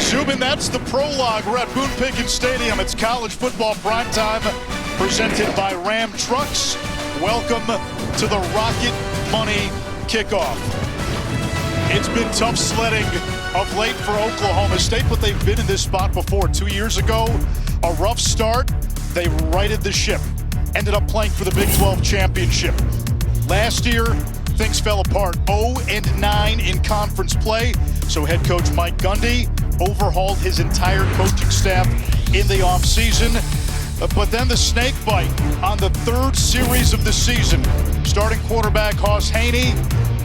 Zubin, that's the prologue. We're at Boone Pickens Stadium. It's college football primetime presented by Ram Trucks. Welcome to the Rocket Money Kickoff. It's been tough sledding of late for Oklahoma State, but they've been in this spot before. 2 years ago, a rough start. They righted the ship. Ended up playing for the Big 12 championship. Last year, things fell apart. 0-9 in conference play. So head coach Mike Gundy overhauled his entire coaching staff in the offseason. But then the snake bite on the third series of the season. Starting quarterback Hoss Haney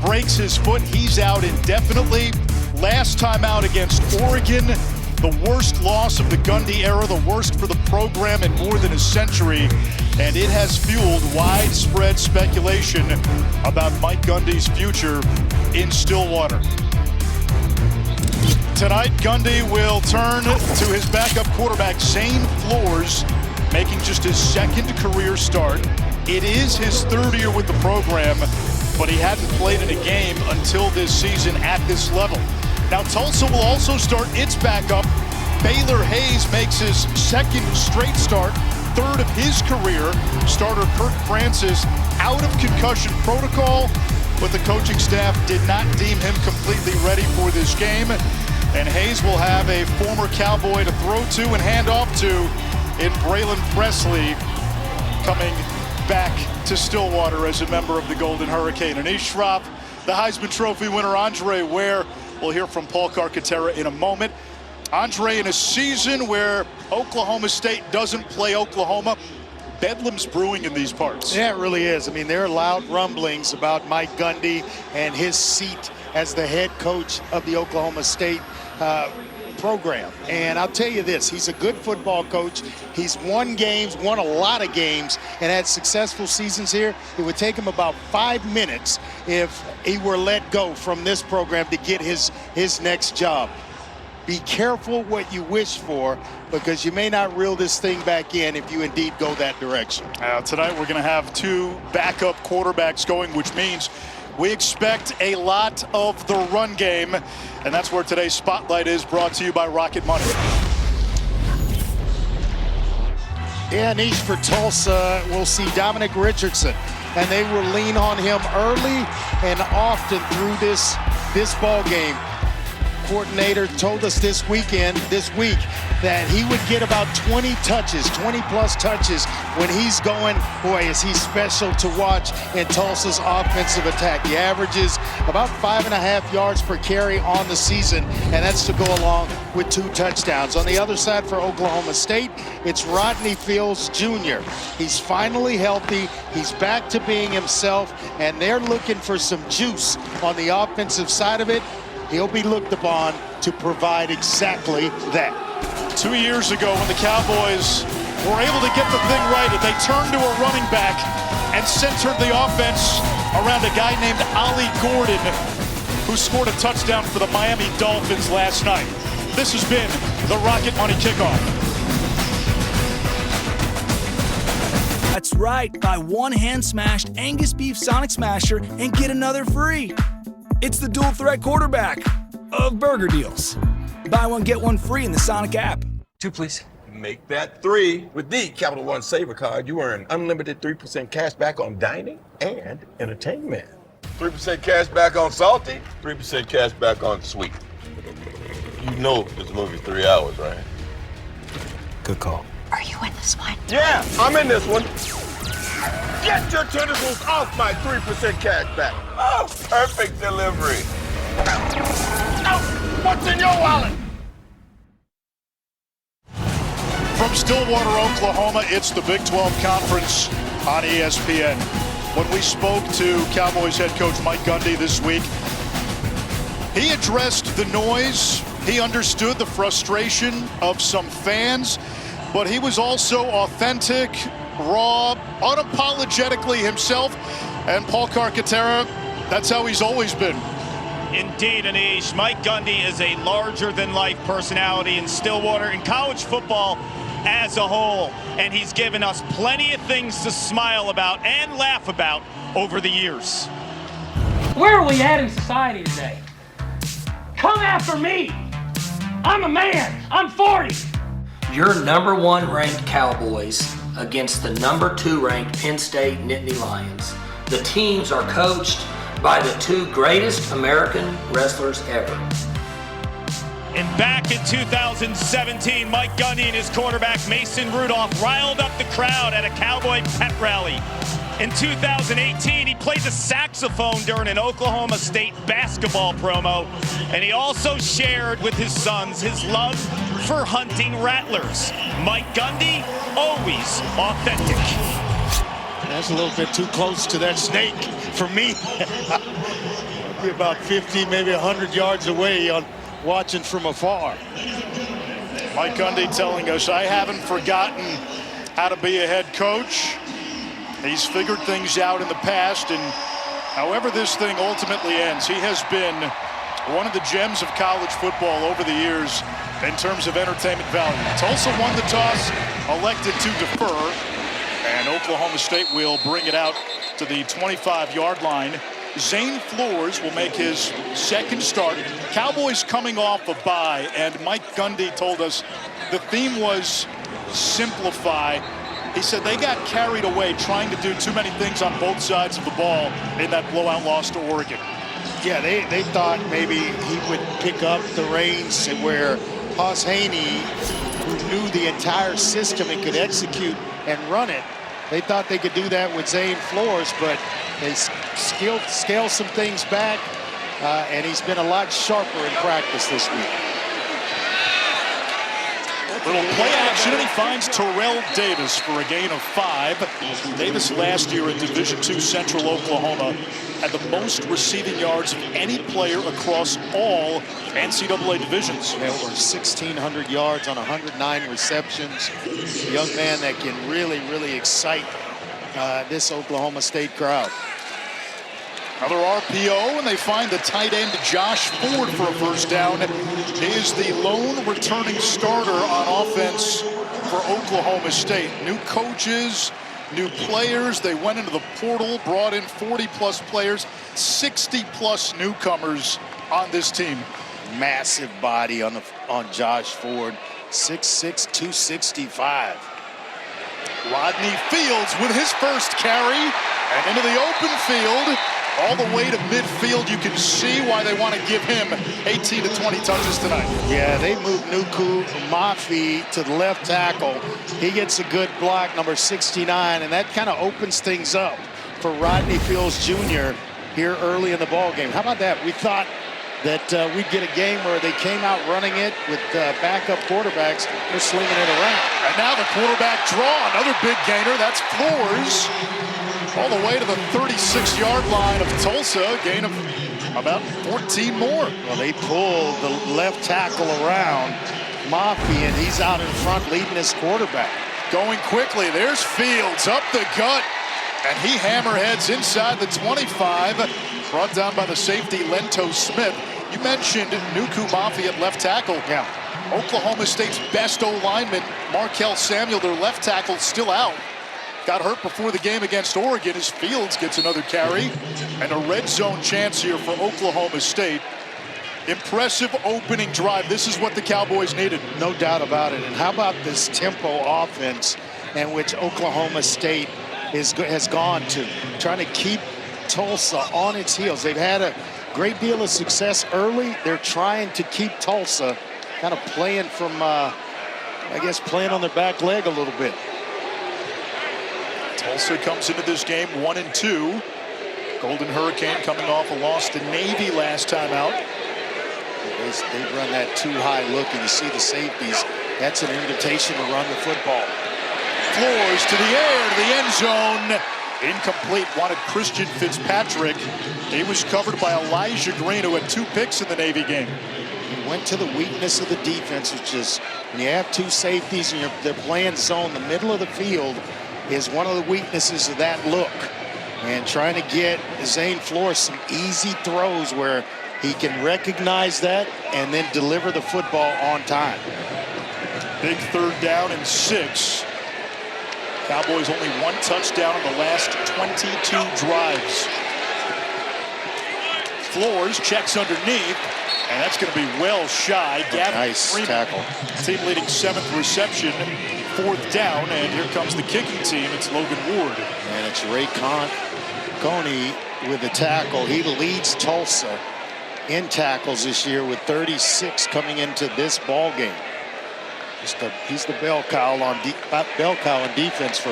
breaks his foot. He's out indefinitely. Last time out against Oregon, the worst loss of the Gundy era, the worst for the program in more than a century. And it has fueled widespread speculation about Mike Gundy's future in Stillwater. Tonight, Gundy will turn to his backup quarterback, Zane Flores, making just his second career start. It is his third year with the program, but he hadn't played in a game until this season at this level. Now, Tulsa will also start its backup. Baylor Hayes makes his second straight start, third of his career. Starter Kirk Francis out of concussion protocol, but the coaching staff did not deem him completely ready for this game. And Hayes will have a former Cowboy to throw to and hand off to in Braylon Presley, coming back to Stillwater as a member of the Golden Hurricane. And Anish Shroff, the Heisman Trophy winner, Andre Ware. We'll hear from Paul Carcaterra in a moment. Andre, in a season where Oklahoma State doesn't play Oklahoma, bedlam's brewing in these parts. Yeah, it really is. I mean, there are loud rumblings about Mike Gundy and his seat as the head coach of the Oklahoma State program. And I'll tell you this, he's a good football coach. He's won games, won a lot of games, and had successful seasons here. It would take him about 5 minutes if he were let go from this program to get his next job. Be careful what you wish for, because you may not reel this thing back in if you indeed go that direction. Tonight we're going to have two backup quarterbacks going, which means we expect a lot of the run game, and that's where today's Spotlight is, brought to you by Rocket Money. Yeah, Anish, for Tulsa, we'll see Dominic Richardson, and they will lean on him early and often through this ball game. Coordinator told us this week, that he would get about 20 touches, 20-plus touches when he's going. Boy, is he special to watch in Tulsa's offensive attack. He averages about 5.5 yards per carry on the season, and that's to go along with 2 touchdowns. On the other side for Oklahoma State, it's Rodney Fields Jr. He's finally healthy. He's back to being himself, and they're looking for some juice on the offensive side of it. He'll be looked upon to provide exactly that. 2 years ago, when the Cowboys were able to get the thing right, they turned to a running back and centered the offense around a guy named Ollie Gordon, who scored a touchdown for the Miami Dolphins last night. This has been the Rocket Money Kickoff. That's right. Buy one hand-smashed Angus beef Sonic Smasher and get another free. It's the dual threat quarterback of burger deals. Buy one, get one free in the Sonic app. 2, please. Make that 3 with the Capital One Saver card. You earn unlimited 3% cash back on dining and entertainment. 3% cash back on salty, 3% cash back on sweet. You know this movie's 3 hours, right? Good call. Are you in this one? Yeah, I'm in this one. Get your tentacles off my 3% cash back. Oh, perfect delivery. Oh, what's in your wallet? From Stillwater, Oklahoma, it's the Big 12 Conference on ESPN. When we spoke to Cowboys head coach Mike Gundy this week, he addressed the noise. He understood the frustration of some fans, but he was also authentic, raw, unapologetically himself. And Paul Carcaterra, that's how he's always been. Indeed, Anish. Mike Gundy is a larger-than-life personality in Stillwater and college football as a whole, and he's given us plenty of things to smile about and laugh about over the years. Where are we at in society today? Come after me. I'm a man. I'm 40. Your #1 ranked Cowboys against the #2 ranked Penn State Nittany Lions. The teams are coached by the 2 greatest American wrestlers ever. And back in 2017, Mike Gundy and his quarterback Mason Rudolph riled up the crowd at a Cowboy pep rally. In 2018, he played the saxophone during an Oklahoma State basketball promo, and he also shared with his sons his love for hunting rattlers. Mike Gundy, always authentic. That's a little bit too close to that snake for me. Be about 50, maybe 100 yards away on watching from afar. Mike Gundy telling us, I haven't forgotten how to be a head coach. He's figured things out in the past, and however this thing ultimately ends, he has been one of the gems of college football over the years in terms of entertainment value. Tulsa won the toss, elected to defer, and Oklahoma State will bring it out to the 25-yard line. Zane Flores will make his second start. Cowboys coming off a bye, and Mike Gundy told us the theme was simplify. He said they got carried away trying to do too many things on both sides of the ball in that blowout loss to Oregon. Yeah, they thought maybe he would pick up the reins where Haas Haney, who knew the entire system and could execute and run it, they thought they could do that with Zane Flores, but they scaled some things back, and he's been a lot sharper in practice this week. Little play action, and he finds Terrell Davis for a gain of 5. Davis last year in Division II Central Oklahoma had the most receiving yards of any player across all NCAA divisions. Over 1,600 yards on 109 receptions. A young man that can really, really excite this Oklahoma State crowd. Another RPO, and they find the tight end Josh Ford for a first down. He is the lone returning starter on offense for Oklahoma State. New coaches, new players. They went into the portal, brought in 40-plus players, 60-plus newcomers on this team. Massive body on Josh Ford, 6'6", 265. Rodney Fields with his first carry, and into the open field. All the way to midfield. You can see why they want to give him 18 to 20 touches tonight. Yeah, they moved Nuku Mafi to the left tackle. He gets a good block, number 69, and that kind of opens things up for Rodney Fields Jr. here early in the ball game. How about that? We thought that we'd get a game where they came out running it with backup quarterbacks. They're slinging it around. And now the quarterback draw. Another big gainer. That's Flores. All the way to the 36-yard line of Tulsa, gain of about 14 more. Well, they pulled the left tackle around Mafi, and he's out in front leading his quarterback. Going quickly, there's Fields up the gut, and he hammerheads inside the 25, brought down by the safety Lento Smith. You mentioned Nuku Mafi at left tackle. Yeah. Oklahoma State's best O-lineman, Markel Samuel, their left tackle, still out. Got hurt before the game against Oregon as Fields gets another carry. And a red zone chance here for Oklahoma State. Impressive opening drive. This is what the Cowboys needed. No doubt about it. And how about this tempo offense in which Oklahoma State has gone to, trying to keep Tulsa on its heels. They've had a great deal of success early. They're trying to keep Tulsa kind of playing from, I guess, playing on their back leg a little bit. Tulsa comes into this game 1-2. Golden Hurricane coming off a loss to Navy last time out. They run that too high look, and you see the safeties. That's an invitation to run the football. Flores to the air, to the end zone. Incomplete, wanted Christian Fitzpatrick. He was covered by Elijah Green, who had 2 picks in the Navy game. He went to the weakness of the defense, which is when you have 2 safeties and they're playing zone, the middle of the field is one of the weaknesses of that look. And trying to get Zane Flores some easy throws where he can recognize that and then deliver the football on time. Big 3rd down and 6. Cowboys only 1 touchdown in the last 22 drives. Flores checks underneath. And that's going to be well shy. Gavin Nice Freeman, tackle. team leading 7th reception, 4th down, and here comes the kicking team. It's Logan Ward. And it's Ray Coney with the tackle. He leads Tulsa in tackles this year with 36 coming into this ball game. He's the bell cow on defense for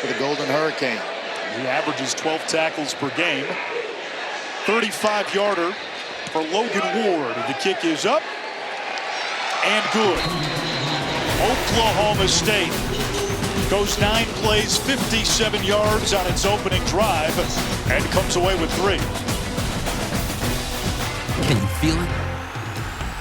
the Golden Hurricane. He averages 12 tackles per game. 35-yarder for Logan Ward. The kick is up and good. Oklahoma State goes 9 plays, 57 yards on its opening drive, and comes away with 3. Can you feel it?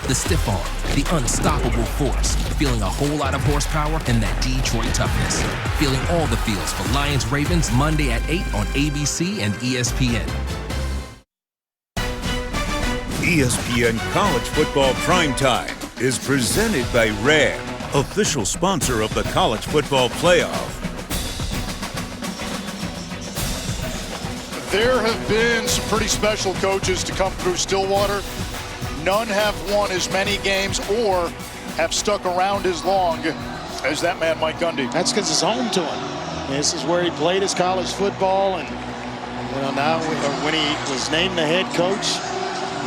The stiff arm, the unstoppable force, feeling a whole lot of horsepower and that Detroit toughness. Feeling all the feels for Lions Ravens Monday at 8 on ABC and ESPN. ESPN College Football Primetime is presented by Ram, official sponsor of the College Football Playoff. There have been some pretty special coaches to come through Stillwater. None have won as many games or have stuck around as long as that man, Mike Gundy. That's because it's home to him. This is where he played his college football, and now when he was named the head coach,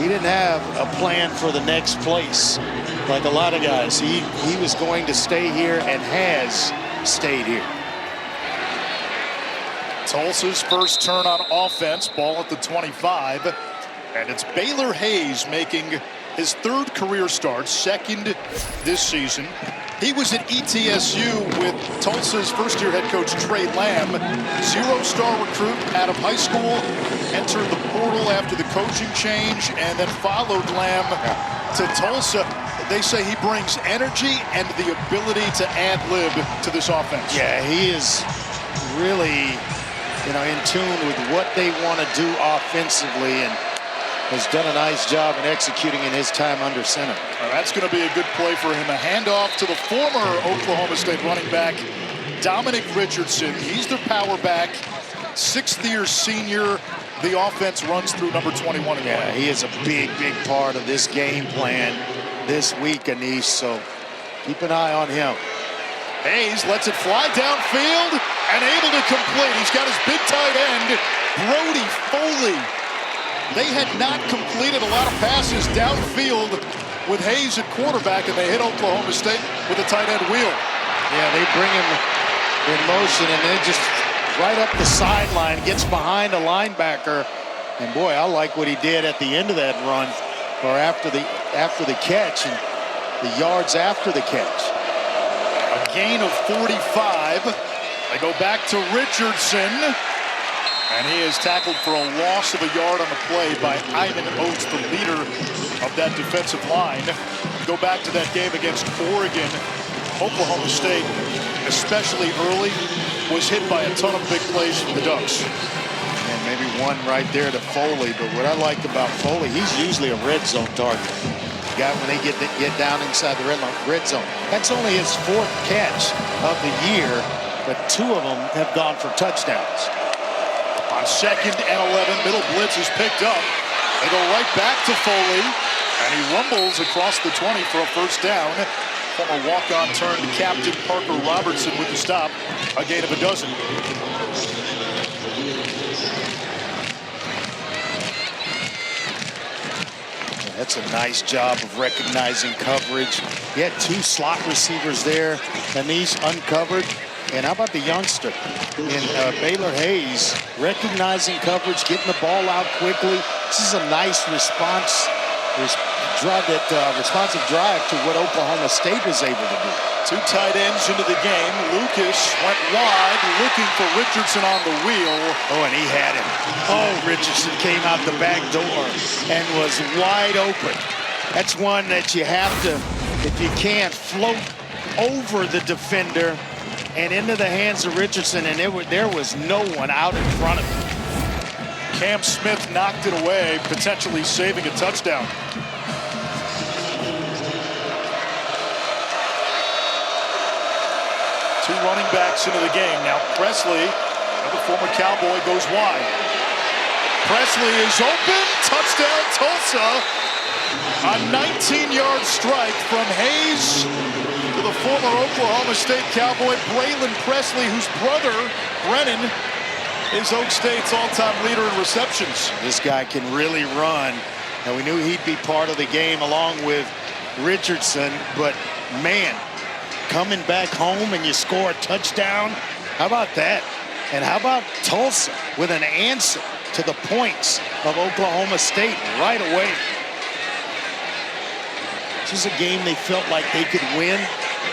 he didn't have a plan for the next place like a lot of guys. He was going to stay here and has stayed here. Tulsa's first turn on offense, ball at the 25. And it's Baylor Hayes making his 3rd career start, 2nd this season. He was at ETSU with Tulsa's first-year head coach Trey Lamb, 0-star recruit out of high school, entered the portal after the coaching change, and then followed Lamb to Tulsa. They say he brings energy and the ability to ad-lib to this offense. Yeah, he is really, in tune with what they want to do offensively, and has done a nice job in executing in his time under center. That's going to be a good play for him. A handoff to the former Oklahoma State running back, Dominic Richardson. He's their power back, 6th-year senior. The offense runs through number 21 again. Yeah, he is a big, big part of this game plan this week, Anish, so keep an eye on him. Hayes lets it fly downfield and able to complete. He's got his big tight end, Brody Foley. They had not completed a lot of passes downfield with Hayes at quarterback, and they hit Oklahoma State with a tight end wheel. Yeah, they bring him in motion, and then just right up the sideline, gets behind a linebacker. And boy, I like what he did at the end of that run, or after the catch, and the yards after the catch. A gain of 45. They go back to Richardson. And he is tackled for a loss of a yard on the play by Ivan Oates, the leader of that defensive line. Go back to that game against Oregon. Oklahoma State, especially early, was hit by a ton of big plays from the Ducks. And maybe one right there to Foley. But what I like about Foley, he's usually a red zone target. Guy when they get down inside the red zone. That's only his 4th catch of the year, but 2 of them have gone for touchdowns. On 2nd and 11, middle blitz is picked up. They go right back to Foley, and he rumbles across the 20 for a first down. Former walk-on turned captain Parker Robertson with the stop, a gain of 12. That's a nice job of recognizing coverage. He had 2 slot receivers there, Anish uncovered. And how about the youngster in Baylor Hayes, recognizing coverage, getting the ball out quickly. This is a nice responsive drive to what Oklahoma State was able to do. 2 tight ends into the game. Lucas went wide, looking for Richardson on the wheel. Oh, and he had him. Oh, Richardson came out the back door and was wide open. That's one that you have to, if you can't, float over the defender and into the hands of Richardson, and there was no one out in front of him. Cam Smith knocked it away, potentially saving a touchdown. Two running backs into the game. Now Presley, the former Cowboy, goes wide. Presley is open. Touchdown, Tulsa. A 19-yard strike from Hayes to the former Oklahoma State Cowboy, Braylon Presley, whose brother, Brennan, is Oak State's all-time leader in receptions. This guy can really run, and we knew he'd be part of the game along with Richardson, but man, coming back home and you score a touchdown, how about that? And how about Tulsa with an answer to the points of Oklahoma State right away? This is a game they felt like they could win.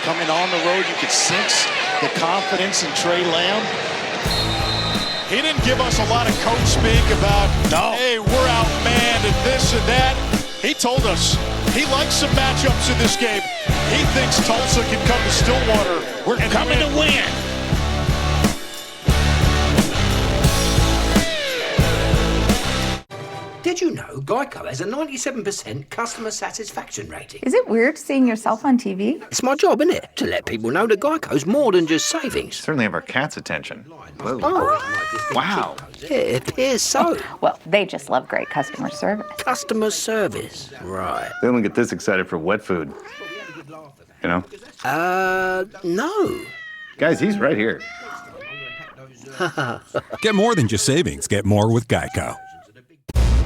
Coming on the road, you could sense the confidence in Trey Lamb. He didn't give us a lot of coach speak about, hey, we're outmanned and this and that. He told us he likes some matchups in this game. He thinks Tulsa can come to Stillwater. We're coming to win. Did you know Geico has a 97% customer satisfaction rating? Is it weird seeing yourself on TV? It's my job, isn't it? To let people know that Geico's more than just savings. Certainly have our cat's attention. Whoa. Oh, wow. Yeah, it appears so. Well, they just love great customer service. Customer service, right. They only get this excited for wet food. You know? No. Guys, he's right here. Get more than just savings. Get more with Geico.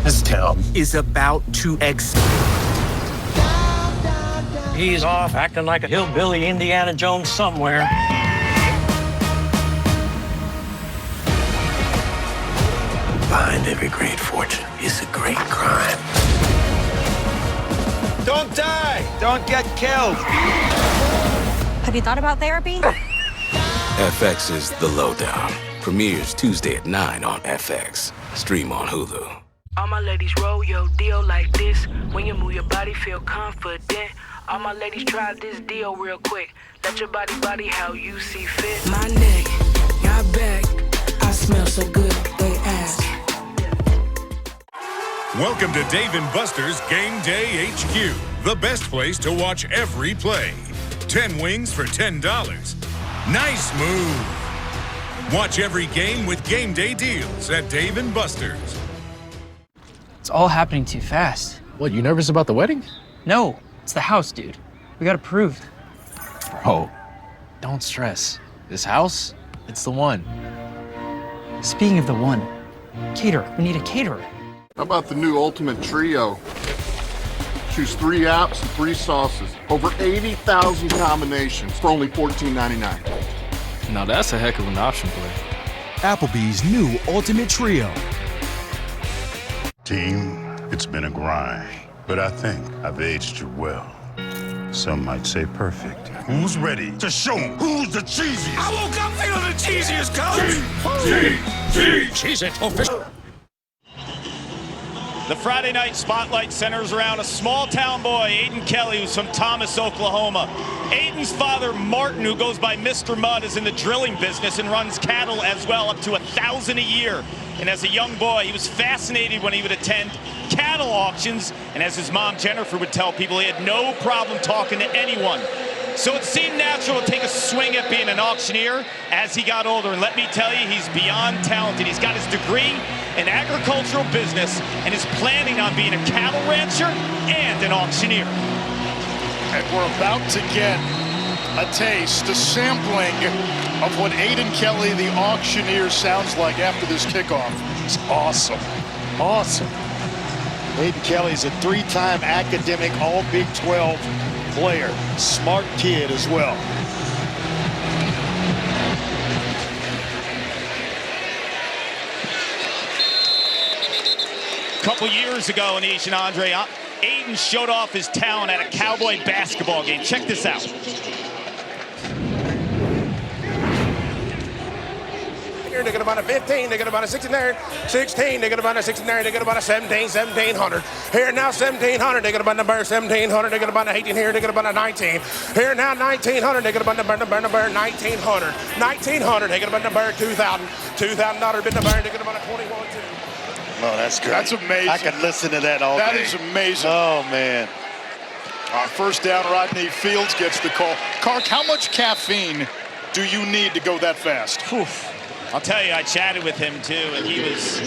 This town is about to He's off acting like a hillbilly Indiana Jones somewhere. Behind every great fortune is a great crime. Don't die! Don't get killed! Have you thought about therapy? FX is The Lowdown. Premieres Tuesday at 9 on FX. Stream on Hulu. All my ladies roll your deal like this. When you move your body, feel confident. All my ladies try this deal real quick. Let your body how you see fit. My neck, your back, I smell so good, they ask. Welcome to Dave & Buster's Game Day HQ, the best place to watch every play. 10 wings for $10. Nice move. Watch every game with Game Day deals at Dave & Buster's. It's all happening too fast. What, you nervous about the wedding? No, it's the house, dude. We got approved. Bro, don't stress. This house, it's the one. Speaking of the one, caterer. We need a caterer. How about the new Ultimate Trio? Choose 3 apps, 3 sauces. Over 80,000 combinations for only $14.99. Now that's a heck of an option play. Applebee's new Ultimate Trio. Team, it's been a grind, but I think I've aged you well. Some might say perfect. Who's ready to show who's the cheesiest? I woke up feeling the cheesiest, coach! Cheese it. The Friday night spotlight centers around a small-town boy, Aiden Kelly, who's from Thomas, Oklahoma. Aiden's father, Martin, who goes by Mr. Mudd, is in the drilling business and runs cattle as well, up to 1,000 a year. And as a young boy, he was fascinated when he would attend cattle auctions. And as his mom, Jennifer, would tell people, he had no problem talking to anyone. So it seemed natural to take a swing at being an auctioneer as he got older. And let me tell you, he's beyond talented. He's got his degree in agricultural business and is planning on being a cattle rancher and an auctioneer. And we're about to get a taste, a sampling of what Aiden Kelly, the auctioneer, sounds like after this kickoff. It's awesome. Awesome. Aiden Kelly's a 3-time academic All Big 12 player. Smart kid as well. A couple years ago, Anish and Andre, Aiden showed off his talent at a Cowboy basketball game. Check this out. They're going to buy a 15, they're going to buy a 16 there, 16, they're going to buy a 16 there, they're going to buy a 17, 1700. Here now 1700, they're going to buy number 1700, they're going to buy a 18 here, they're going to buy a 19. Here now 1900, they're going to buy number 1900. 1900, they're going to buy number 2000. $2,000 bid number, they're going to buy a 21 too. Oh, that's great. That's amazing. I could listen to that all day. That is amazing. Oh, man. First down, Rodney Fields gets the call. Kark, how much caffeine do you need to go that fast? I'll tell you, I chatted with him too, and he was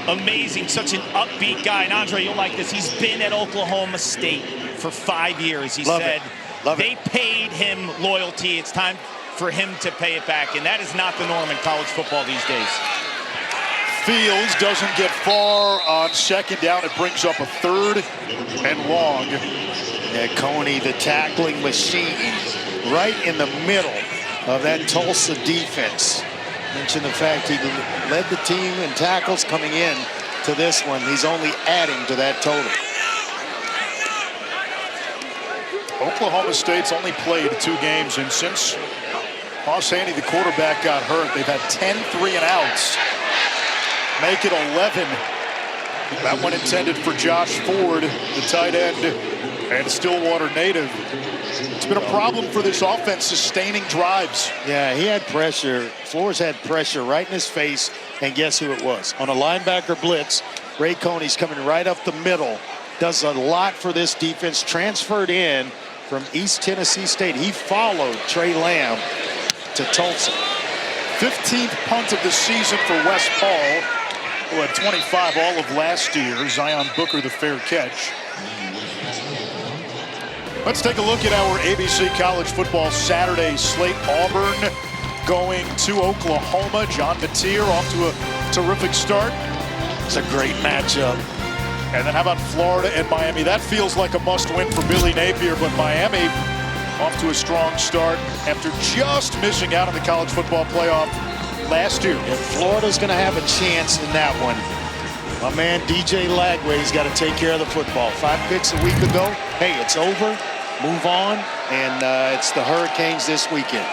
amazing, such an upbeat guy. And Andre, you'll like this. He's been at Oklahoma State for 5 years. He said they paid him loyalty. It's time for him to pay it back. And that is not the norm in college football these days. Fields doesn't get far on second down. It brings up a 3rd and long. Yeah, Coney, the tackling machine, right in the middle of that Tulsa defense. Mentioned the fact he led the team in tackles coming in to this one. He's only adding to that total. Oklahoma State's only played 2 games, and since Moss Haney, the quarterback, got hurt, they've had 10 3-and-outs. Make it 11. That one intended for Josh Ford, the tight end and Stillwater native. It's been a problem for this offense sustaining drives. Yeah, he had pressure. Flores had pressure right in his face, and guess who it was? On a linebacker blitz, Ray Coney's coming right up the middle. Does a lot for this defense. Transferred in from East Tennessee State. He followed Trey Lamb to Tulsa. 15th punt of the season for West Paul, who had 25 all of last year. Zion Booker the fair catch. Let's take a look at our ABC College Football Saturday slate. Auburn going to Oklahoma. John Mateer off to a terrific start. It's a great matchup. And then how about Florida and Miami? That feels like a must-win for Billy Napier, but Miami off to a strong start after just missing out on the college football playoff last year. And Florida's going to have a chance in that one. My man DJ Lagway's got to take care of the football. 5 picks a week ago. Hey, it's over. Move on. And it's the Hurricanes this weekend.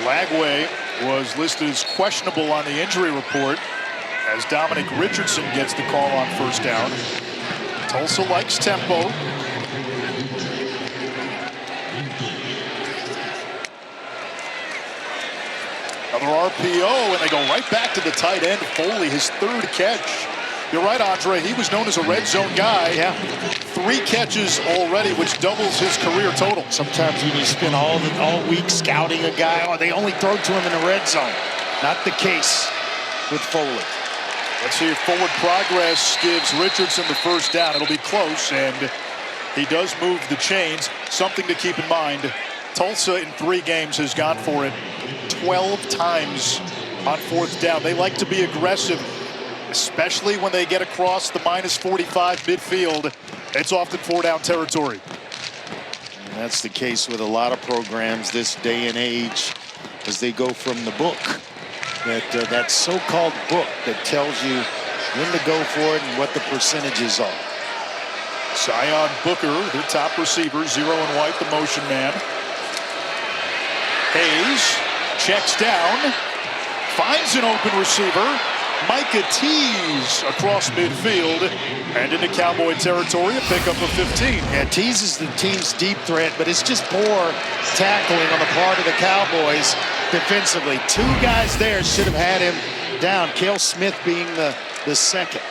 Lagway was listed as questionable on the injury report as Dominic Richardson gets the call on first down. Tulsa likes tempo. Another RPO, and they go right back to the tight end, Foley, his 3rd catch. You're right, Andre. He was known as a red zone guy. Yeah. 3 catches already, which doubles his career total. Sometimes when you spend all week scouting a guy, or they only throw to him in the red zone. Not the case with Foley. Let's see if forward progress gives Richardson the first down. It'll be close, and he does move the chains. Something to keep in mind. Tulsa in 3 games has gone for it 12 times on 4th down. They like to be aggressive, especially when they get across the -45 midfield. It's often 4-down territory. And that's the case with a lot of programs this day and age as they go from the book. That so-called book that tells you when to go for it and what the percentages are. Zion Booker, their top receiver, 0 and white, the motion man. Hayes checks down, finds an open receiver. Micah Tease across midfield and into Cowboy territory, a pickup of 15. Yeah, Tease is the team's deep threat, but it's just poor tackling on the part of the Cowboys defensively. 2 guys there should have had him down. Cale Smith being the second.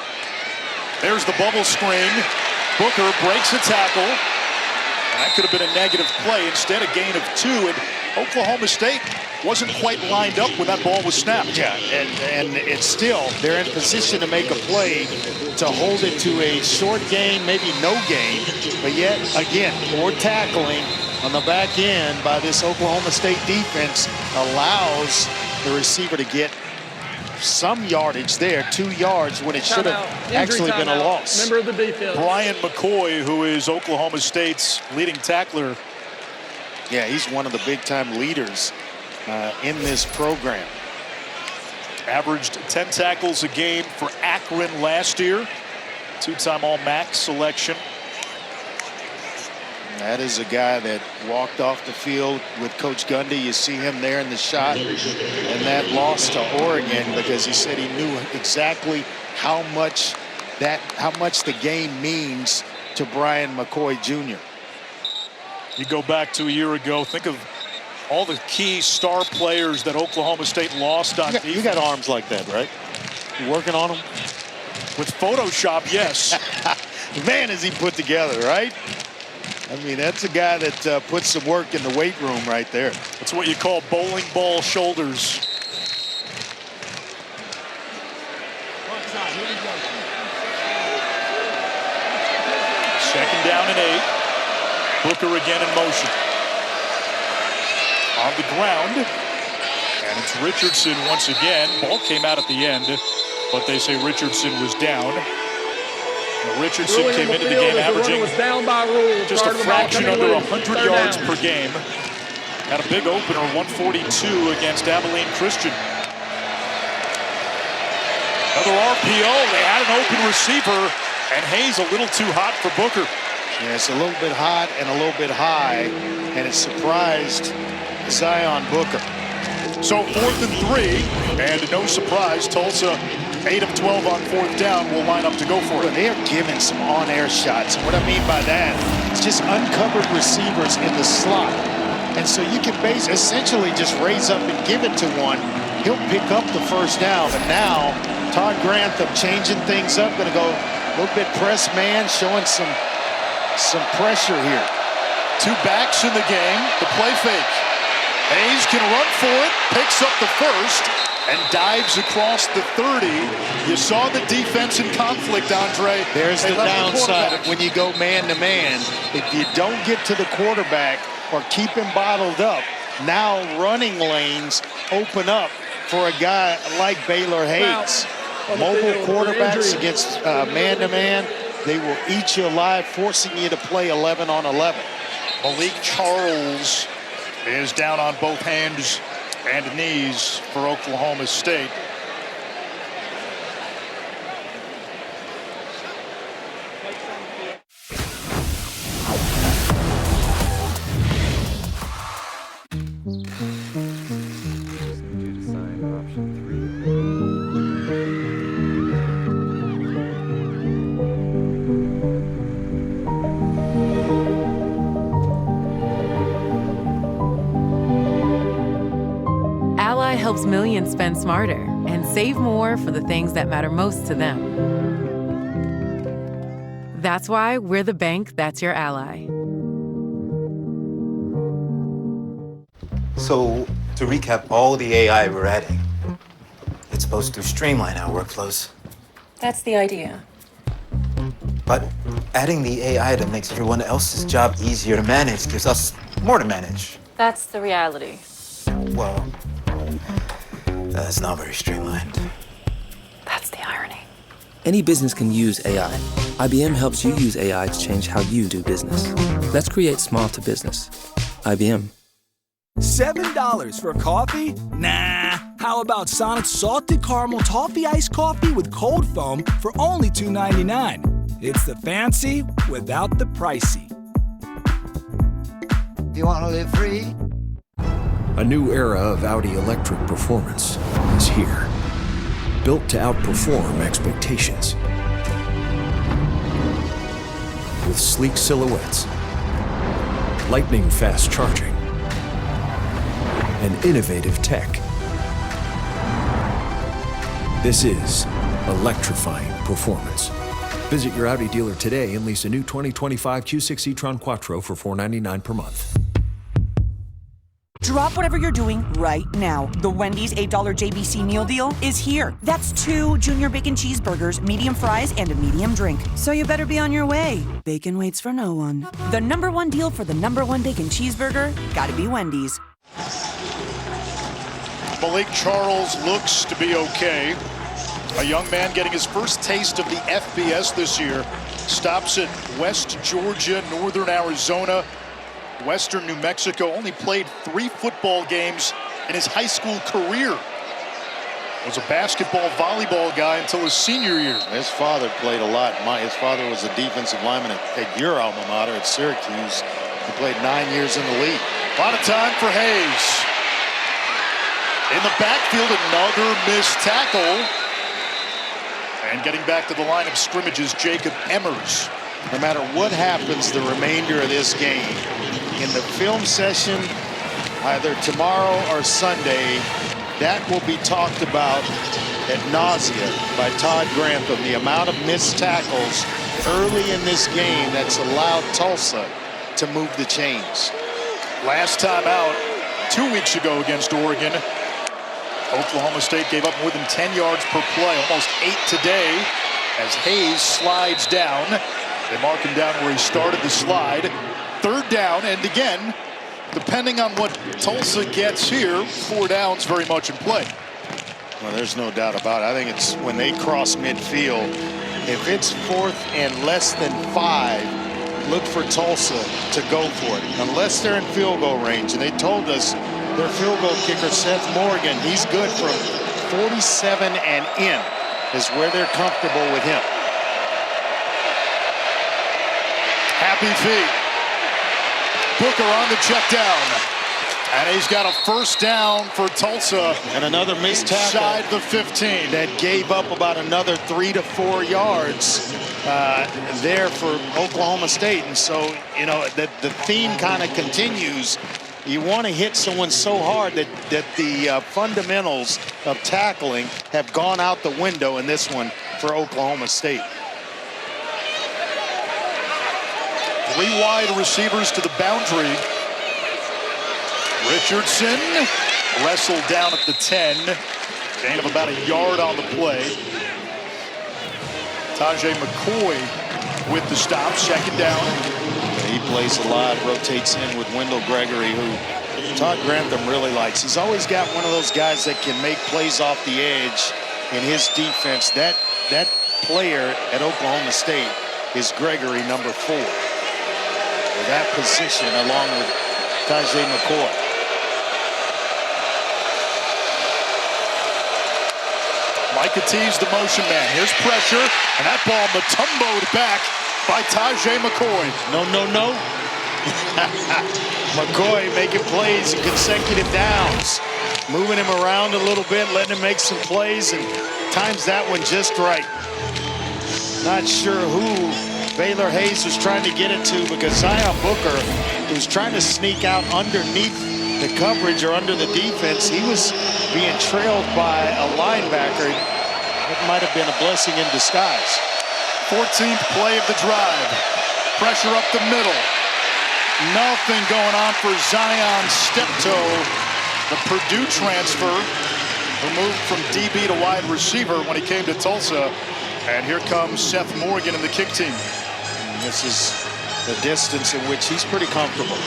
There's the bubble screen. Booker breaks a tackle. And that could have been a negative play. Instead, a gain of 2. And Oklahoma State wasn't quite lined up when that ball was snapped. Yeah, and it's still, they're in position to make a play to hold it to a short gain, maybe no gain. But yet, again, poor tackling on the back end by this Oklahoma State defense allows the receiver to get some yardage there, 2 yards, when it should have actually been a loss. Member of the defense. Brian McCoy, who is Oklahoma State's leading tackler. Yeah, he's one of the big-time leaders in this program. Averaged 10 tackles a game for Akron last year. 2-time All-MAC selection. That is a guy that walked off the field with Coach Gundy. You see him there in the shot. And that loss to Oregon because he said he knew exactly how much the game means to Brian McCoy Jr. You go back to a year ago, think of all the key star players that Oklahoma State lost on defense. You got arms like that, right? You working on them? With Photoshop, yes. Man, is he put together, right? I mean, that's a guy that puts some work in the weight room right there. That's what you call bowling ball shoulders. Booker again in motion. On the ground. And it's Richardson once again. Ball came out at the end, but they say Richardson was down. And Richardson came into the game averaging just a fraction under 100 yards per game. Had a big opener, 142 against Abilene Christian. Another RPO. They had an open receiver, and Hayes a little too hot for Booker. Yeah, it's a little bit hot and a little bit high, and it surprised Zion Booker. So 4th and 3, and no surprise, Tulsa 8 of 12 on 4th down will line up to go for it. They are giving some on-air shots, and what I mean by that, it's just uncovered receivers in the slot. And so you can essentially just raise up and give it to one. He'll pick up the first down, but now Todd Grantham changing things up, going to go a little bit press man, showing some pressure here. 2 backs in the game, the play fake. Hayes can run for it, picks up the first, and dives across the 30. You saw the defense in conflict, Andre. There's the downside when you go man-to-man. If you don't get to the quarterback or keep him bottled up, now running lanes open up for a guy like Baylor Hayes. Mobile quarterbacks against man-to-man, they will eat you alive, forcing you to play 11 on 11. Malik Charles is down on both hands and knees for Oklahoma State. Helps millions spend smarter and save more for the things that matter most to them. That's why we're the bank that's your ally. So, to recap all the AI we're adding, it's supposed to streamline our workflows. That's the idea. But adding the AI that makes everyone else's job easier to manage gives us more to manage. That's the reality. Well, that's not very streamlined. That's the irony. Any business can use AI. IBM helps you use AI to change how you do business. Let's create small to business. IBM. $7 for coffee? Nah. How about Sonic's salted caramel toffee iced coffee with cold foam for only $2.99? It's the fancy without the pricey. You want to live free? A new era of Audi electric performance is here. Built to outperform expectations. With sleek silhouettes, lightning fast charging, and innovative tech. This is electrifying performance. Visit your Audi dealer today and lease a new 2025 Q6 e-tron Quattro for $499 per month. Drop whatever you're doing right now. The Wendy's $8 JBC meal deal is here. That's 2 junior bacon cheeseburgers, medium fries, and a medium drink. So you better be on your way. Bacon waits for no one. The #1 deal for the #1 bacon cheeseburger, gotta be Wendy's. Malik Charles looks to be okay. A young man getting his first taste of the FBS this year. Stops at West Georgia, Northern Arizona, Western New Mexico. Only played 3 football games in his high school career. Was a basketball, volleyball guy until his senior year. His father played a lot. His father was a defensive lineman at your alma mater at Syracuse. He played 9 years in the league. A lot of time for Hayes. In the backfield, another missed tackle. And getting back to the line of scrimmage is Jacob Emmers. No matter what happens the remainder of this game, in the film session, either tomorrow or Sunday, that will be talked about ad nausea by Todd Grantham. The amount of missed tackles early in this game that's allowed Tulsa to move the chains. Last time out, 2 weeks ago against Oregon, Oklahoma State gave up more than 10 yards per play, almost 8 today, as Hayes slides down. They mark him down where he started the slide. 3rd down, and again, depending on what Tulsa gets here, 4 downs very much in play. Well, there's no doubt about it. I think it's when they cross midfield, if it's 4th and less than 5, look for Tulsa to go for it, unless they're in field goal range. And they told us their field goal kicker, Seth Morgan, he's good from 47 and in, is where they're comfortable with him. Happy feet. Booker on the check down. And he's got a 1st down for Tulsa. And another missed tackle. Inside the 15. That gave up about another 3 to 4 yards there for Oklahoma State. And so, you know, the theme kind of continues. You want to hit someone so hard that the fundamentals of tackling have gone out the window in this one for Oklahoma State. 3 wide receivers to the boundary. Richardson wrestled down at the 10. Gain of about a yard on the play. Tajay McCoy with the stop, 2nd down. He plays a lot, rotates in with Wendell Gregory, who Todd Grantham really likes. He's always got one of those guys that can make plays off the edge in his defense. That player at Oklahoma State is Gregory, number 4. For that position, along with Tajay McCoy. Micah T's the motion man. Here's pressure, and that ball matumboed back by Tajay McCoy. No. McCoy making plays in consecutive downs. Moving him around a little bit, letting him make some plays, and times that one just right. Not sure who Baylor Hayes was trying to get it to, because Zion Booker, who's trying to sneak out underneath the coverage or under the defense, he was being trailed by a linebacker. It might have been a blessing in disguise. 14th play of the drive. Pressure up the middle. Nothing going on for Zion Steptoe. The Purdue transfer, who moved from DB to wide receiver when he came to Tulsa. And here comes Seth Morgan in the kick team. And this is the distance in which he's pretty comfortable.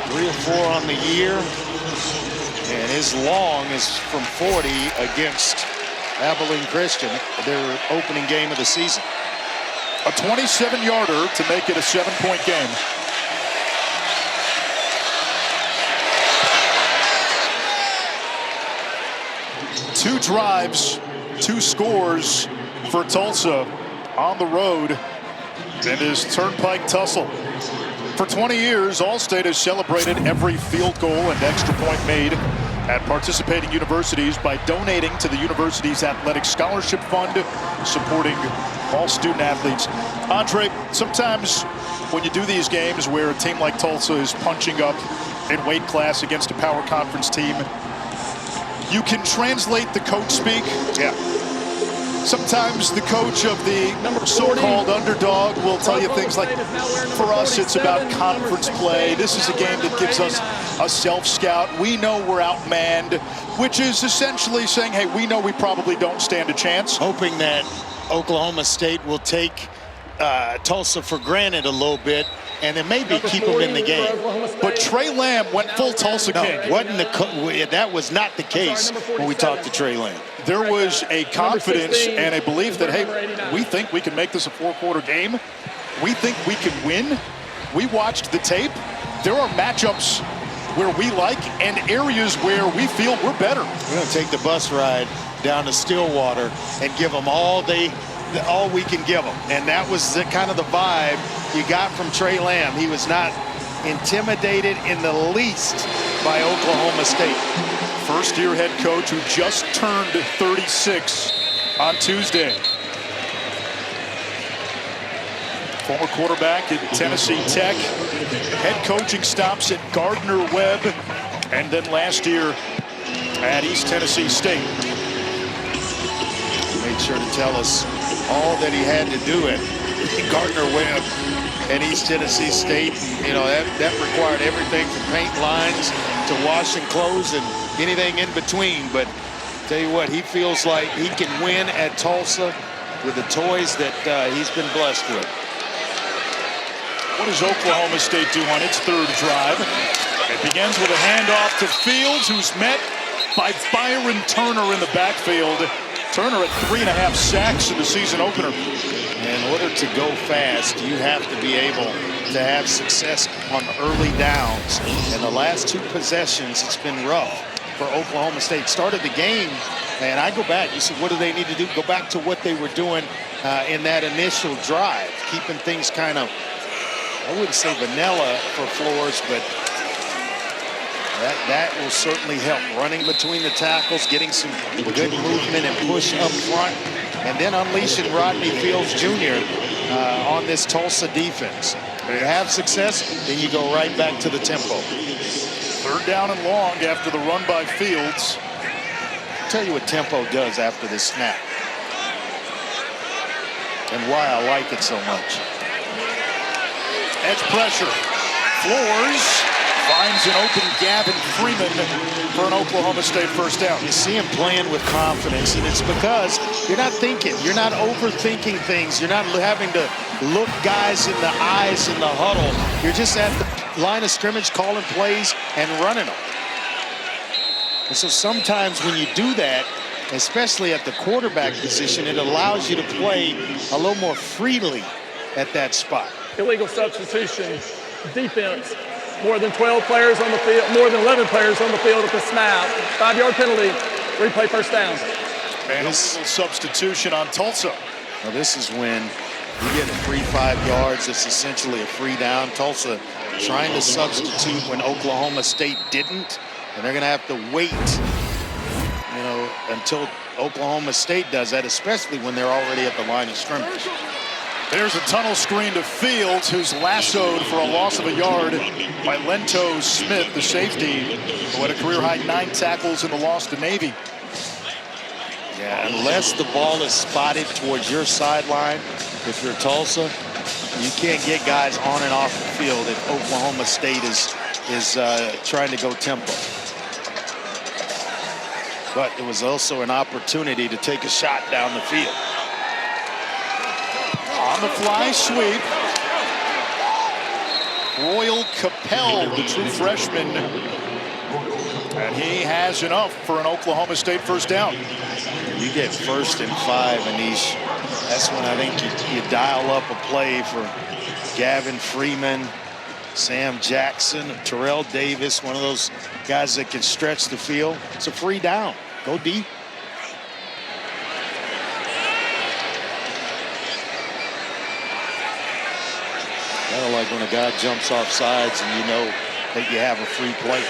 3 or 4 on the year. And his long is from 40 against Abilene Christian, their opening game of the season. A 27-yarder to make it a 7-point game. Two drives, 2 scores for Tulsa on the road in this Turnpike tussle. For 20 years, All-State has celebrated every field goal and extra point made at participating universities by donating to the university's athletic scholarship fund, supporting all student athletes. Andre, sometimes when you do these games where a team like Tulsa is punching up in weight class against a power conference team, you can translate the coach speak. Yeah. Sometimes the coach of the so-called underdog will tell you things like, for us, it's about conference play. This is a game that gives us a self-scout. We know we're outmanned, which is essentially saying, hey, we know we probably don't stand a chance. Hoping that Oklahoma State will take Tulsa for granted a little bit and then maybe keep them in the game. But Trey Lamb went full Tulsa King. That was not the case when we talked to Trey Lamb. There was a confidence and a belief that, hey, we think we can make this a 4-quarter game. We think we can win. We watched the tape. There are matchups where we like and areas where we feel we're better. We're going to take the bus ride down to Stillwater and give them all we can give them. And that was the kind of the vibe you got from Trey Lamb. He was not intimidated in the least by Oklahoma State. First-year head coach who just turned 36 on Tuesday. Former quarterback at Tennessee Tech. Head coaching stops at Gardner-Webb. And then last year at East Tennessee State. Made sure to tell us all that he had to do at Gardner-Webb and East Tennessee State. You know, that required everything from paint lines to washing clothes and anything in between. But tell you what, he feels like he can win at Tulsa with the toys that he's been blessed with. What does Oklahoma State do on its third drive? It begins with a handoff to Fields, who's met by Byron Turner in the backfield. Turner at 3.5 sacks in the season opener. In order to go fast, you have to be able to have success on early downs. And the last 2 possessions, it's been rough for Oklahoma State. Started the game, and I go back. You said, what do they need to do? Go back to what they were doing in that initial drive, keeping things kind of, I wouldn't say vanilla for Flores, but that will certainly help. Running between the tackles, getting some good movement and push up front, and then unleashing Rodney Fields Jr. On this Tulsa defense. When you have success, then you go right back to the tempo. 3rd down and long after the run by Fields. I'll tell you what tempo does after this snap, and why I like it so much. Edge pressure. Flores finds an open Gavin Freeman for an Oklahoma State first down. You see him playing with confidence, and it's because you're not thinking. You're not overthinking things. You're not having to look guys in the eyes in the huddle. You're just at the line of scrimmage calling plays and running them. And so sometimes when you do that, especially at the quarterback position, it allows you to play a little more freely at that spot. Illegal substitution defense. More than 12 players on the field, more than 11 players on the field at the snap. 5-yard penalty, replay first down. And a substitution on Tulsa. Now this is when you get a free 5 yards. It's essentially a free down. Tulsa trying to substitute when Oklahoma State didn't, and they're going to have to wait, you know, until Oklahoma State does that, especially when they're already at the line of scrimmage. There's a tunnel screen to Fields, who's lassoed for a loss of a yard by Lento Smith, the safety, who had a career-high 9 tackles in the loss to Navy. Yeah, unless the ball is spotted towards your sideline, if you're Tulsa, you can't get guys on and off the field if Oklahoma State is trying to go tempo. But it was also an opportunity to take a shot down the field. On the fly sweep, Royal Capel, the true freshman, and he has enough for an Oklahoma State first down. You get 1st and 5, Anish. That's when I think you dial up a play for Gavin Freeman, Sam Jackson, Terrell Davis, one of those guys that can stretch the field. It's a free down. Go deep. Kind of like when a guy jumps off sides and you know that you have a free play.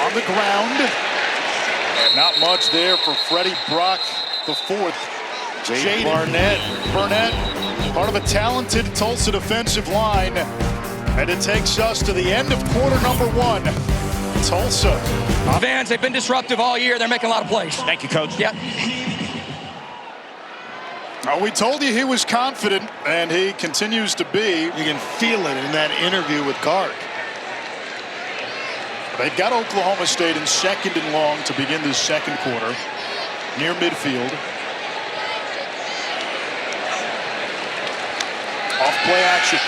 On the ground. And not much there for Freddie Brock, the 4th. Jaden Burnett, part of a talented Tulsa defensive line. And it takes us to the end of quarter number 1. Tulsa. Vans, they've been disruptive all year. They're making a lot of plays. Thank you, Coach. Yep. We told you he was confident, and he continues to be. You can feel it in that interview with Clark. They've got Oklahoma State in 2nd and long to begin this 2nd quarter, near midfield. Off play action.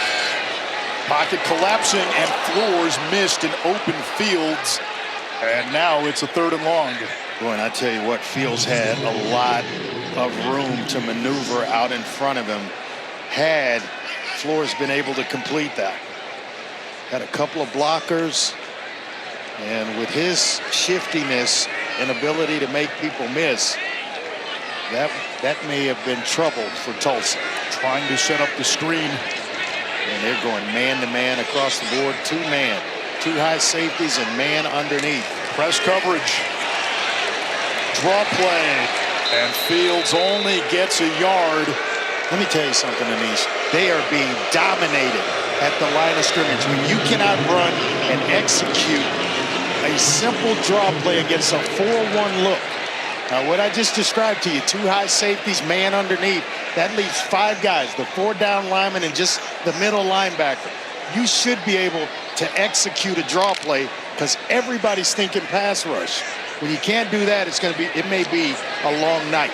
Pocket collapsing, and Flores missed an open Fields. And now it's a 3rd and long. Boy, and I tell you what, Fields had a lot of room to maneuver out in front of him. Had Flores been able to complete that. Had a couple of blockers, and with his shiftiness and ability to make people miss, that may have been trouble for Tulsa. Trying to set up the screen. And they're going man-to-man across the board, 2-man. 2 high safeties and man underneath. Press coverage. Draw play. And Fields only gets a yard. Let me tell you something, Anish. They are being dominated at the line of scrimmage. When you cannot run and execute a simple draw play against a 4-1 look. Now, what I just described to you, 2 high safeties, man underneath, that leaves 5 guys, the 4 down linemen and just the middle linebacker. You should be able to execute a draw play because everybody's thinking pass rush. When you can't do that, it may be a long night.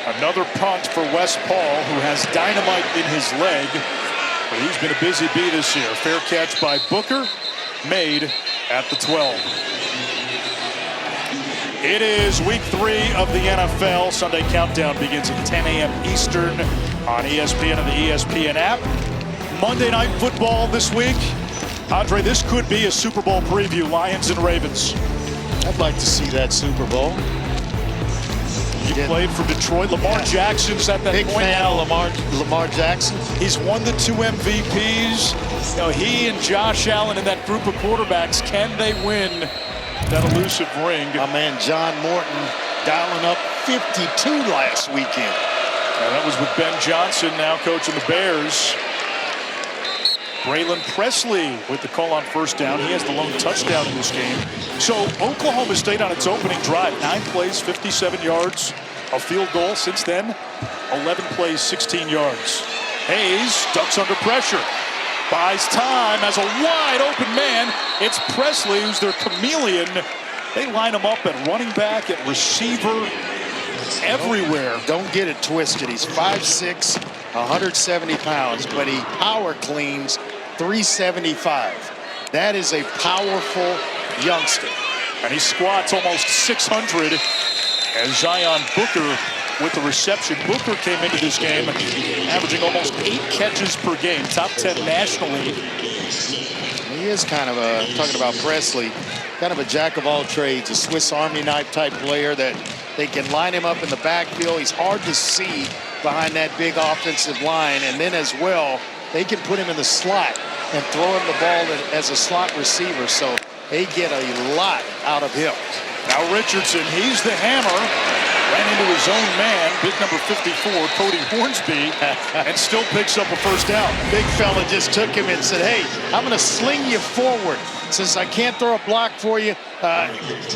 Another punt for Wes Paul, who has dynamite in his leg. But he's been a busy bee this year. Fair catch by Booker, made at the 12. It is week 3 of the NFL. Sunday Countdown begins at 10 a.m. Eastern on ESPN and the ESPN app. Monday Night Football this week. Andre, this could be a Super Bowl preview, Lions and Ravens. I'd like to see that Super Bowl. You played for Detroit. Lamar Jackson's at that big point fan now. of Lamar Jackson. He's won the 2 MVPs. You know, he and Josh Allen and that group of quarterbacks, can they win that elusive ring? My man John Morton dialing up 52 last weekend. That was with Ben Johnson, now coaching the Bears. Braylon Presley with the call on first down. He has the lone touchdown in this game. So Oklahoma State on its opening drive, 9 plays, 57 yards, a field goal. Since then, 11 plays, 16 yards. Hayes ducks under pressure, buys time, has a wide open man. It's Presley, who's their chameleon. They line him up at running back, at receiver, everywhere. Don't get it twisted. He's 5'6", 170 pounds, but he power cleans 375. That is a powerful youngster. And he squats almost 600 as Zion Booker with the reception. Booker came into this game averaging almost 8 catches per game, top 10 nationally. He is kind of a, talking about Presley, kind of a jack of all trades, a Swiss Army knife type player that they can line him up in the backfield. He's hard to see behind that big offensive line. And then as well, they can put him in the slot and throw him the ball as a slot receiver. So they get a lot out of him. Now Richardson, he's the hammer. Ran into his own man, big number 54, Cody Hornsby, and still picks up a first down. Big fella just took him and said, hey, I'm going to sling you forward. Since I can't throw a block for you,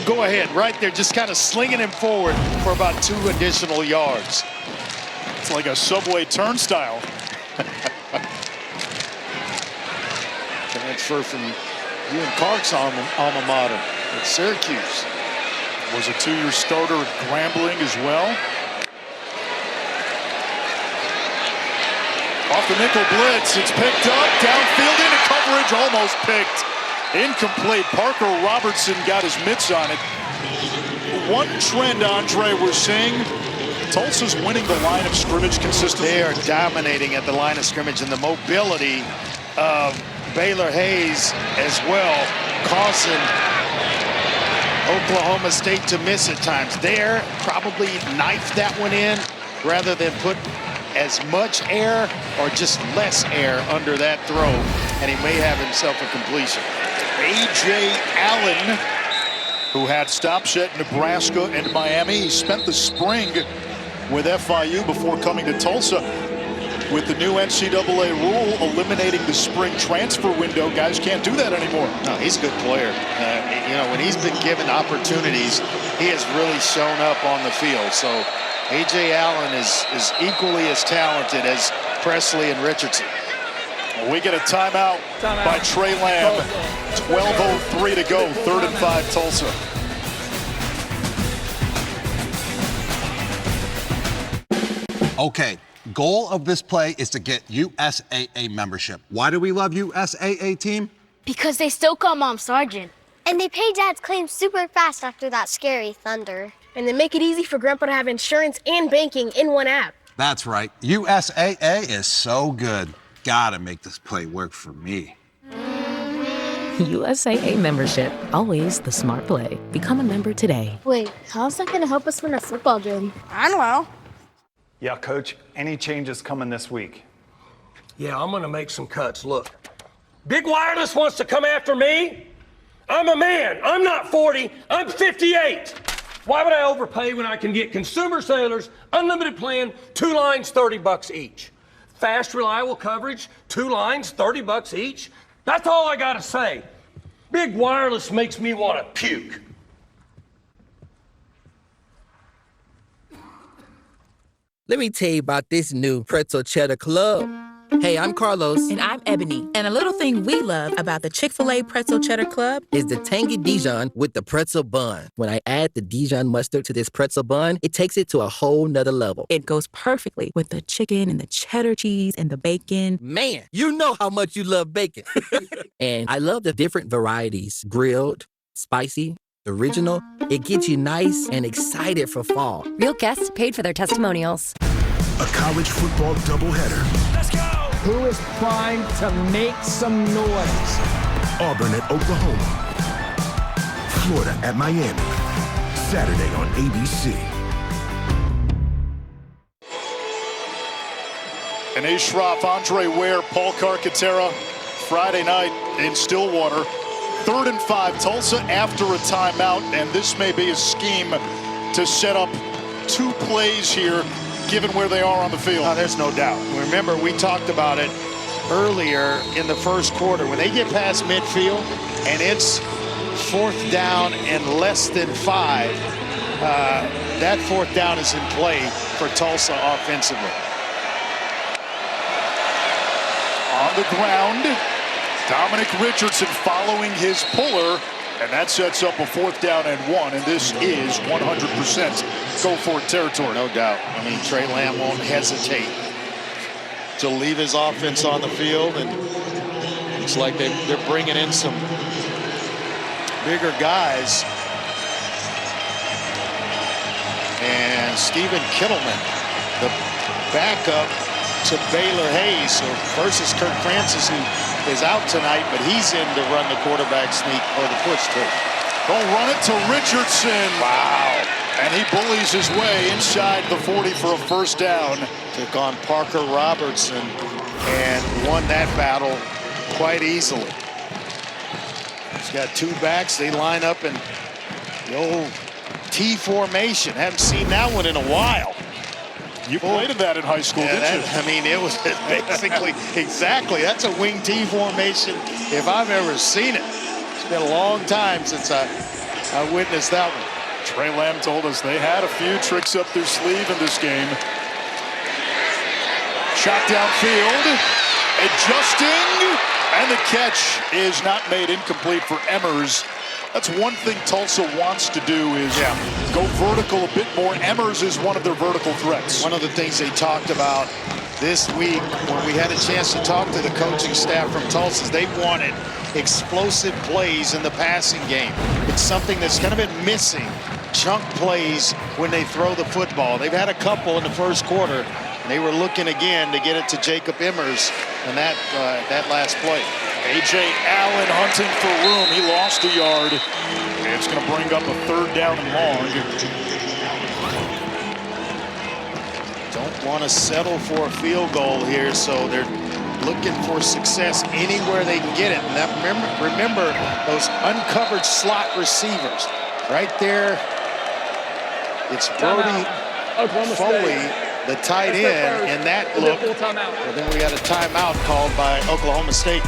go ahead. Right there, just kind of slinging him forward for about 2 additional yards. It's like a subway turnstile. Transfer from Ewan Clark's alma mater at Syracuse. Was a 2-year starter at Grambling as well. Off the nickel blitz, it's picked up, downfield into coverage, almost picked. Incomplete. Parker Robertson got his mitts on it. One trend, Andre, we're seeing, Tulsa's winning the line of scrimmage consistently. They are dominating at the line of scrimmage, and the mobility of Baylor Hayes as well, causing Oklahoma State to miss at times. There, probably knifed that one in rather than put as much air or just less air under that throw, and he may have himself a completion. A.J. Allen, who had stops at Nebraska and Miami. He spent the spring with FIU before coming to Tulsa. With the new NCAA rule eliminating the spring transfer window, guys can't do that anymore. No, he's a good player. You know, when he's been given opportunities, he has really shown up on the field. So A.J. Allen is equally as talented as Presley and Richardson. We get a timeout by Trey Lamb. 12:03 to go, 3rd and 5 Tulsa. Okay, goal of this play is to get USAA membership. Why do we love USAA, team? Because they still call Mom Sergeant. And they pay Dad's claims super fast after that scary thunder. And they make it easy for Grandpa to have insurance and banking in one app. That's right. USAA is so good. Gotta make this play work for me. USAA membership, always the smart play. Become a member today. Wait, how's that gonna help us win a football game? I don't know. Yeah, Coach, any changes coming this week? Yeah, I'm gonna make some cuts. Look, Big Wireless wants to come after me? I'm a man. I'm not 40. I'm 58. Why would I overpay when I can get Consumer Sailors unlimited plan, 2 lines, $30 each? Fast, reliable coverage, 2 lines, $30 each. That's all I gotta say. Big Wireless makes me want to puke. Let me tell you about this new pretzel cheddar club. Hey, I'm Carlos. And I'm Ebony. And a little thing we love about the Chick-fil-A Pretzel Cheddar Club is the tangy Dijon with the pretzel bun. When I add the Dijon mustard to this pretzel bun, it takes it to a whole nother level. It goes perfectly with the chicken and the cheddar cheese and the bacon. Man, you know how much you love bacon. And I love the different varieties. Grilled, spicy, original. It gets you nice and excited for fall. Real guests paid for their testimonials. A college football doubleheader. Let's go! Who is primed to make some noise? Auburn at Oklahoma. Florida at Miami. Saturday on ABC. Anae Schroff, Andre Ware, Paul Carcaterra, Friday night in Stillwater. 3rd and 5, Tulsa after a timeout, and this may be a scheme to set up 2 plays here, given where they are on the field. There's no doubt. Remember, we talked about it earlier in the first quarter. When they get past midfield and it's 4th down and less than 5, that 4th down is in play for Tulsa offensively. On the ground, Dominic Richardson following his puller, and that sets up a 4th down and 1, and this is 100% go-for-it territory. No doubt. I mean, Trey Lamb won't hesitate to leave his offense on the field, and it's like they're bringing in some bigger guys. And Stephen Kittleman, the backup to Baylor Hayes, versus Kirk Francis, who is out tonight, but he's in to run the quarterback sneak or the push too. They'll run it to Richardson. Wow. And he bullies his way inside the 40 for a 1st down. Took on Parker Robertson and won that battle quite easily. He's got 2 backs. They line up in the old T formation. Haven't seen that one in a while. You played that in high school, didn't you? I mean, it was basically exactly. That's a wing T formation if I've ever seen it. It's been a long time since I witnessed that one. Trey Lamb told us they had a few tricks up their sleeve in this game. Shot downfield, adjusting, and the catch is not made incomplete for Emmers. That's one thing Tulsa wants to do is go vertical a bit more. Emmers is one of their vertical threats. One of the things they talked about this week when we had a chance to talk to the coaching staff from Tulsa is they wanted explosive plays in the passing game. It's something that's kind of been missing, chunk plays when they throw the football. They've had a couple in the first quarter. They were looking again to get it to Jacob Emmers and that last play. A.J. Allen hunting for room. He lost a yard. It's going to bring up a 3rd down and long. Don't want to settle for a field goal here, so they're looking for success anywhere they can get it. And that, remember those uncovered slot receivers right there. It's Brody Foley, the tight end, and that look. Well, then we got a timeout called by Oklahoma State.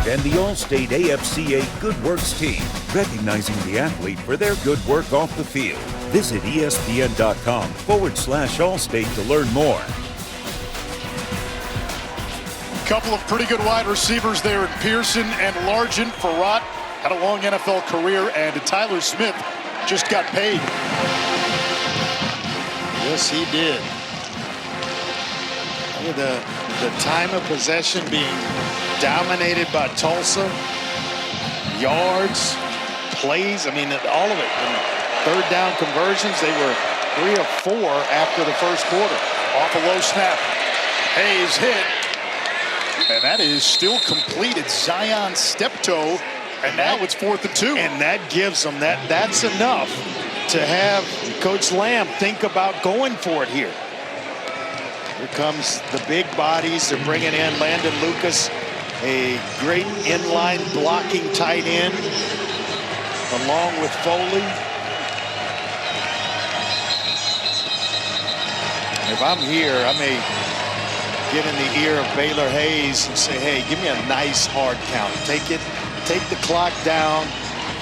And the All-State AFCA Good Works team, recognizing the athlete for their good work off the field. Visit ESPN.com/Allstate to learn more. Couple of pretty good wide receivers there in Pearson and Largent. Farrat had a long NFL career, and Tyler Smith just got paid. Yes, he did. Look at the time of possession being dominated by Tulsa. Yards, plays, I mean, all of it. And 3rd down conversions, they were 3 of 4 after the first quarter. Off a low snap. Hayes hit. And that is still completed. Zion step-toe. And now it's 4th and 2. And that gives them that's enough to have Coach Lamb think about going for it here. Here comes the big bodies. They're bringing in Landon Lucas, a great inline blocking tight end, along with Foley. If I'm here, I may get in the ear of Baylor Hayes and say, hey, give me a nice hard count. Take the clock down,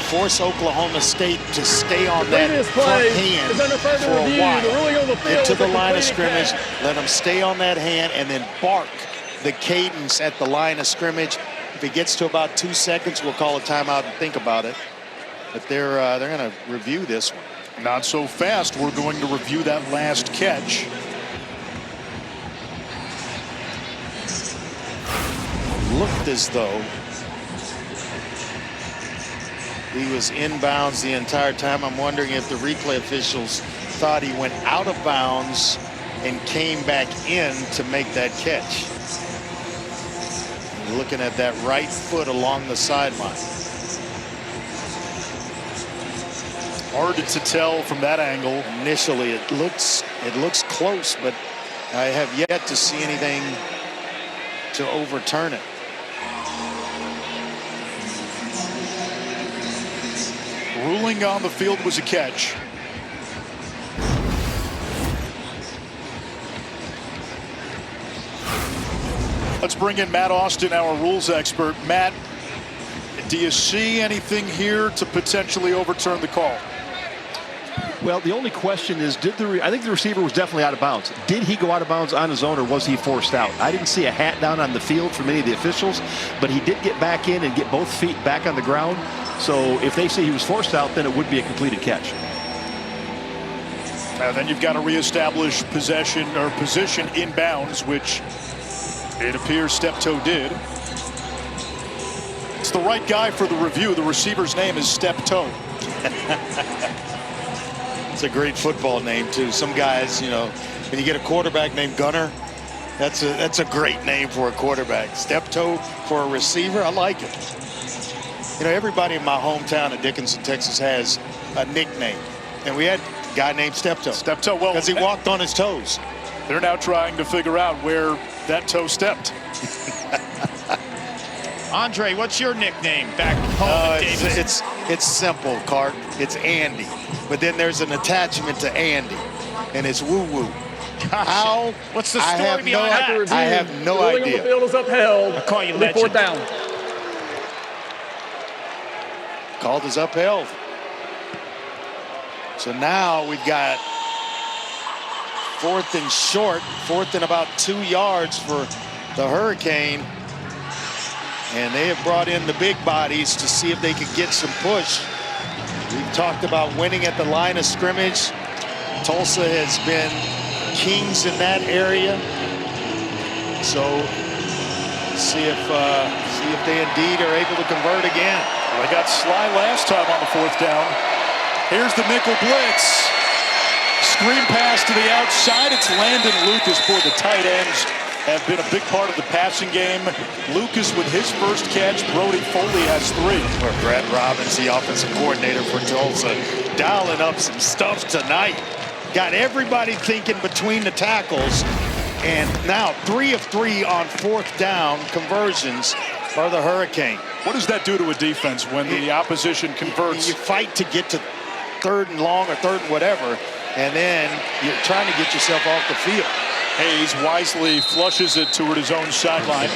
force Oklahoma State to stay on that Previous front play hand is under further for a review. while. The ruling on the field Get to is the a line of completed scrimmage, catch. let them stay on that hand, and then bark the cadence at the line of scrimmage. If it gets to about 2 seconds, we'll call a timeout and think about it. But they're going to review this one. Not so fast. We're going to review that last catch. Looked as though he was inbounds the entire time. I'm wondering if the replay officials thought he went out of bounds and came back in to make that catch. Looking at that right foot along the sideline. Hard to tell from that angle. Initially, it looks close, but I have yet to see anything to overturn it. Ruling on the field was a catch. Let's bring in Matt Austin, our rules expert. Matt, do you see anything here to potentially overturn the call? Well, the only question is, I think the receiver was definitely out of bounds. Did he go out of bounds on his own, or was he forced out? I didn't see a hat down on the field from any of the officials, but he did get back in and get both feet back on the ground. So if they say he was forced out, then it would be a completed catch. Then you've got to reestablish possession or position in bounds, which it appears Steptoe did. It's the right guy for the review. The receiver's name is Steptoe. It's a great football name too. Some guys, you know, when you get a quarterback named Gunner, that's a great name for a quarterback. Steptoe for a receiver, I like it. You know, everybody in my hometown of Dickinson, Texas has a nickname, and we had a guy named Steptoe. Steptoe, well, because he walked on his toes. They're now trying to figure out where that toe stepped. Andre, what's your nickname back home in Davidson? It's simple, Cart. It's Andy. But then there's an attachment to Andy, and it's woo-woo. How? What's the story behind that? I have no idea. The ruling on the field is upheld. I call you legend. 4th down. Called is upheld. So now we've got 4th and short, 4th and about 2 yards for the Hurricane. And they have brought in the big bodies to see if they could get some push. We've talked about winning at the line of scrimmage. Tulsa has been kings in that area. So see if they indeed are able to convert again. Well, they got Sly last time on the 4th down. Here's the nickel blitz. Screen pass to the outside. It's Landon Lucas. Boy, the tight ends have been a big part of the passing game. Lucas with his first catch. Brody Foley has 3. Or Brett Robbins, the offensive coordinator for Tulsa, dialing up some stuff tonight. Got everybody thinking between the tackles. And now 3 of 3 on 4th down conversions for the Hurricane. What does that do to a defense when the opposition converts? You fight to get to 3rd and long or 3rd and whatever, and then you're trying to get yourself off the field. Hayes wisely flushes it toward his own sideline.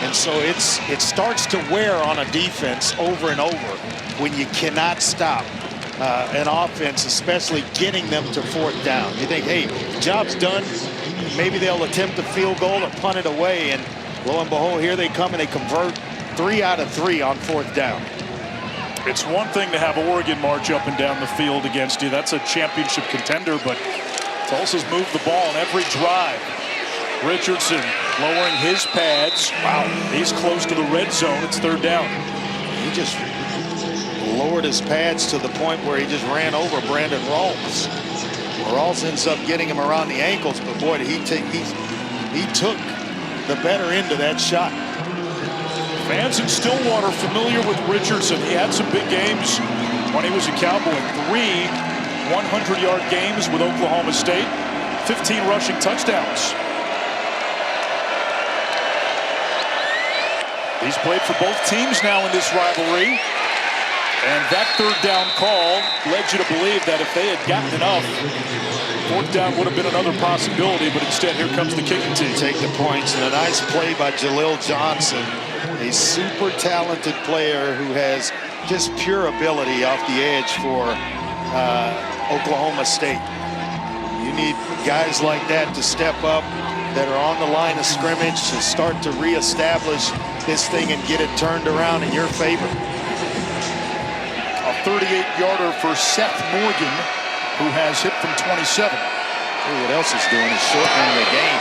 And so it starts to wear on a defense over and over when you cannot stop an offense, especially getting them to 4th down. You think, hey, job's done. Maybe they'll attempt a field goal or punt it away, and lo and behold, here they come and they convert 3 out of 3 on 4th down. It's one thing to have Oregon march up and down the field against you. That's a championship contender, but Tulsa's moved the ball on every drive. Richardson lowering his pads. Wow, he's close to the red zone. It's 3rd down. He just lowered his pads to the point where he just ran over Brandon Rawls. Rawls ends up getting him around the ankles, but boy, he took the better end of that shot. Fans in Stillwater familiar with Richardson. He had some big games when he was a Cowboy. 3 100-yard games with Oklahoma State, 15 rushing touchdowns. He's played for both teams now in this rivalry. And that 3rd down call led you to believe that if they had gotten enough, 4th down would have been another possibility, but instead here comes the kicking team. Take the points, and a nice play by Jalil Johnson, a super talented player who has just pure ability off the edge for Oklahoma State. You need guys like that to step up, that are on the line of scrimmage, to start to reestablish this thing and get it turned around in your favor. A 38-yarder for Seth Morgan, who has hit from 27. Ooh, what else is doing is shortening the game.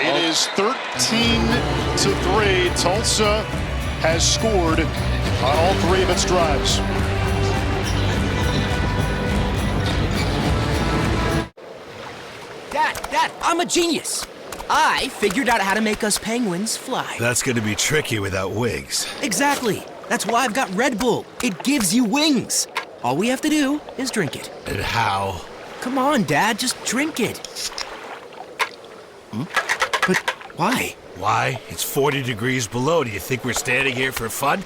It is 13-3. Tulsa has scored on all 3 of its drives. Dad, I'm a genius. I figured out how to make us penguins fly. That's gonna be tricky without wings. Exactly. That's why I've got Red Bull. It gives you wings. All we have to do is drink it. And how? Come on, Dad, just drink it. But why? Why? It's 40 degrees below. Do you think we're standing here for fun?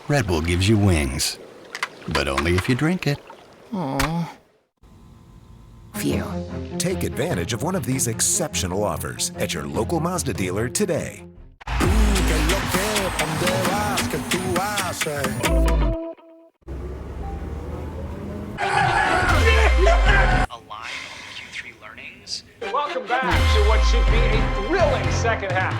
Red Bull gives you wings, but only if you drink it. Aww. Phew. Take advantage of one of these exceptional offers at your local Mazda dealer today. A line on Q3 learnings. Welcome back to what should be a thrilling second half.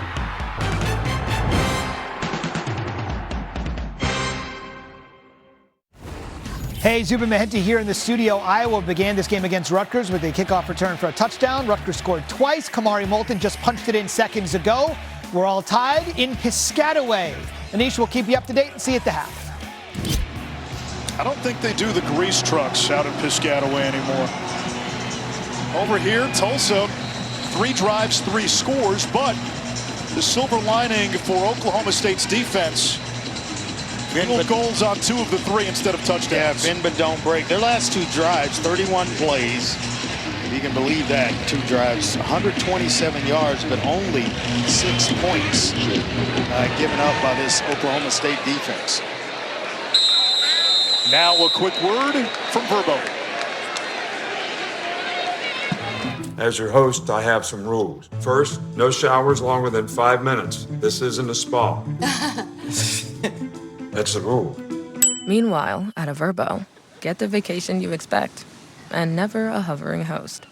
Hey, Zubin Mehenti here in the studio. Iowa began this game against Rutgers with a kickoff return for a touchdown. Rutgers scored twice. Kamari Moulton just punched it in seconds ago. We're all tied in Piscataway. Anish will keep you up to date and see you at the half. I don't think they do the grease trucks out in Piscataway anymore. Over here, Tulsa, 3 drives, 3 scores, but the silver lining for Oklahoma State's defense, field goals on 2 of the 3 instead of touchdowns. Yeah, bend but don't break. Their last 2 drives, 31 plays. If you can believe that, 2 drives, 127 yards, but only 6 points given up by this Oklahoma State defense. Now a quick word from Verbo. As your host, I have some rules. First, no showers longer than 5 minutes. This isn't a spa. That's the rule. Meanwhile, at a Verbo, get the vacation you expect and never a hovering host.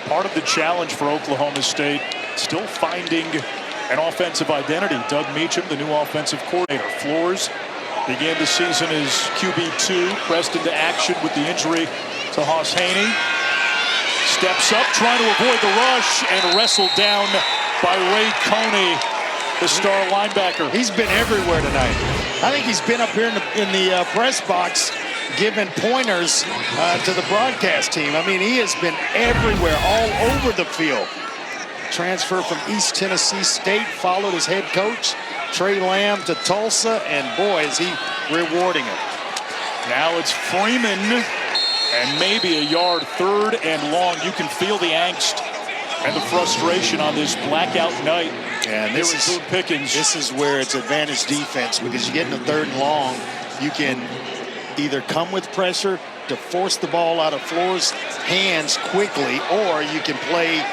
Part of the challenge for Oklahoma State, still finding an offensive identity. Doug Meacham, the new offensive coordinator. Flores began the season as QB2, pressed into action with the injury to Hoss Haney. Steps up, trying to avoid the rush, and wrestled down by Ray Coney, the star linebacker. He's been everywhere tonight. I think he's been up here in the press box giving pointers to the broadcast team. I mean, he has been everywhere, all over the field. Transfer from East Tennessee State, followed his head coach, Trey Lamb, to Tulsa, and boy, is he rewarding him. Now it's Freeman, and maybe a yard, 3rd and long. You can feel the angst and the frustration on this blackout night. And this is Boone Pickens. This is where it's advantage defense, because you get in the 3rd and long, you can either come with pressure to force the ball out of Flores' hands quickly, or you can play,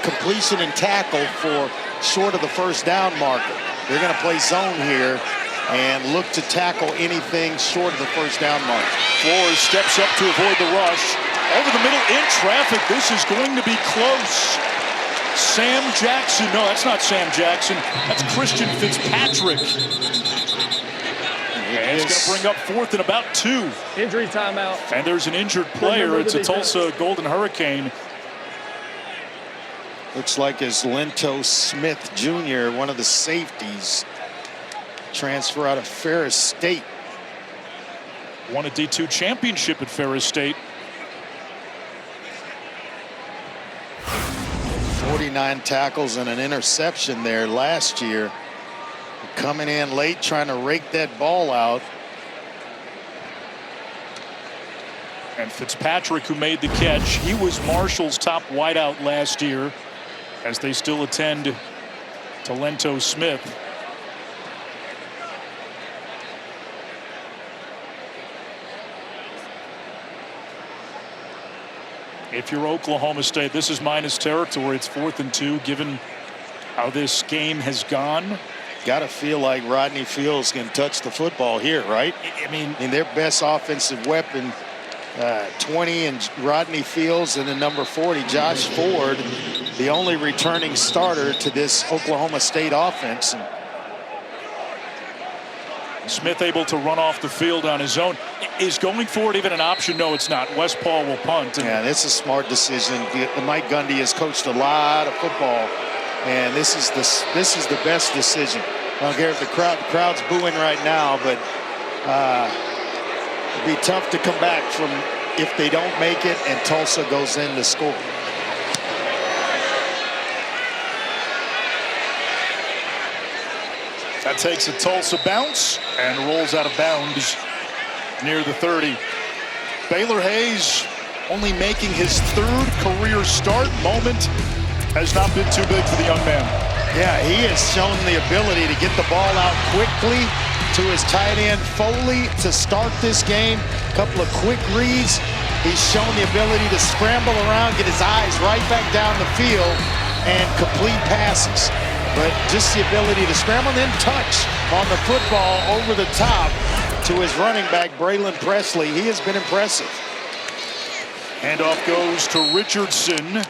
completion and tackle for short of the 1st down marker. They're going to play zone here and look to tackle anything short of the 1st down marker. Flores steps up to avoid the rush. Over the middle in traffic. This is going to be close. Sam Jackson. No, that's not Sam Jackson. That's Christian Fitzpatrick. And it's going to bring up 4th and about 2. Injury timeout. And there's an injured player. It's a Tulsa Golden Hurricane. Looks like it's Lento Smith Jr., one of the safeties, transfer out of Ferris State. Won a D2 championship at Ferris State. 49 tackles and an interception there last year. Coming in late, trying to rake that ball out. And Fitzpatrick, who made the catch, he was Marshall's top wideout last year, as they still attend to Lento Smith. If you're Oklahoma State, this is minus territory. It's 4th and 2, given how this game has gone. Got to feel like Rodney Fields can touch the football here, right? I mean, their best offensive weapon, 20, and Rodney Fields, and then number 40, Josh Ford, the only returning starter to this Oklahoma State offense. Smith able to run off the field on his own. Is going forward even an option? No, it's not. West Paul will punt. Yeah, this is a smart decision. Mike Gundy has coached a lot of football, and this is the best decision. I don't care if the crowd's booing right now, but it'd be tough to come back from if they don't make it and Tulsa goes in to score. That takes a Tulsa bounce and rolls out of bounds near the 30. Baylor Hayes only making his 3rd career start. Moment has not been too big for the young man. Yeah, he has shown the ability to get the ball out quickly to his tight end Foley to start this game. A couple of quick reads. He's shown the ability to scramble around, get his eyes right back down the field, and complete passes. But just the ability to scramble and then touch on the football over the top to his running back, Braylon Presley. He has been impressive. Handoff goes to Richardson.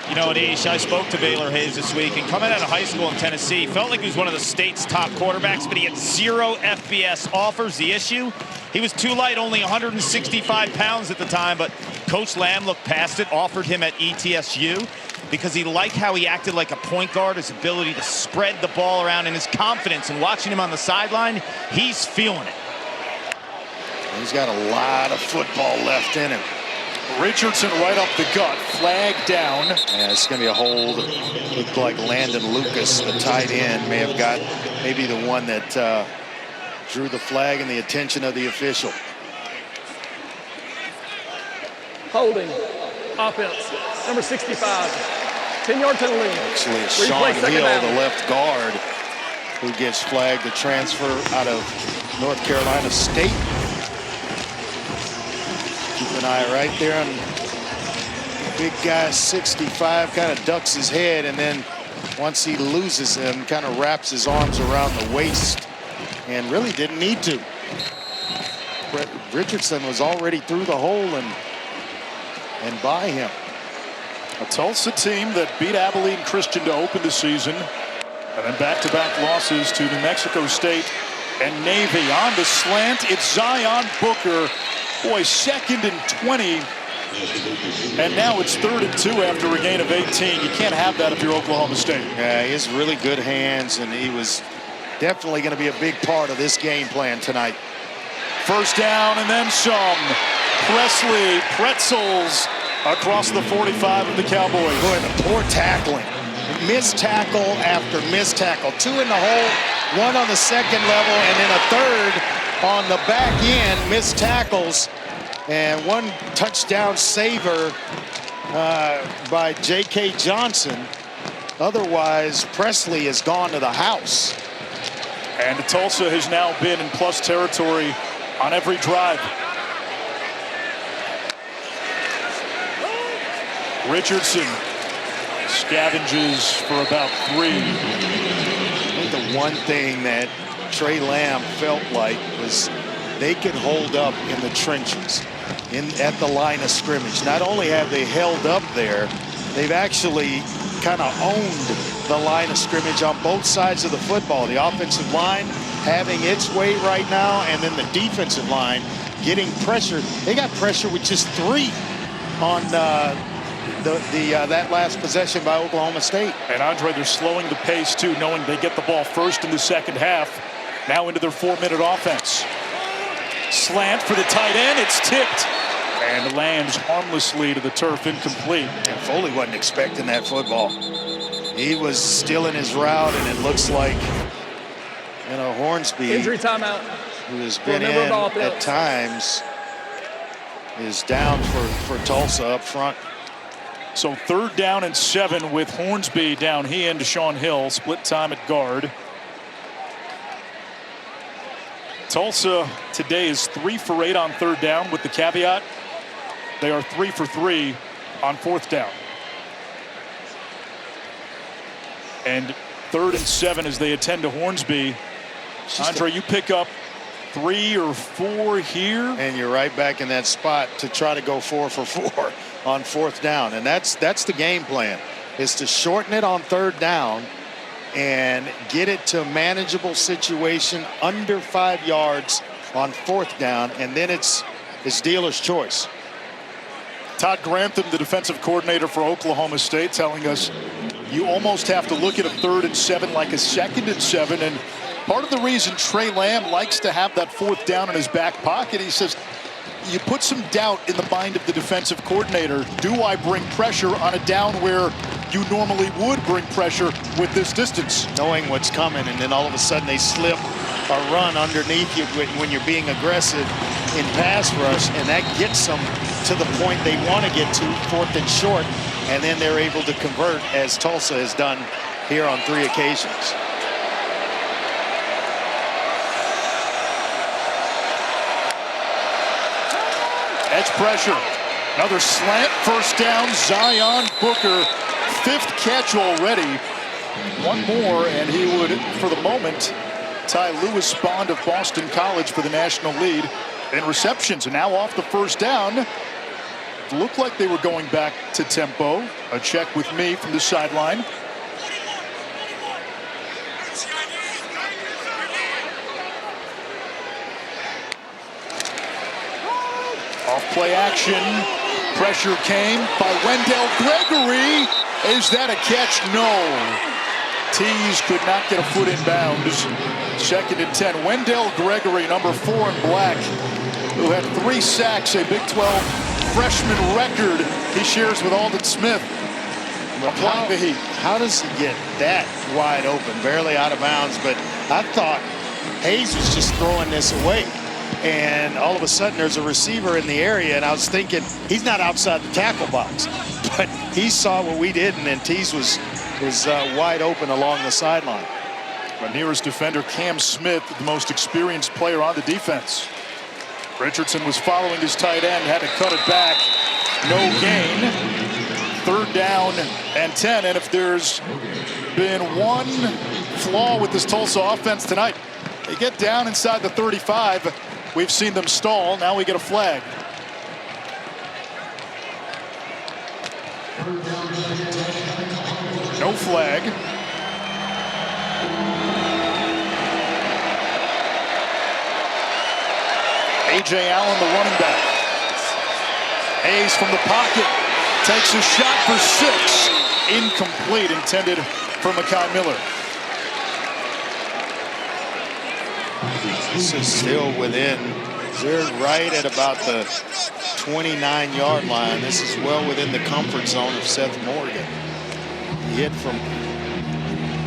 You know, Anish, I spoke to Baylor Hayes this week, and coming out of high school in Tennessee, felt like he was one of the state's top quarterbacks, but he had 0 FBS offers. The issue, he was too light, only 165 pounds at the time, but Coach Lamb looked past it, offered him at ETSU because he liked how he acted like a point guard, his ability to spread the ball around, and his confidence. And watching him on the sideline, he's feeling it. He's got a lot of football left in him. Richardson right up the gut, flag down. Yeah, it's going to be a hold. Looked like Landon Lucas, the tight end, may have got maybe the one that drew the flag and the attention of the official. Holding, offense, number 65, 10-yard penalty. Actually, it's Sean Hill, the left guard, who gets flagged to transfer out of North Carolina State. Keep an eye right there on big guy 65, kind of ducks his head, and then once he loses him, kind of wraps his arms around the waist, and really didn't need to. Richardson was already through the hole and by him. A Tulsa team that beat Abilene Christian to open the season, and then back-to-back losses to New Mexico State and Navy. On the slant, it's Zion Booker. Boy, 2nd and 20, and now it's 3rd and 2 after a gain of 18. You can't have that if you're Oklahoma State. Yeah, he has really good hands, and he was definitely going to be a big part of this game plan tonight. First down and then some. Presley pretzels across the 45 of the Cowboys. Boy, the poor tackling. Missed tackle after missed tackle. 2 in the hole, 1 on the second level, and then a 3rd on the back end. Missed tackles, and 1 touchdown saver by J.K. Johnson. Otherwise, Presley has gone to the house. And Tulsa has now been in plus territory on every drive. Richardson scavenges for about 3. I think the one thing that Trey Lamb felt like was they could hold up in the trenches, at the line of scrimmage. Not only have they held up there, they've actually kind of owned the line of scrimmage on both sides of the football. The offensive line having its way right now, and then the defensive line getting pressure. They got pressure with just 3 on that last possession by Oklahoma State. And Andre, they're slowing the pace too, knowing they get the ball first in the second half. Now into their 4-minute offense. Slant for the tight end, it's tipped and lands harmlessly to the turf, incomplete. And Foley wasn't expecting that football. He was still in his route, and it looks like, you know, Hornsby, injury timeout, who has been in at times, is down for Tulsa up front. So 3rd down and 7 with Hornsby down. He and Sean Hill split time at guard. Tulsa today is 3 for 8 on 3rd down, with the caveat They are 3 for 3 on 4th down. And 3rd and 7 as they attend to Hornsby. Andre, you pick up 3 or 4 here. And you're right back in that spot to try to go 4 for 4 on 4th down. And that's the game plan, is to shorten it on 3rd down and get it to a manageable situation under 5 yards on 4th down. And then it's dealer's choice. Todd Grantham, the defensive coordinator for Oklahoma State, telling us you almost have to look at a 3rd and 7 like a 2nd and 7. And part of the reason Trey Lamb likes to have that 4th down in his back pocket, he says, you put some doubt in the mind of the defensive coordinator. Do I bring pressure on a down where you normally would bring pressure with this distance? Knowing what's coming, and then all of a sudden they slip or run underneath you when you're being aggressive in pass rush, and that gets them to the point they want to get to, 4th and short, and then they're able to convert, as Tulsa has done here on 3 occasions. Edge pressure. Another slant, 1st down. Zion Booker, 5th catch already. One more, and he would, for the moment, tie Lewis Bond of Boston College for the national lead in receptions. And now off the 1st down. It looked like they were going back to tempo. A check with me from the sideline. Off play action. Pressure came by Wendell Gregory. Is that a catch? No. Tees could not get a foot in bounds. 2nd and 10. Wendell Gregory, number 4 in black, who had 3 sacks, a Big 12 freshman record he shares with Aldon Smith. Applying the heat. How does he get that wide open? Barely out of bounds, but I thought Hayes was just throwing this away. And all of a sudden there's a receiver in the area, and I was thinking he's not outside the tackle box. But he saw what we did, and then Tees was wide open along the sideline. But nearest defender Cam Smith, the most experienced player on the defense. Richardson was following his tight end, had to cut it back. No gain. 3rd down and 10. And if there's been one flaw with this Tulsa offense tonight, they get down inside the 35. We've seen them stall. Now we get a flag. No flag. A.J. Allen, the running back. Hayes from the pocket takes a shot for 6. Incomplete, intended for Mekhi Miller. This is still within. They're right at about the 29-yard line. This is well within the comfort zone of Seth Morgan. He hit from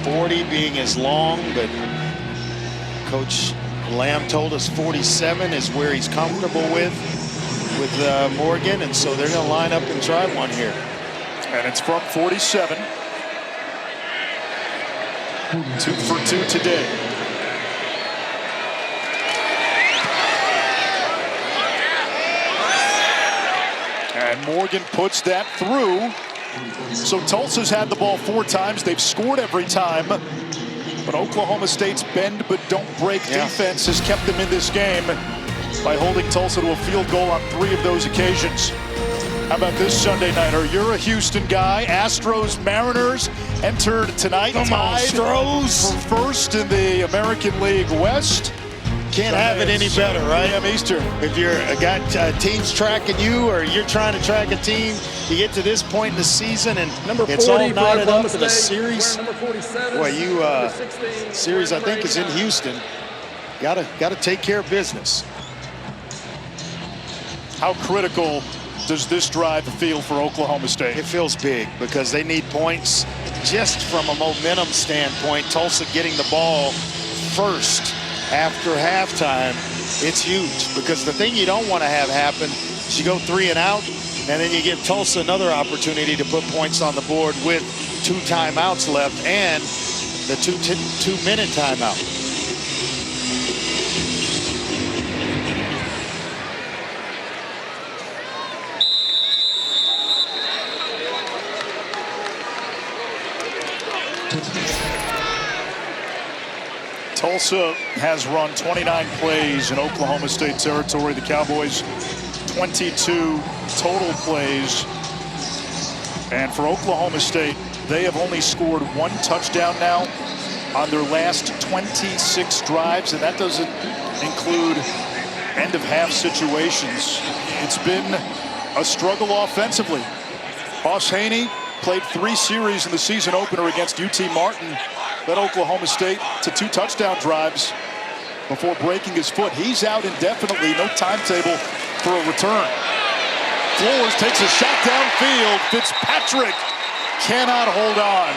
40 being as long, but Coach Lamb told us 47 is where he's comfortable with Morgan, and so they're going to line up and try one here. And it's from 47. 2 for 2 today. And Morgan puts that through. So Tulsa's had the ball 4 times. They've scored every time. But Oklahoma State's bend but don't break defense has kept them in this game by holding Tulsa to a field goal on 3 of those occasions. How about this Sunday nighter? You're a Houston guy. Astros, Mariners entered tonight. Come on, Astros. For first in the American League West. Can't have it any better, right? p.m. Eastern. If you're a team's tracking you, or you're trying to track a team, you get to this point in the season, and it's all knotted up in the series. Boy, series I think is in Houston. Got to take care of business. How critical does this drive feel for Oklahoma State? It feels big because they need points just from a momentum standpoint. Tulsa getting the ball first after halftime, it's huge, because the thing you don't want to have happen is you go 3 and out, and then you give Tulsa another opportunity to put points on the board with 2 timeouts left and the 2-minute timeout. Tulsa has run 29 plays in Oklahoma State territory. The Cowboys 22 total plays. And for Oklahoma State, they have only scored 1 touchdown now on their last 26 drives, and that doesn't include end-of-half situations. It's been a struggle offensively. Hoss Haney played 3 series in the season opener against UT Martin, led Oklahoma State to 2 touchdown drives before breaking his foot. He's out indefinitely, no timetable for a return. Flores takes a shot downfield. Fitzpatrick cannot hold on.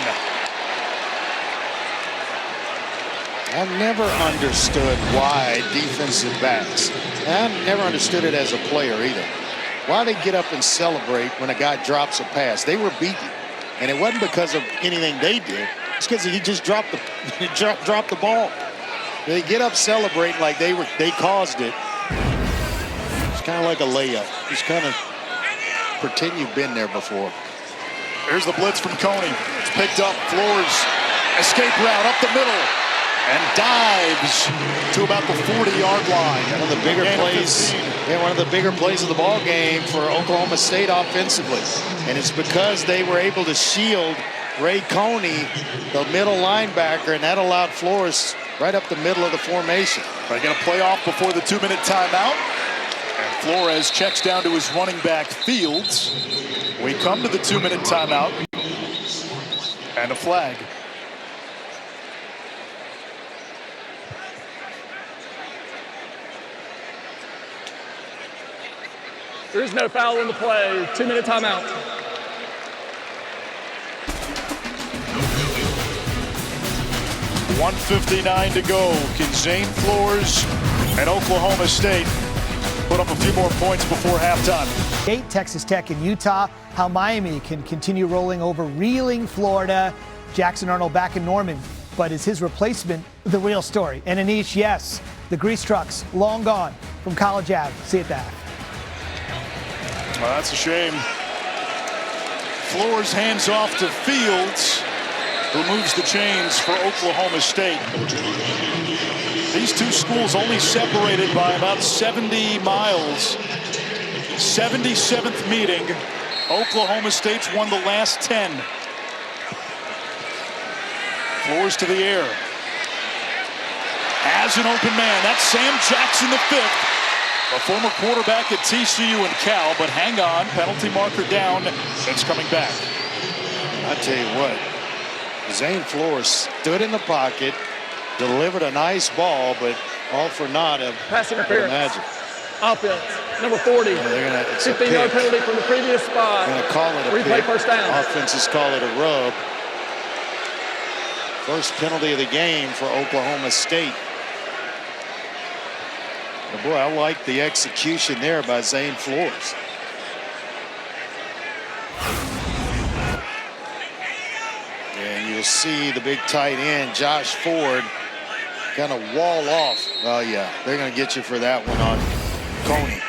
I've never understood why defensive backs, and I've never understood it as a player either, why they get up and celebrate when a guy drops a pass. They were beaten, and it wasn't because of anything they did. It's because he just dropped the ball. They get up celebrating like they caused it. It's kind of like a layup. Just kind of pretend you've been there before. Here's the blitz from Coney. It's picked up. Flores, escape route up the middle, and dives to about the 40-yard line. One of the bigger plays. Yeah, one of the bigger plays of the ball game for Oklahoma State offensively, and it's because they were able to shield Ray Coney, the middle linebacker, and that allowed Flores right up the middle of the formation. They're going to play off before the 2-minute timeout. And Flores checks down to his running back, Fields. We come to the 2-minute timeout. And a flag. There is no foul in the play. 2-minute timeout. .159 to go. Can Zane Flores and Oklahoma State put up a few more points before halftime? Texas Tech and Utah. How Miami can continue rolling over reeling Florida. Jackson Arnold back in Norman. But is his replacement the real story? And Anish, yes, the grease trucks long gone from College Ave. See it that. Well, that's a shame. Flores hands off to Fields, who moves the chains for Oklahoma State. These two schools only separated by about 70 miles. 77th meeting. Oklahoma State's won the last 10. Flores to the air. Has an open man. That's Sam Jackson, the 5th. A former quarterback at TCU and Cal, but hang on. Penalty marker down. It's coming back. I tell you what. Zane Flores stood in the pocket, delivered a nice ball, but all for naught of pass interference. Magic. Offense, number 40. Yeah, 15-yard penalty from the previous spot. They're going to call it a replay pick. First down. Offenses call it a rub. First penalty of the game for Oklahoma State. But boy, I like the execution there by Zane Flores. And you'll see the big tight end, Josh Ford, kind of wall off. Oh, yeah, they're going to get you for that one on Coney.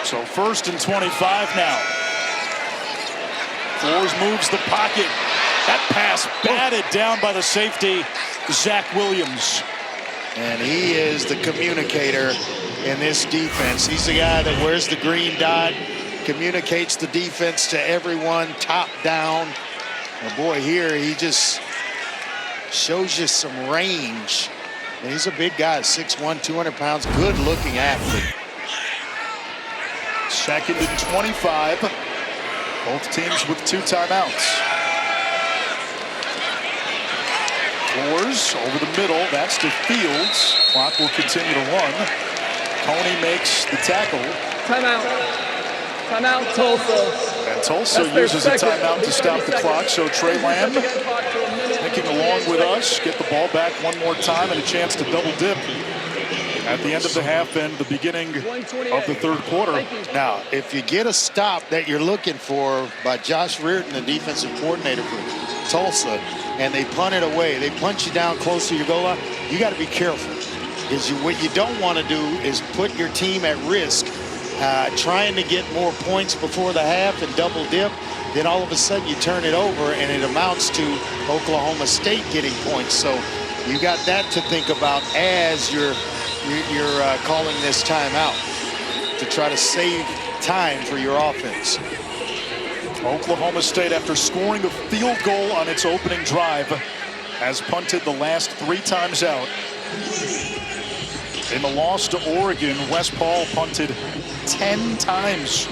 So 1st and 25 now. Flores moves the pocket. That pass batted down by the safety, Zach Williams. And he is the communicator in this defense. He's the guy that wears the green dot, communicates the defense to everyone, top down. And boy, here he just shows you some range. And he's a big guy, 6'1", 200 pounds, good-looking athlete. 2nd and 25. Both teams with 2 timeouts. Flores over the middle. That's to Fields. Clock will continue to run. Coney makes the tackle. Timeout. Timeout, Tulsa. And Tulsa uses a timeout to stop the clock. So Trey Lamb thinking along with us. Get the ball back one more time and a chance to double dip at the end of the half and the beginning of the 3rd quarter. Now, if you get a stop that you're looking for by Josh Reardon, the defensive coordinator for Tulsa, and they punt it away, they punch you down close to your goal line, you got to be careful. Because what you don't want to do is put your team at risk trying to get more points before the half and double dip. Then all of a sudden you turn it over and it amounts to Oklahoma State getting points. So You got that to think about as you're calling this timeout to try to save time for your offense. Oklahoma State, after scoring a field goal on its opening drive, has punted the last 3 times out. In the loss to Oregon, West Paul punted 10 times.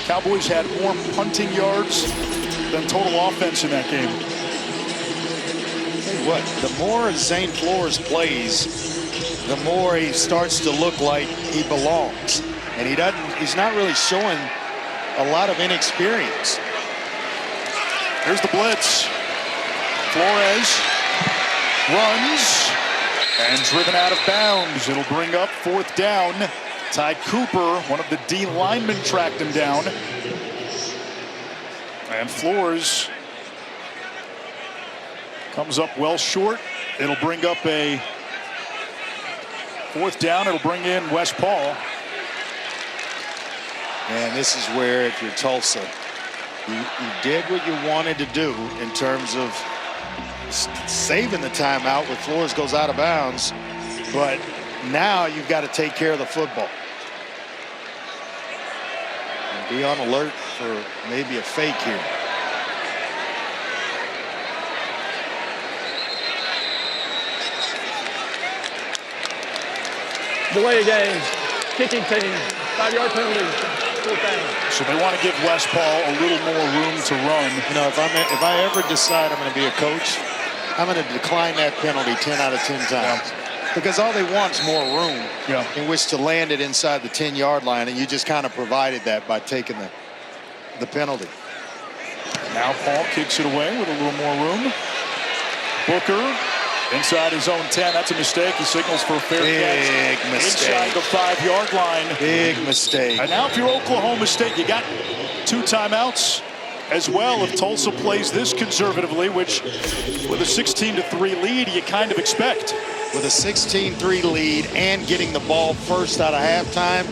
Cowboys had more punting yards than total offense in that game. Tell you what, the more Zane Flores plays, the more he starts to look like he belongs. And he's not really showing a lot of inexperience. Here's the blitz. Flores runs and driven out of bounds. It'll bring up 4th down. Ty Cooper, one of the D linemen, tracked him down. And Flores comes up well short. It'll bring up a 4th down. It'll bring in West Paul. And this is where, if you're Tulsa, you did what you wanted to do in terms of saving the timeout when Flores goes out of bounds. But now you've got to take care of the football. And be on alert for maybe a fake here. Delay a game, kicking team, 5-yard penalty. So they want to give West Paul a little more room to run. You know, if I ever decide I'm going to be a coach, I'm going to decline that penalty 10 out of 10 times. Yeah. Because all they want is more room in which to land it inside the 10-yard line, and you just kind of provided that by taking the penalty. Now Paul kicks it away with a little more room. Booker inside his own 10. That's a mistake. He signals for a fair catch. Big mistake. Inside the 5-yard line. Big mistake. And now if you're Oklahoma State, you got 2 timeouts as well if Tulsa plays this conservatively, which with a 16-3 lead, you kind of expect. With a 16-3 lead and getting the ball first out of halftime,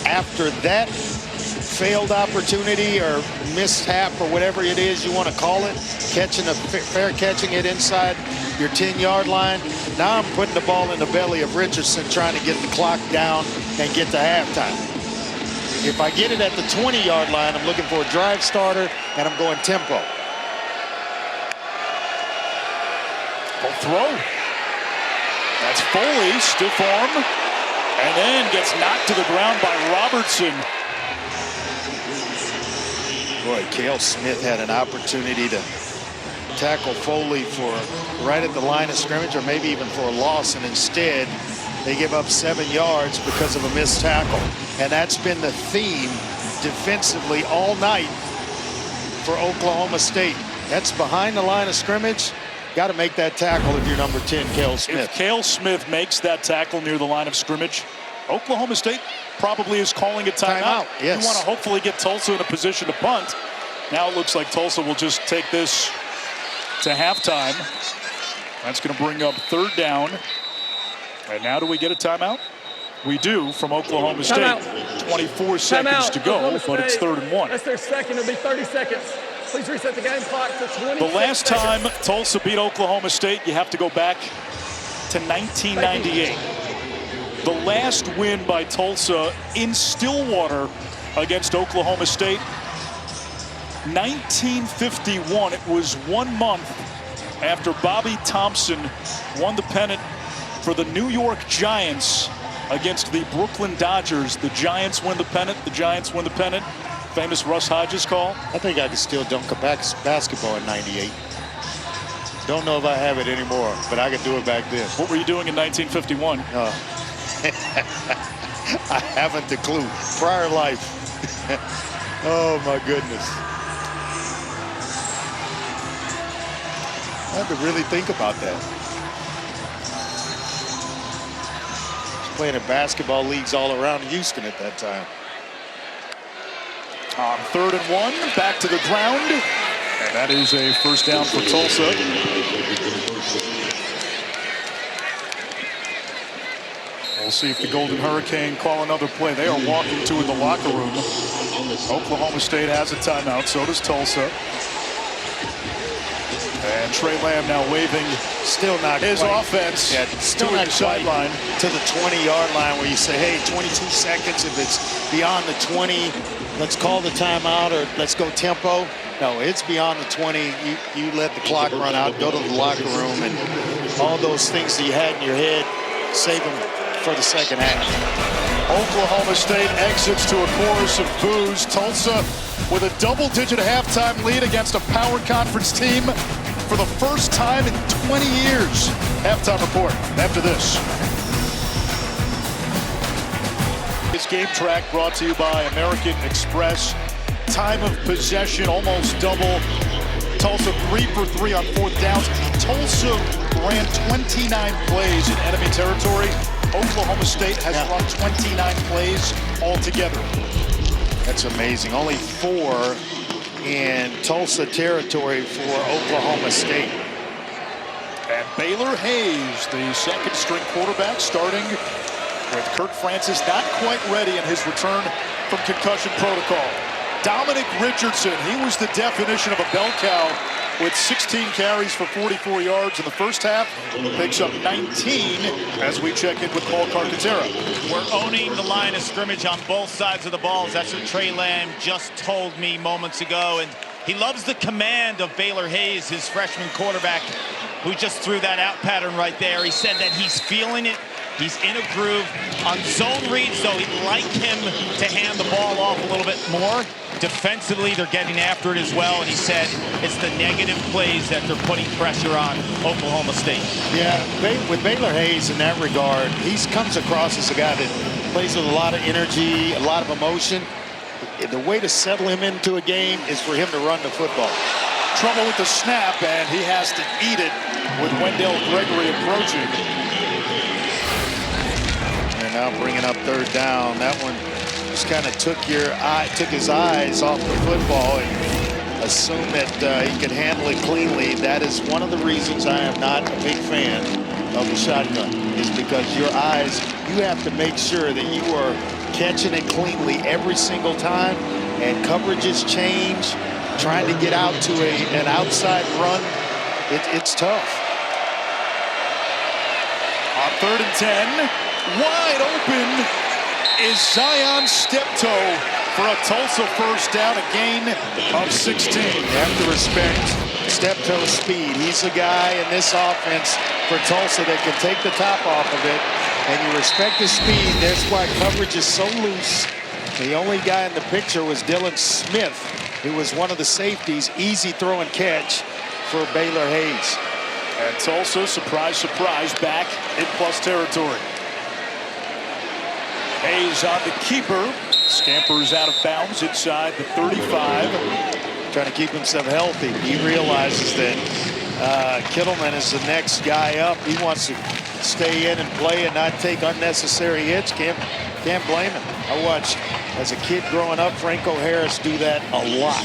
after that failed opportunity or mishap or whatever it is you want to call it, catching it inside your 10-yard line. Now I'm putting the ball in the belly of Richardson, trying to get the clock down and get to halftime. If I get it at the 20-yard line, I'm looking for a drive starter, and I'm going tempo. Full throw. That's Foley, stiff arm, and then gets knocked to the ground by Robertson. Boy, Cale Smith had an opportunity to tackle Foley for right at the line of scrimmage, or maybe even for a loss, and instead they give up 7 yards because of a missed tackle. And that's been the theme defensively all night for Oklahoma State. That's behind the line of scrimmage. Got to make that tackle if you're number 10, Cale Smith. If Cale Smith makes that tackle near the line of scrimmage, Oklahoma State probably is calling a timeout. Yes. You want to hopefully get Tulsa in a position to punt. Now it looks like Tulsa will just take this to halftime. That's going to bring up 3rd down. And now do we get a timeout? We do from Oklahoma State. Timeout. 24 seconds to go, but it's 3rd and 1. That's their second. It'll be 30 seconds. Please reset the game clock to 20. The last time Tulsa beat Oklahoma State, you have to go back to 1998. The last win by Tulsa in Stillwater against Oklahoma State, 1951. It was 1 month after Bobby Thompson won the pennant for the New York Giants against the Brooklyn Dodgers. The Giants win the pennant. The Giants win the pennant. Famous Russ Hodges call. I think I could still dunk a basketball in 98. Don't know if I have it anymore, but I could do it back then. What were you doing in 1951? I haven't a clue. Prior life. Oh, my goodness. I had to really think about that. I was playing in basketball leagues all around Houston at that time. On 3rd and 1, back to the ground. And that is a 1st down for Tulsa. We'll see if the Golden Hurricane call another play. They are walking to in the locker room. Oklahoma State has a timeout, so does Tulsa. And Trey Lamb now waving still not his quite. offense. Yeah, still not sideline to the 20-yard line where you say, hey, 22 seconds. If it's beyond the 20, let's call the timeout or let's go tempo. No, it's beyond the 20. You let the clock run out, go to the locker room, and all those things that you had in your head, save them for the second half. Oklahoma State exits to a chorus of boos. Tulsa with a double-digit halftime lead against a power conference team for the first time in 20 years. Halftime report after this. This game track brought to you by American Express. Time of possession almost double. Tulsa 3 for 3 on fourth downs. Tulsa ran 29 plays in enemy territory. Oklahoma State has run 29 plays altogether. That's amazing. Only 4 in Tulsa territory for Oklahoma State. And Baylor Hayes, the second string quarterback, starting with Kirk Francis not quite ready in his return from concussion protocol. Dominic Richardson, he was the definition of a bell cow with 16 carries for 44 yards in the first half. Picks up 19 as we check in with Paul Carcaterra. We're owning the line of scrimmage on both sides of the balls. That's what Trey Lamb just told me moments ago. And he loves the command of Baylor Hayes, his freshman quarterback, who just threw that out pattern right there. He said that he's feeling it. He's in a groove. On zone reads, though, he'd like him to hand the ball off a little bit more. Defensively, they're getting after it as well, and he said it's the negative plays that they're putting pressure on Oklahoma State. Yeah, with Baylor Hayes in that regard, he comes across as a guy that plays with a lot of energy, a lot of emotion. The way to settle him into a game is for him to run the football. Trouble with the snap, and he has to eat it with Wendell Gregory approaching. And now bringing up third down. That one just kind of took his eyes off the football and assumed that he could handle it cleanly. That is one of the reasons I am not a big fan of the shotgun, is because your eyes, you have to make sure that you are catching it cleanly every single time, and coverages change. Trying to get out to an outside run, it's tough. On 3rd and 10, wide open is Zion Steptoe for a Tulsa first down, a gain of 16. You have to respect Steptoe's speed. He's a guy in this offense for Tulsa that can take the top off of it, and you respect his speed. That's why coverage is so loose. The only guy in the picture was Dylan Smith, who was one of the safeties. Easy throw and catch for Baylor Hayes. And Tulsa, surprise, surprise, back in plus territory. Hayes on the keeper. Scampers out of bounds inside the 35. Trying to keep himself healthy. He realizes that Kittleman is the next guy up. He wants to stay in and play and not take unnecessary hits. Can't blame him. I watched, as a kid growing up, Franco Harris do that a lot.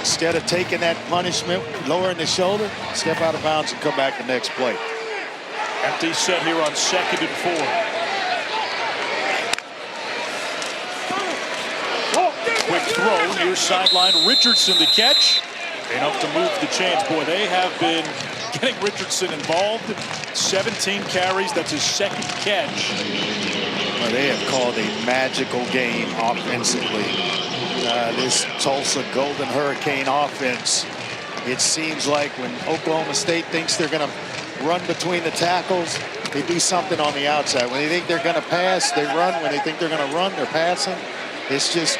Instead of taking that punishment, lowering the shoulder, step out of bounds and come back the next play. Empty set here on 2nd and 4. Quick throw near sideline. Richardson the catch. Enough to move the chains. Boy, they have been getting Richardson involved. 17 carries. That's his second catch. Well, they have called a magical game offensively. This Tulsa Golden Hurricane offense. It seems like when Oklahoma State thinks they're going to run between the tackles, they do something on the outside. When they think they're going to pass, they run. When they think they're going to run, they're passing. It's just,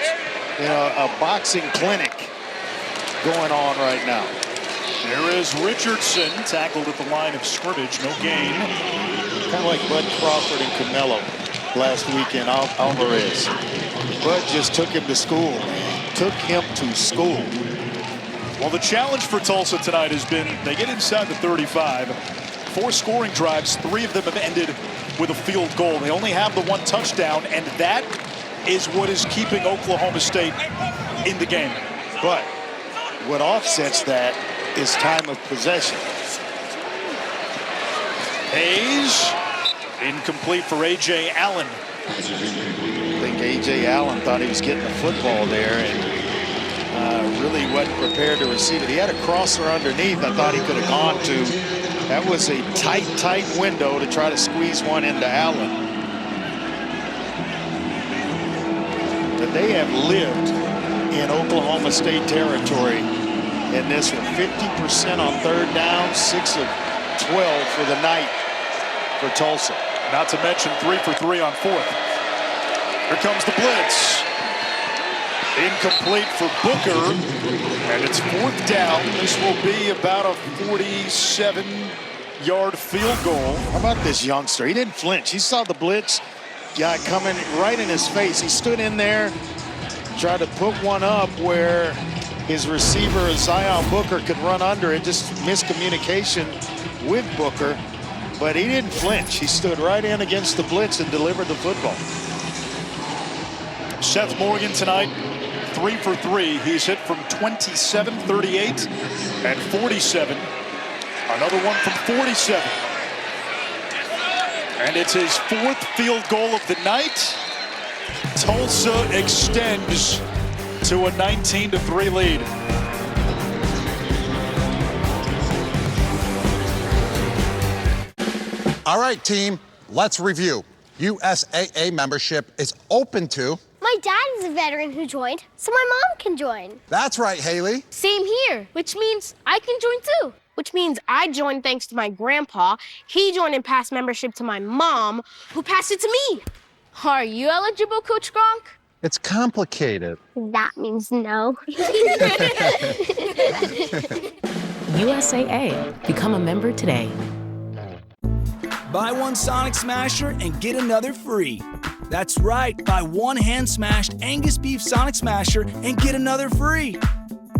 you know, a boxing clinic going on right now. There is Richardson, tackled at the line of scrimmage, no gain. Kind of like Bud Crawford and Camelo last weekend, Alvarez. Bud just took him to school. Took him to school. Well, the challenge for Tulsa tonight has been they get inside the 35. 4 scoring drives, 3 of them have ended with a field goal. They only have the 1 touchdown, and that is what is keeping Oklahoma State in the game. But what offsets that is time of possession. Hayes, incomplete for A.J. Allen. I think A.J. Allen thought he was getting the football there, and really wasn't prepared to receive it. He had a crosser underneath I thought he could have gone to. That was a tight window to try to squeeze one into Allen. But they have lived in Oklahoma State territory in this one. 50% on third down, 6 of 12 for the night for Tulsa. Not to mention 3 for 3 on fourth. Here comes the blitz. Incomplete for Booker, and it's 4th down. This will be about a 47-yard field goal. How about this youngster? He didn't flinch. He saw the blitz guy coming right in his face. He stood in there, tried to put one up where his receiver, Zion Booker, could run under it. Just miscommunication with Booker, but he didn't flinch. He stood right in against the blitz and delivered the football. Seth Morgan tonight, 3 for 3. He's hit from 27, 38, and 47. Another one from 47. And it's his 4th field goal of the night. Tulsa extends to a 19-3 lead. All right, team, let's review. USAA membership is open to... My dad is a veteran who joined, so my mom can join. That's right, Haley. Same here, which means I can join too. Which means I joined thanks to my grandpa. He joined and passed membership to my mom, who passed it to me. Are you eligible, Coach Gronk? It's complicated. That means no. USAA. Become a member today. Buy one Sonic Smasher and get another free. That's right, buy one hand-smashed Angus beef Sonic Smasher and get another free.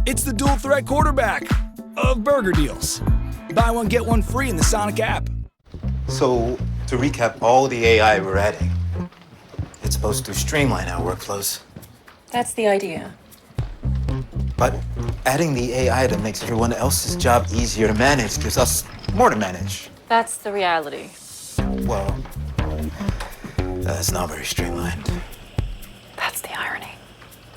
It's the dual threat quarterback of burger deals. Buy one, get one free in the Sonic app. So, to recap all the AI we're adding, it's supposed to streamline our workflows. That's the idea. But adding the AI that makes everyone else's job easier to manage gives us more to manage. That's the reality. Well, that's not very streamlined. That's the irony.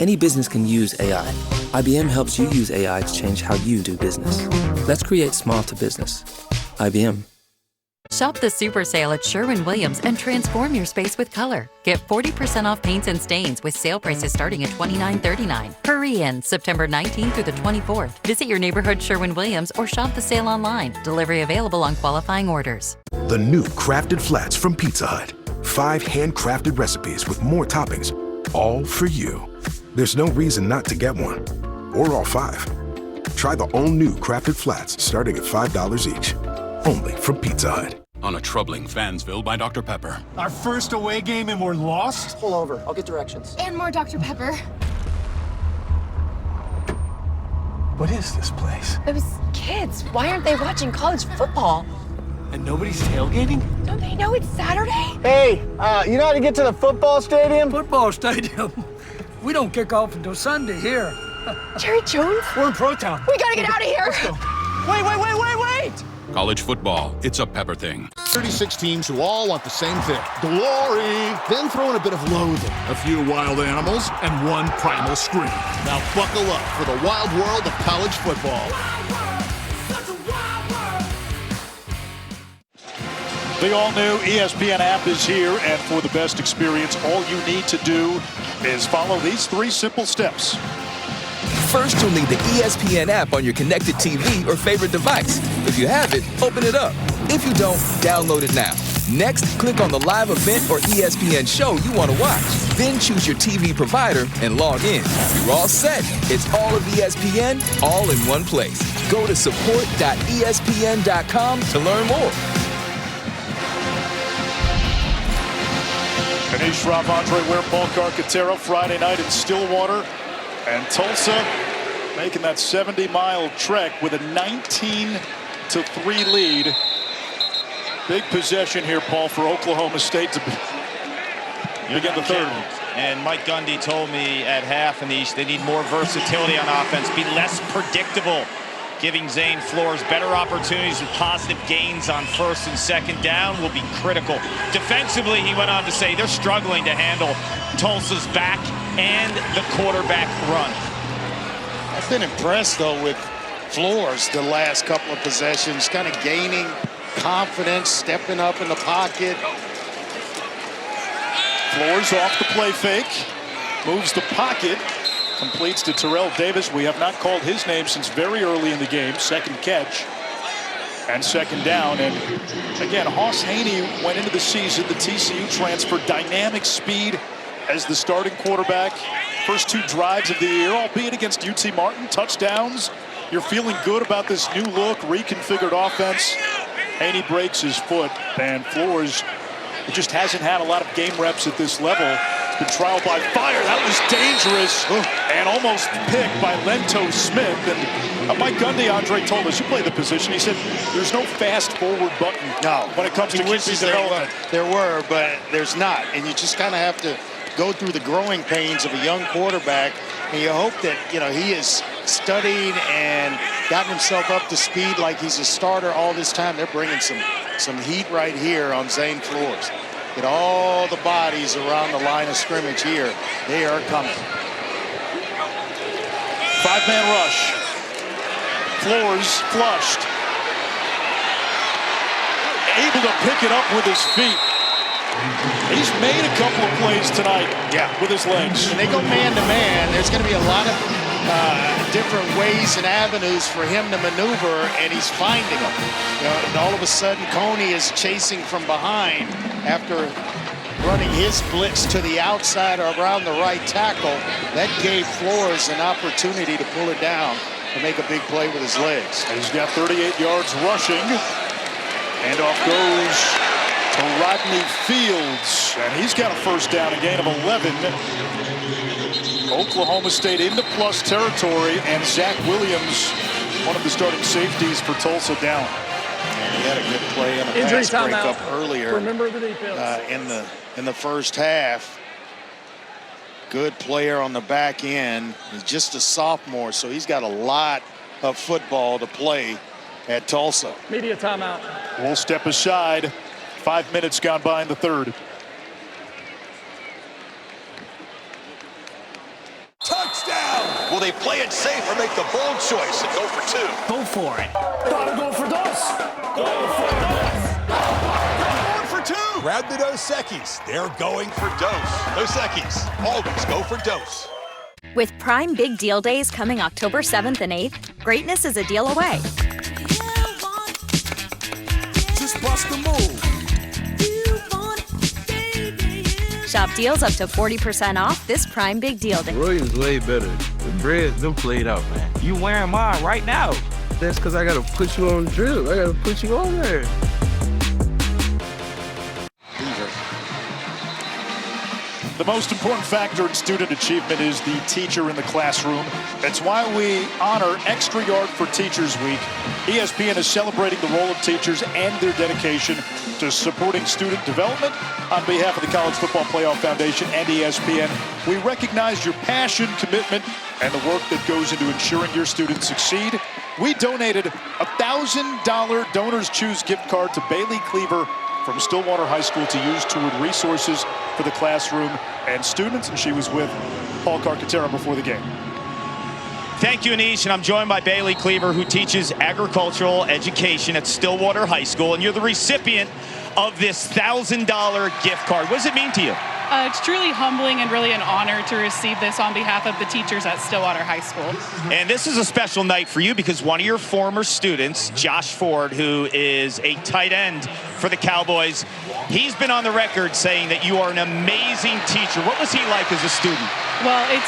Any business can use AI. IBM helps you use AI to change how you do business. Let's create small to business. IBM. Shop the super sale at Sherwin-Williams and transform your space with color. Get 40% off paints and stains with sale prices starting at $29.39. Hurry in September 19th through the 24th. Visit your neighborhood Sherwin-Williams or shop the sale online. Delivery available on qualifying orders. The new Crafted Flats from Pizza Hut. 5 handcrafted recipes with more toppings, all for you. There's no reason not to get one, or all 5. Try the all-new Crafted Flats starting at $5 each. Only from Pizza Hut. On a troubling Fansville by Dr. Pepper. Our first away game and we're lost? Pull over, I'll get directions. And more Dr. Pepper. What is this place? Those kids, why aren't they watching college football? And nobody's tailgating? Don't they know it's Saturday? Hey, you know how to get to the football stadium? Football stadium? We don't kick off until Sunday here. Jerry Jones? We're in Pro-Town. We gotta get out of here! Let's go. Wait! College football, it's a Pepper thing. 36 teams who all want the same thing. Glory! Then throw in a bit of loathing. A few wild animals and one primal scream. Now buckle up for the wild world of college football. The all-new ESPN app is here, and for the best experience, all you need to do is follow these 3 simple steps. First, you'll need the ESPN app on your connected TV or favorite device. If you have it, open it up. If you don't, download it now. Next, click on the live event or ESPN show you want to watch. Then choose your TV provider and log in. You're all set. It's all of ESPN, all in one place. Go to support.espn.com to learn more. Anish Ravandre, where Paul Carcaterra Friday night in Stillwater. And Tulsa making that 70-mile trek with a 19-3 lead. Big possession here, Paul, for Oklahoma State to begin the third. And Mike Gundy told me at half, Anish, they need more versatility on offense, be less predictable, giving Zane Flores better opportunities with positive gains on first and second down will be critical. Defensively, he went on to say they're struggling to handle Tulsa's back and the quarterback run. I've been impressed, though, with Flores the last couple of possessions, kind of gaining confidence, stepping up in the pocket. Flores off the play fake, moves the pocket, completes to Terrell Davis. We have not called his name since very early in the game. Second catch and second down. And again, Hoss Haney went into the season, the TCU transfer, dynamic speed as the starting quarterback. First 2 drives of the year, albeit against UT Martin, touchdowns. You're feeling good about this new look, reconfigured offense. Haney breaks his foot, and Flores just hasn't had a lot of game reps at this level. It's been trial by fire. That was dangerous and almost picked by Lento Smith. And Mike Gundy, Andre told us, you play the position. He said there's no fast forward button when it comes to QB development. There were, but there's not. And you just kind of have to go through the growing pains of a young quarterback, and you hope that, you know, he is studied and gotten himself up to speed like he's a starter all this time. They're bringing some heat right here on Zane Flores. Get all the bodies around the line of scrimmage here. They are coming. 5-man rush. Flores flushed. Able to pick it up with his feet. He's made a couple of plays tonight with his legs. When they go man-to-man, there's going to be a lot of different ways and avenues for him to maneuver, and he's finding them. You know, and all of a sudden, Coney is chasing from behind after running his blitz to the outside or around the right tackle. That gave Flores an opportunity to pull it down and make a big play with his legs. And he's got 38 yards rushing. Handoff goes to Rodney Fields, and he's got a first down, a gain of 11. Oklahoma State into plus territory, and Zach Williams, one of the starting safeties for Tulsa, down. And he had a good play on a Injury pass breakup timeout. earlier Remember the defense. in the first half. Good player on the back end. He's just a sophomore, so he's got a lot of football to play at Tulsa. Media timeout. We'll step aside. 5 minutes gone by in the third. Touchdown! Will they play it safe or make the bold choice and go for 2? Go for it. Gotta go for dos. Go for dos. Going for 2. Grab the Dos Equis. They're going for Dos. Dos Equis. Always go for Dos. With Prime Big Deal Days coming October 7th and 8th, greatness is a deal away. Just bust the move. Shop deals up to 40% off this Prime Big Deal Day. Williams way better. The bread's been played out, man. You wearing mine right now. That's because I got to put you on drip. I got to put you on there. The most important factor in student achievement is the teacher in the classroom. That's why we honor Extra Yard for Teachers Week. ESPN is celebrating the role of teachers and their dedication to supporting student development. On behalf of the College Football Playoff Foundation and ESPN, we recognize your passion, commitment, and the work that goes into ensuring your students succeed. We donated a $1,000 Donors Choose gift card to Bailey Cleaver from Stillwater High School to use toward resources for the classroom and students, and she was with Paul Carcaterra before the game. Thank you, Anish, and I'm joined by Bailey Cleaver, who teaches agricultural education at Stillwater High School, and you're the recipient of this $1,000 gift card. What does it mean to you? It's truly humbling and really an honor to receive this on behalf of the teachers at Stillwater High School. And this is a special night for you because one of your former students, Josh Ford, who is a tight end for the Cowboys, he's been on the record saying that you are an amazing teacher. What was he like as a student? Well, it's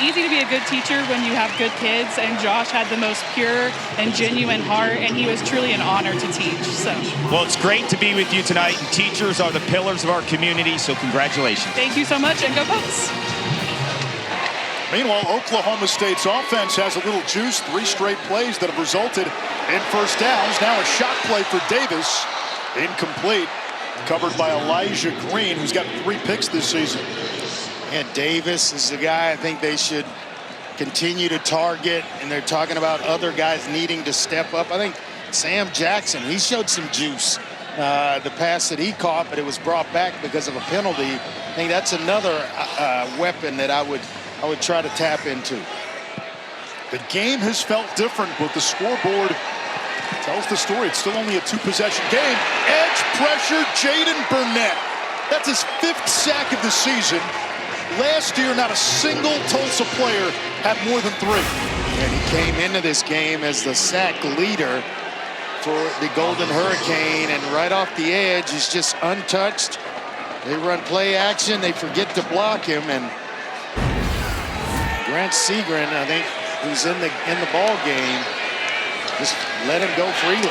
easy to be a good teacher when you have good kids, and Josh had the most pure and genuine heart, and he was truly an honor to teach. So, well, it's great to be with you tonight, and teachers are the pillars of our community, so congratulations. Thank you so much, and go Pokes! Meanwhile, Oklahoma State's offense has a little juice, 3 straight plays that have resulted in first downs. Now a shot play for Davis, incomplete, covered by Elijah Green, who's got 3 picks this season. And Davis is the guy I think they should continue to target, and they're talking about other guys needing to step up. I think Sam Jackson, he showed some juice. The pass that he caught, but it was brought back because of a penalty. I think that's another weapon that I would try to tap into. The game has felt different, but the scoreboard tells the story. It's still only a 2-possession game. Edge pressure, Jaden Burnett. That's his 5th sack of the season. Last year, not a single Tulsa player had more than 3. And he came into this game as the sack leader for the Golden Hurricane, and right off the edge, he's just untouched. They run play action, they forget to block him, and Grant Segrin, I think, who's in the ball game, just let him go freely.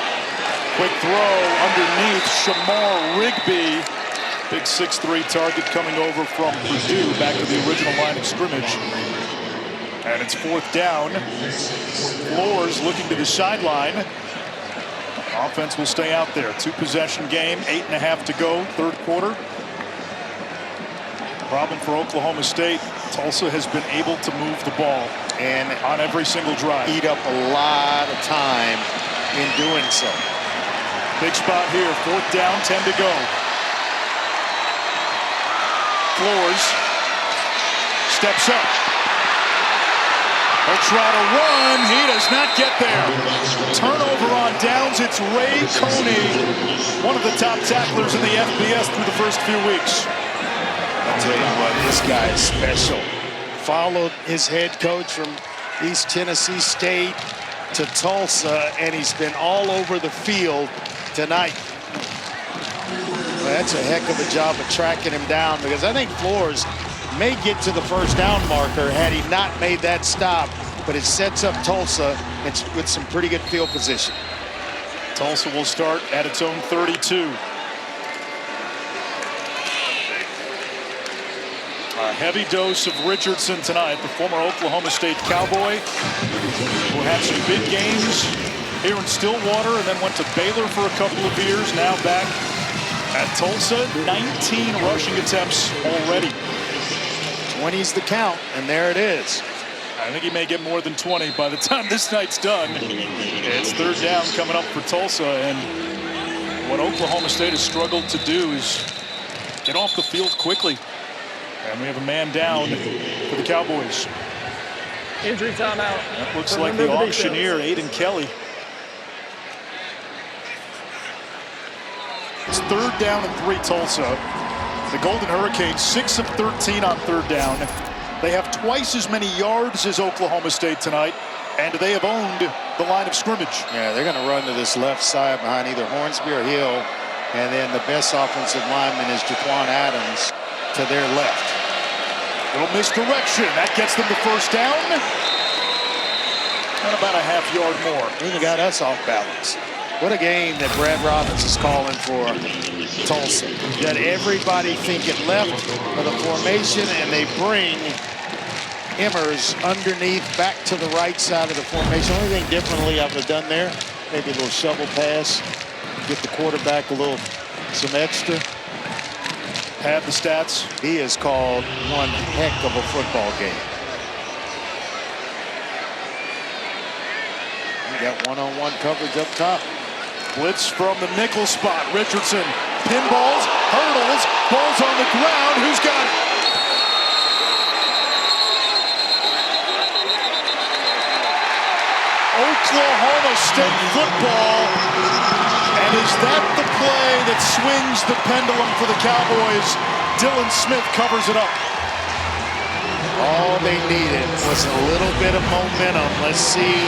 Quick throw underneath Shamar Rigby. Big 6'3" target coming over from Purdue back to the original line of scrimmage. And it's 4th down. Flores looking to the sideline. Offense will stay out there. 2-possession game, 8.5 to go, 3rd quarter. Problem for Oklahoma State, Tulsa has been able to move the ball and on every single drive. Eat up a lot of time in doing so. Big spot here, 4th down, 10 to go. Flores steps up. He'll try to run. He does not get there. Turnover on downs. It's Ray Coney, one of the top tacklers in the FBS through the first few weeks. I'll tell you what, this guy is special. Followed his head coach from East Tennessee State to Tulsa, and he's been all over the field tonight. Well, that's a heck of a job of tracking him down, because I think Flores may get to the 1st down marker had he not made that stop, but it sets up Tulsa with some pretty good field position. Tulsa will start at its own 32. A heavy dose of Richardson tonight, the former Oklahoma State Cowboy, who had some big games here in Stillwater and then went to Baylor for a couple of years. Now back at Tulsa, 19 rushing attempts already. 20's the count, and there it is. I think he may get more than 20 by the time this night's done. It's 3rd down coming up for Tulsa, and what Oklahoma State has struggled to do is get off the field quickly. And we have a man down for the Cowboys. Injury timeout. That looks like the auctioneer, Aiden Kelly. It's 3rd down and 3 Tulsa. The Golden Hurricane 6 of 13 on 3rd down. They have twice as many yards as Oklahoma State tonight, and they have owned the line of scrimmage. Yeah, they're going to run to this left side behind either Hornsby or Hill, and then the best offensive lineman is Jaquan Adams to their left. Little misdirection. That gets them the 1st down. And about a ½ yard more. Even got us off balance. What a game that Brad Robbins is calling for Tulsa. You got everybody thinking left of the formation, and they bring Emmers underneath back to the right side of the formation. Only thing differently I would have done there, maybe a little shovel pass, get the quarterback some extra. Have the stats. He has called one heck of a football game. We got one-on-one coverage up top. Blitz from the nickel spot. Richardson pinballs, hurdles, ball's on the ground. Who's got it? Oklahoma State football. And is that the play that swings the pendulum for the Cowboys? Dylan Smith covers it up. All they needed was a little bit of momentum. Let's see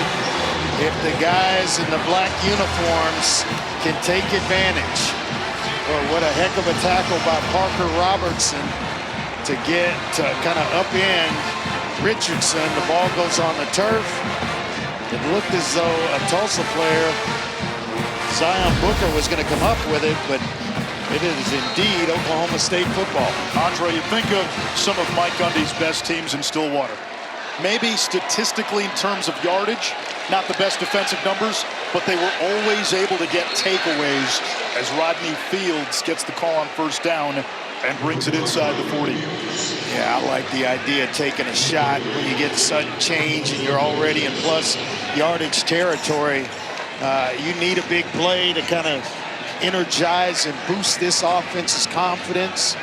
if the guys in the black uniforms can take advantage. Boy, what a heck of a tackle by Parker Robertson to get to kind of upend Richardson. The ball goes on the turf. It looked as though a Tulsa player, Zion Booker, was going to come up with it, but it is indeed Oklahoma State football. Andre, you think of some of Mike Gundy's best teams in Stillwater. Maybe statistically in terms of yardage, not the best defensive numbers, but they were always able to get takeaways as Rodney Fields gets the call on 1st down and brings it inside the 40. Yeah, I like the idea of taking a shot when you get sudden change and you're already in plus yardage territory. You need a big play to kind of energize and boost this offense's confidence.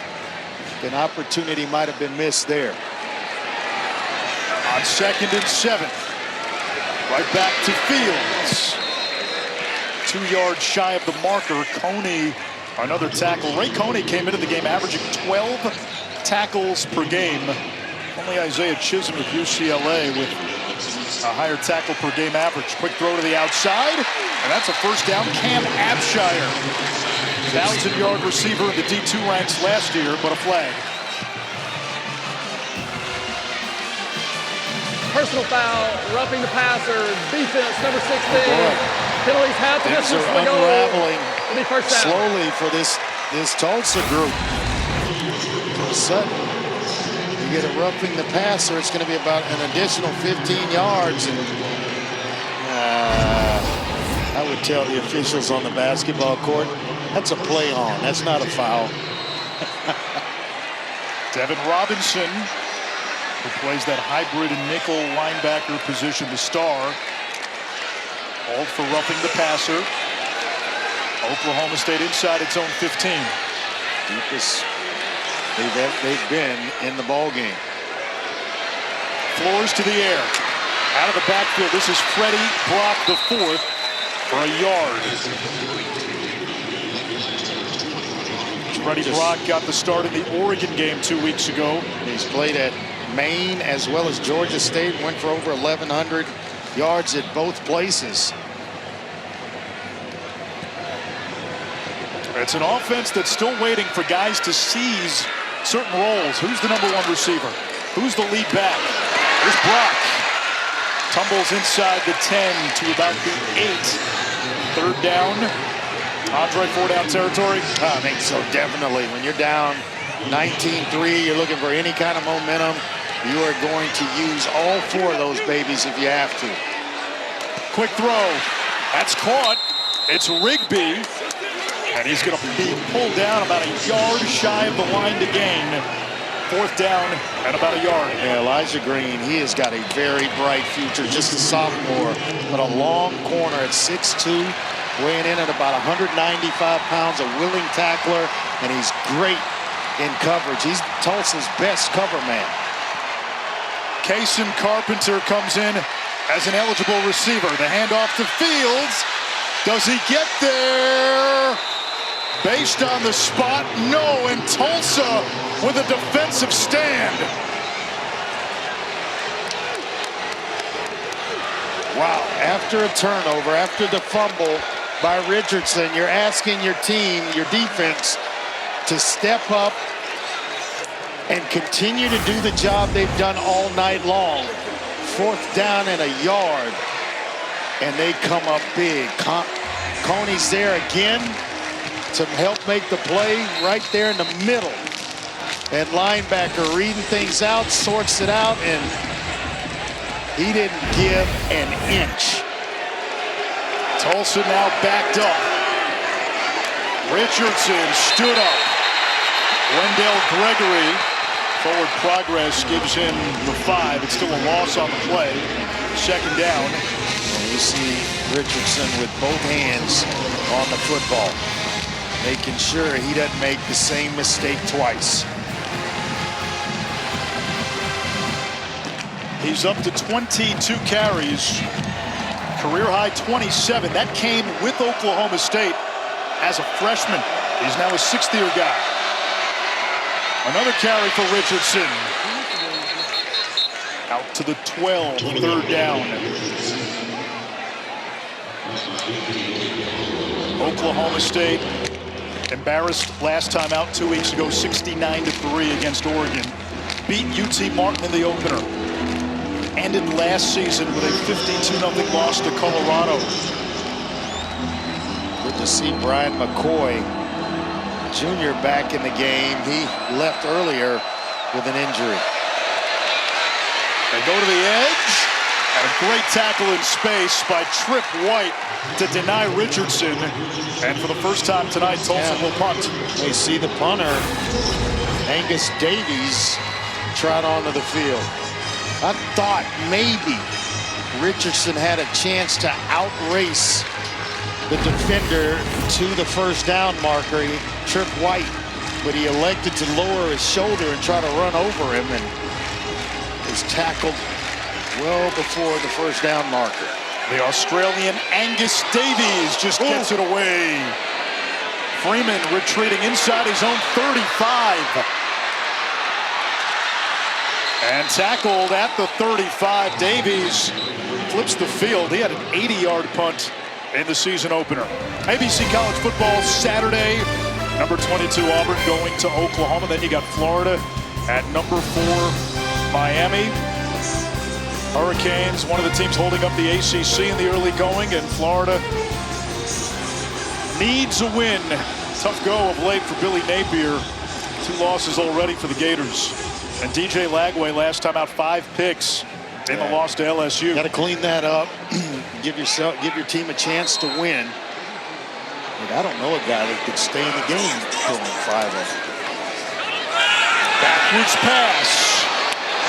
An opportunity might have been missed there. On 2nd and 7. Right back to Fields. 2 yards shy of the marker. Coney, another tackle. Ray Coney came into the game averaging 12 tackles per game. Only Isaiah Chisholm with UCLA with a higher tackle per game average. Quick throw to the outside, and that's a first down. Cam Abshire, 1,000-yard receiver in the D2 ranks last year, but a flag. Personal foul, roughing the passer, defense, number 16. Penalties half the distance to the goal. Unraveling It'll be first down. slowly for this Tulsa group. All of a sudden, you get a roughing the passer, it's going to be about an additional 15 yards. And I would tell the officials on the basketball court, that's a play on. That's not a foul. Devin Robinson, who plays that hybrid and nickel linebacker position, the star, called for roughing the passer. Oklahoma State inside its own 15. Deepest they've been in the ball game. Floors to the air. Out of the backfield, this is Freddie Brock the fourth for a yard. Freddie Brock got the start in the Oregon game 2 weeks ago. He's played at Maine as well as Georgia State, went for over 1,100 yards at both places. It's an offense that's still waiting for guys to seize certain roles. Who's the number 1 receiver? Who's the lead back? Here's Brock. Tumbles inside the 10 to about the 8. Third down. Andre, 4-down territory. I think so, definitely. When you're down 19-3, you're looking for any kind of momentum. You are going to use all 4 of those babies if you have to. Quick throw. That's caught. It's Rigby. And he's going to be pulled down about a yard shy of the line to gain. Fourth down at about a yard. Yeah, Elijah Green, he has got a very bright future, just a sophomore, but a long corner at 6'2", weighing in at about 195 pounds, a willing tackler, and he's great in coverage. He's Tulsa's best cover man. Kason Carpenter comes in as an eligible receiver. The handoff to Fields. Does he get there? Based on the spot, no, and Tulsa with a defensive stand. Wow, after a turnover, after the fumble by Richardson, you're asking your team, your defense, to step up and continue to do the job they've done all night long. Fourth down and a yard, and they come up big. Coney's there again to help make the play right there in the middle. And linebacker reading things out, sorts it out, and he didn't give an inch. Tulsa now backed up. Richardson stood up. Wendell Gregory, forward progress gives him the 5. It's still a loss on the play. Second down. And you see Richardson with both hands on the football, making sure he doesn't make the same mistake twice. He's up to 22 carries. Career high 27. That came with Oklahoma State as a freshman. He's now a 6th-year guy. Another carry for Richardson. Out to the 12, third down. Oklahoma State embarrassed last time out 2 weeks ago, 69-3 against Oregon. Beat UT Martin in the opener. Ended last season with a 52-0 loss to Colorado. Good to see Brian McCoy Jr. back in the game. He left earlier with an injury. They go to the edge, and a great tackle in space by Trip White to deny Richardson. And for the first time tonight, Tulsa will punt. We see the punter, Angus Davies, trot onto the field. I thought maybe Richardson had a chance to outrace the defender to the first down marker, Trip White, but he elected to lower his shoulder and try to run over him, and is tackled well before the first down marker. The Australian Angus Davies just gets it away. Freeman retreating inside his own 35. And tackled at the 35. Davies flips the field. He had an 80-yard punt in the season opener. ABC College Football Saturday. Number 22 Auburn going to Oklahoma. Then you got Florida at number 4 Miami. Hurricanes, one of the teams holding up the ACC in the early going, and Florida needs a win. Tough go of late for Billy Napier. 2 losses already for the Gators. And DJ Lagway last time out 5 picks in the loss to LSU. Got to clean that up. give your team a chance to win. But I don't know a guy that could stay in the game going 5-0. Backwards pass.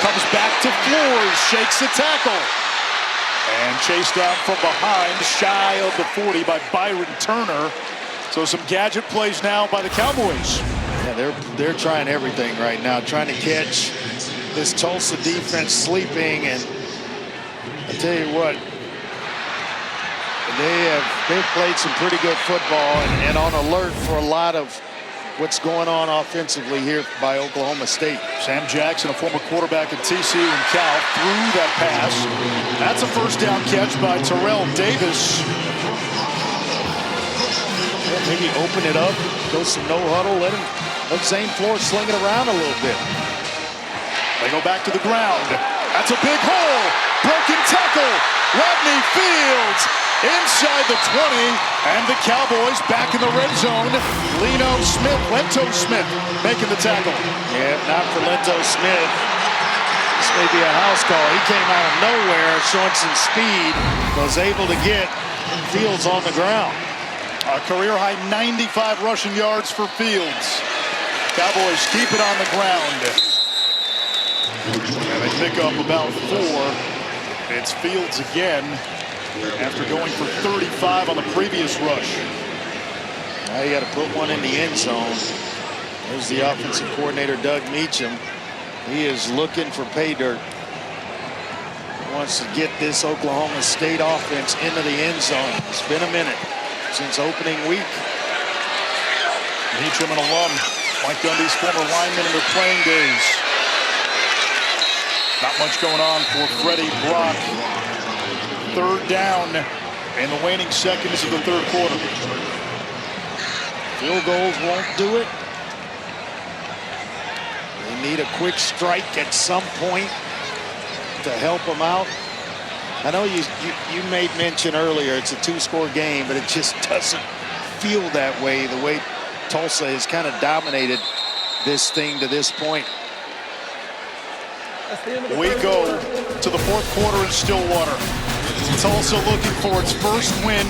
Comes back to Flores, shakes the tackle. And chased down from behind, shy of the 40 by Byron Turner. So some gadget plays now by the Cowboys. Yeah, they're trying everything right now, trying to catch this Tulsa defense sleeping. And I tell you what, they've played some pretty good football and on alert for a lot of what's going on offensively here by Oklahoma State. Sam Jackson, a former quarterback at TCU and Cal, threw that pass. That's a first down catch by Terrell Davis. Yeah, maybe open it up, go some no huddle, let Zane Flores sling it around a little bit. They go back to the ground. That's a big hole. Broken tackle. Rodney Fields inside the 20, and the Cowboys back in the red zone. Lento Smith making the tackle. Yeah, not for Lento Smith. This may be a house call. He came out of nowhere, showing some speed, was able to get Fields on the ground. A career-high 95 rushing yards for Fields. Cowboys keep it on the ground. And they pick up about 4. It's Fields again, after going for 35 on the previous rush. Now you got to put one in the end zone. There's the offensive coordinator, Doug Meacham. He is looking for pay dirt. He wants to get this Oklahoma State offense into the end zone. It's been a minute since opening week. Meacham, an alum, Mike Gundy's former lineman in their playing days. Not much going on for Freddie Brock. 3rd down in the waning seconds of the 3rd quarter. Field goals won't do it. They need a quick strike at some point to help them out. I know you made mention earlier it's a 2-score game, but it just doesn't feel that way, the way Tulsa has kind of dominated this thing to this point. We go to the 4th quarter in Stillwater. Tulsa looking for its first win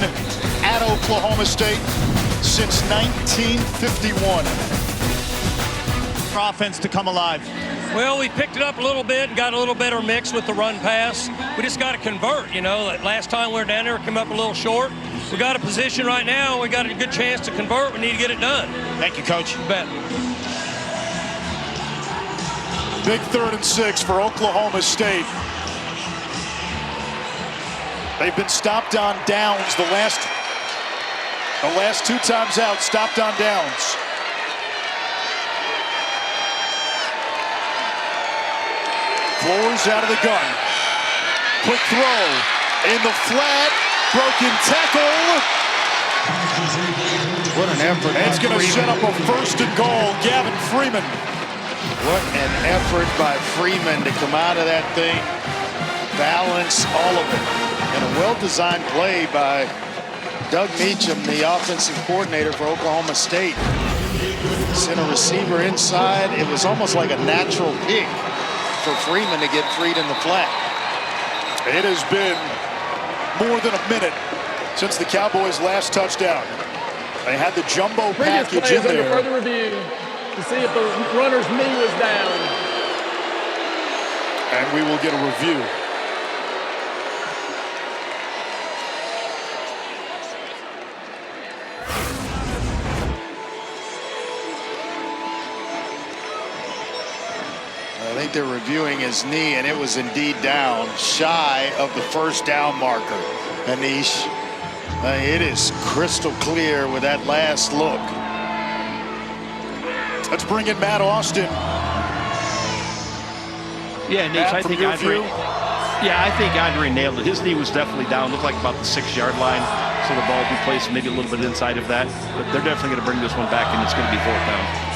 at Oklahoma State since 1951. Offense to come alive. Well, we picked it up a little bit and got a little better mix with the run pass. We just got to convert, you know. Last time we were down there, came up a little short. We got a position right now. We got a good chance to convert. We need to get it done. Thank you, Coach. You bet. Big 3rd and 6 for Oklahoma State. They've been stopped on downs the last 2 times out, stopped on downs. Flores out of the gun. Quick throw in the flat, broken tackle. What an effort. And it's going to set up a 1st and goal, Gavin Freeman. What an effort by Freeman to come out of that thing, balance all of it. And a well-designed play by Doug Meacham, the offensive coordinator for Oklahoma State. Sent a receiver inside. It was almost like a natural pick for Freeman to get freed in the flat. It has been more than a minute since the Cowboys' last touchdown. They had the jumbo package in there. Under further review to see if the runner's knee was down. And we will get a review. I think they're reviewing his knee, and it was indeed down, shy of the first down marker. Anish, it is crystal clear with that last look. Let's bring in Matt Austin. Yeah, Anish, I think Andre nailed it. His knee was definitely down, looked like about the 6-yard line. So the ball will be placed maybe a little bit inside of that. But they're definitely going to bring this one back, and it's going to be 4th down.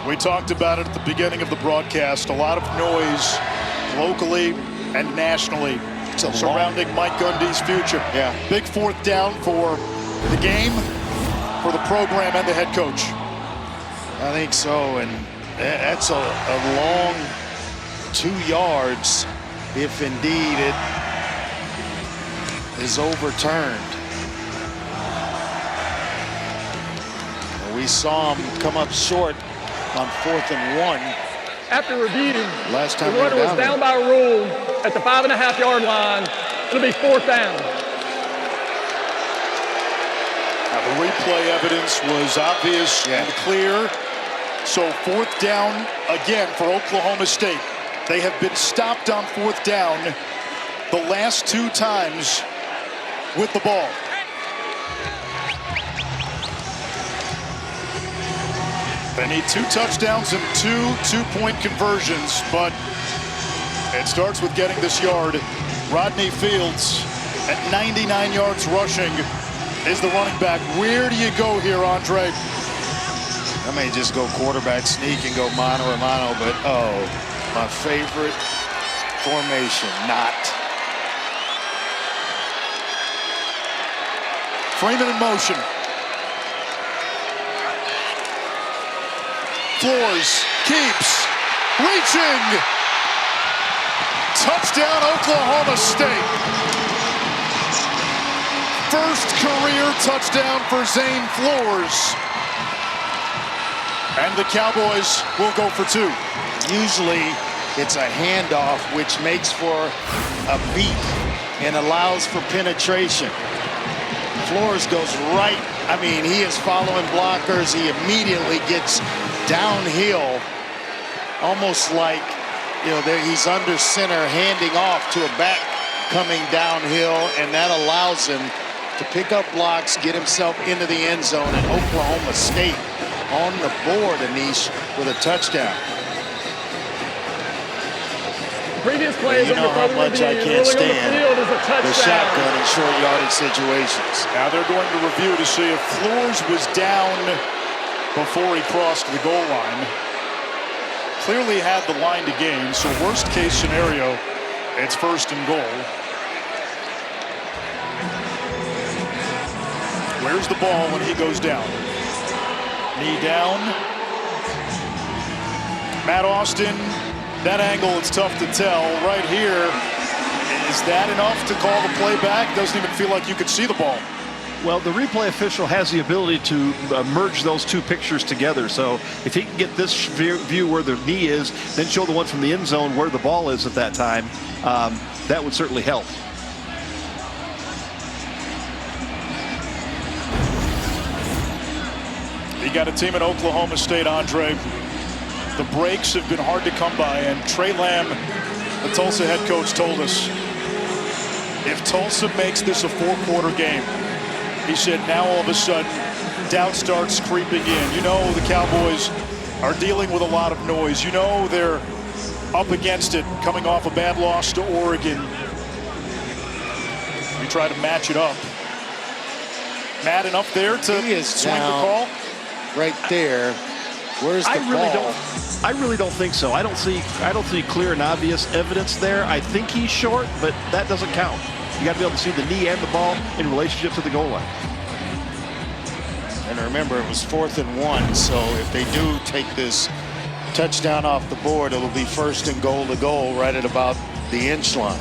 We talked about it at the beginning of the broadcast. A lot of noise locally and nationally surrounding Mike Gundy's future. Yeah. Big 4th down for the game, for the program, and the head coach. I think so, and that's a long 2 yards if indeed it is overturned. We saw him come up short on 4th and 1. After review, last time the runner was down by a rule at the 5.5-yard line. It'll be 4th down. Now the replay evidence was obvious and clear. So 4th down again for Oklahoma State. They have been stopped on 4th down the last 2 times with the ball. They need 2 touchdowns and 2 two-point conversions, but it starts with getting this yard. Rodney Fields at 99 yards rushing is the running back. Where do you go here, Andre? I may just go quarterback sneak and go mano a mano, but oh, my favorite formation, not. Freeman in motion. Floors, keeps, reaching. Touchdown, Oklahoma State. First career touchdown for Zane Floors. And the Cowboys will go for 2. Usually it's a handoff, which makes for a beat and allows for penetration. Floors goes right. I mean, he is following blockers. He immediately gets downhill, almost like, you know, he's under center, handing off to a back coming downhill, and that allows him to pick up blocks, get himself into the end zone, and Oklahoma State on the board, Anish, with a touchdown. Previous plays you know how much I can't stand the shotgun in short yardage situations. Now they're going to review to see if Floors was down before he crossed the goal line. Clearly had the line to gain, so worst case scenario, it's 1st and goal. Where's the ball when he goes down? Knee down. Matt Austin, that angle, it's tough to tell. Right here, is that enough to call the play back? Doesn't even feel like you could see the ball. Well, the replay official has the ability to merge those 2 pictures together. So if he can get this view where the knee is, then show the one from the end zone where the ball is at that time, that would certainly help. You got a team at Oklahoma State, Andre. The breaks have been hard to come by, and Trey Lamb, the Tulsa head coach, told us if Tulsa makes this a 4-quarter game, he said now all of a sudden doubt starts creeping in. You know the Cowboys are dealing with a lot of noise. You know they're up against it, coming off a bad loss to Oregon. We try to match it up. Matt, enough there to swing the call? Right there. Where's the ball? I really don't think so. I don't see clear and obvious evidence there. I think he's short, but that doesn't count. You got to be able to see the knee and the ball in relationship to the goal line. And remember, it was 4th and 1, so if they do take this touchdown off the board, it'll be 1st and goal to goal right at about the inch line.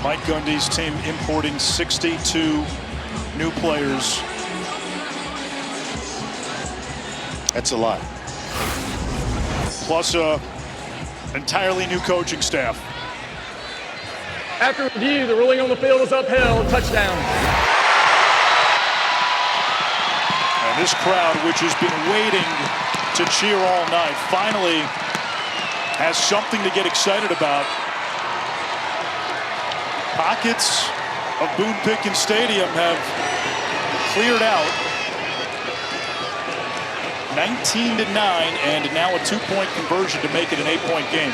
Mike Gundy's team importing 62 new players. That's a lot. Plus a entirely new coaching staff. After review, the ruling on the field is upheld. Touchdown. And this crowd, which has been waiting to cheer all night, finally has something to get excited about. Pockets of Boone Pickens Stadium have cleared out. 19-9, and now a 2-point conversion to make it an 8-point game.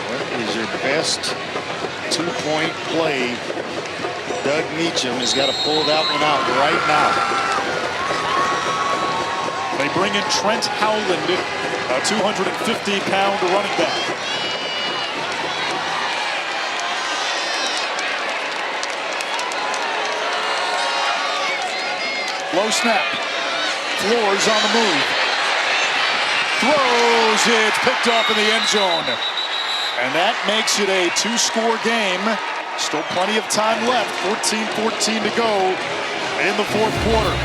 What is your best 2-point play? Doug Meacham has got to pull that one out right now. They bring in Trent Howland, a 250-pound running back. Low snap. Flores on the move. Throws it, picked off in the end zone. And that makes it a 2-score game. Still plenty of time left. 14-14 to go in the fourth quarter.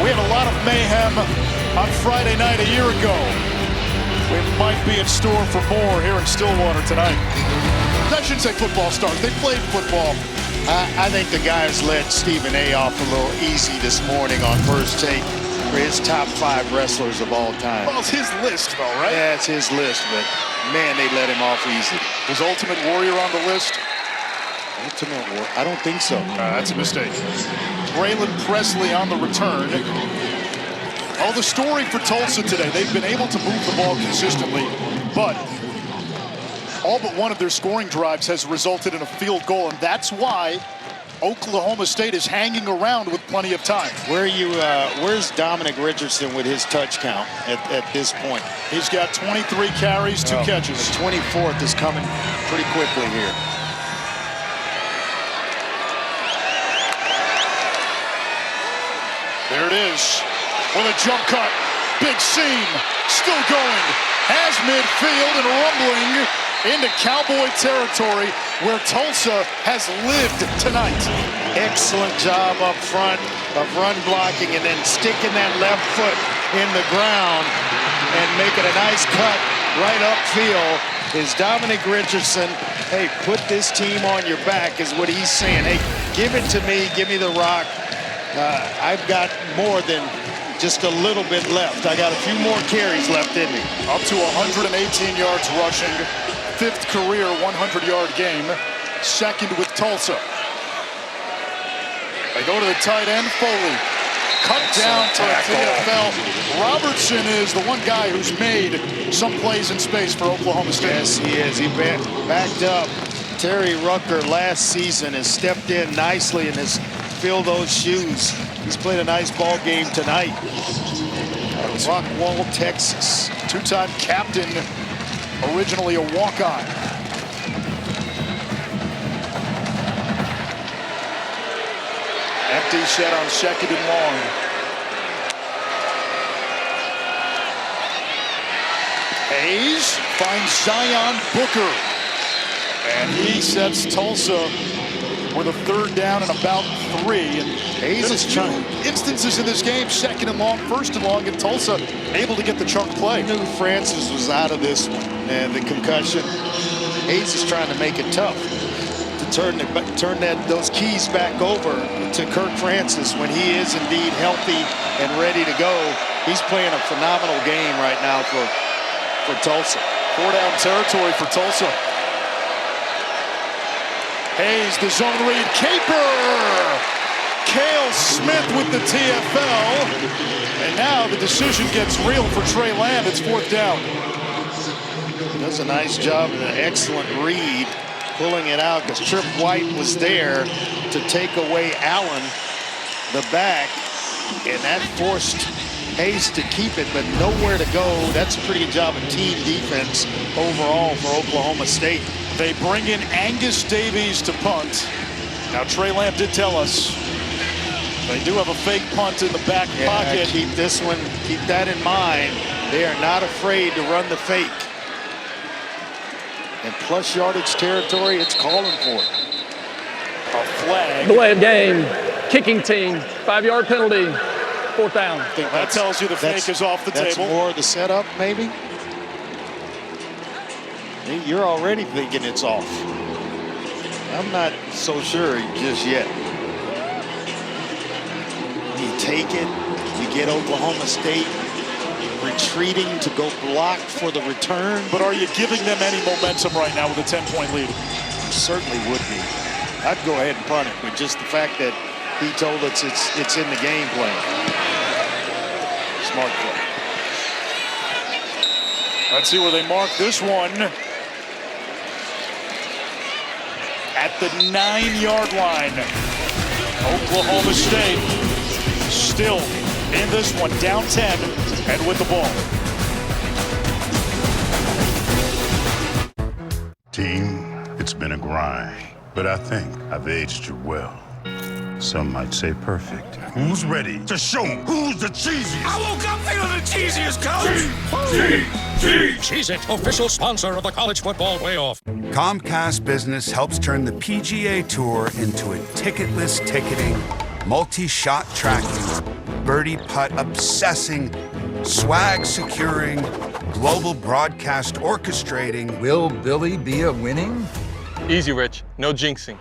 We had a lot of mayhem on Friday night a year ago. We might be in store for more here in Stillwater tonight. I shouldn't say football stars. They played football. I think the guys let Stephen A. off a little easy this morning on First Take for his top 5 wrestlers of all time. Well, it's his list, though, right? Yeah, it's his list, but man, they let him off easy. Was Ultimate Warrior on the list? Ultimate Warrior? I don't think so. That's a mistake. Braylon Presley on the return. Oh, the story for Tulsa today. They've been able to move the ball consistently, but all but one of their scoring drives has resulted in a field goal, and that's why Oklahoma State is hanging around with plenty of time. Where's Dominic Richardson with his touch count at this point? He's got 23 carries, 2 catches. The 24th is coming pretty quickly here. There it is. With a jump cut. Big seam. Still going. Has midfield and rumbling into Cowboy territory where Tulsa has lived tonight. Excellent job up front of run blocking and then sticking that left foot in the ground and making a nice cut right upfield is Dominic Richardson. Hey, put this team on your back is what he's saying. Hey, give it to me. Give me the rock. I've got more than just a little bit left. I got a few more carries left in me. Up to 118 yards rushing. 5th career 100-yard game. 2nd with Tulsa. They go to the tight end, Foley. Cut down to the TFL. Robertson is the one guy who's made some plays in space for Oklahoma State. Yes, he is. He backed up. Terry Rucker last season has stepped in nicely and has filled those shoes. He's played a nice ball game tonight. Rockwall, Texas. 2-time captain, originally a walk-on. Empty set on 2nd and long. Hayes finds Zion Booker. And he sets Tulsa with a 3rd down and about 3. And Hayes is trying. Instances in this game, 2nd and long, 1st and long, and Tulsa able to get the chunk play. I knew Francis was out of this one, and the concussion. Hayes is trying to make it tough to turn those keys back over to Kirk Francis when he is indeed healthy and ready to go. He's playing a phenomenal game right now for Tulsa. 4-down territory for Tulsa. Hayes, the zone read, caper! Cale Smith with the TFL. And now the decision gets real for Trey Lamb. It's 4th down. Does a nice job and an excellent read, pulling it out because Trip White was there to take away Allen, the back, and that forced Hayes to keep it, but nowhere to go. That's a pretty good job of team defense overall for Oklahoma State. They bring in Angus Davies to punt. Now, Trey Lamb did tell us they do have a fake punt in the back pocket. Keep this one, keep that in mind. They are not afraid to run the fake. And plus yardage territory, it's calling for it. A flag. Delay of game, kicking team, 5-yard penalty, 4th down. That tells you the fake is off the table. That's more the setup, maybe? You're already thinking it's off. I'm not so sure just yet. You take it, you get Oklahoma State retreating to go block for the return. But are you giving them any momentum right now with a 10-point lead? Certainly would be. I'd go ahead and punt it, but just the fact that he told us it's in the game plan. Smart play. Let's see where they mark this one. At the 9-yard line. Oklahoma State still in this one, down 10 and with the ball. Team, it's been a grind, but I think I've aged you well. Some might say perfect. Who's ready to show 'em who's the cheesiest? I woke up feeling the cheesiest, coach. Cheez-It, official sponsor of the college football playoff. Comcast Business helps turn the PGA Tour into a ticketless ticketing, multi-shot tracking, birdie putt obsessing, swag securing, global broadcast orchestrating. Will Billy be a winning? Easy, Rich. No jinxing.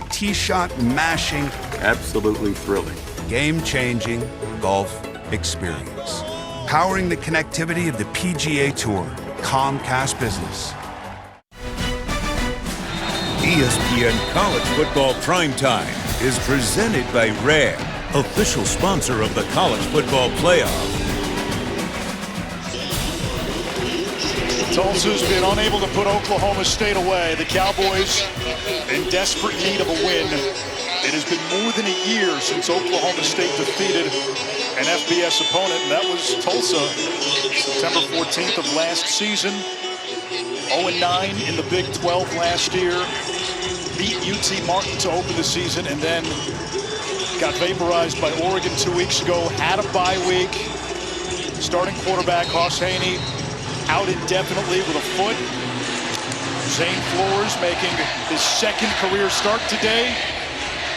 Tee-shot mashing. Absolutely thrilling. Game-changing golf experience. Powering the connectivity of the PGA Tour. Comcast Business. ESPN College Football Primetime is presented by Ram, official sponsor of the college football playoff. Tulsa's been unable to put Oklahoma State away. The Cowboys in desperate need of a win. It has been more than a year since Oklahoma State defeated an FBS opponent, and that was Tulsa, September 14th of last season. 0-9 in the Big 12 last year. Beat UT Martin to open the season, and then got vaporized by Oregon 2 weeks ago. Had a bye week. Starting quarterback Hoss Haney out indefinitely with a foot. Zane Flores making his second career start today.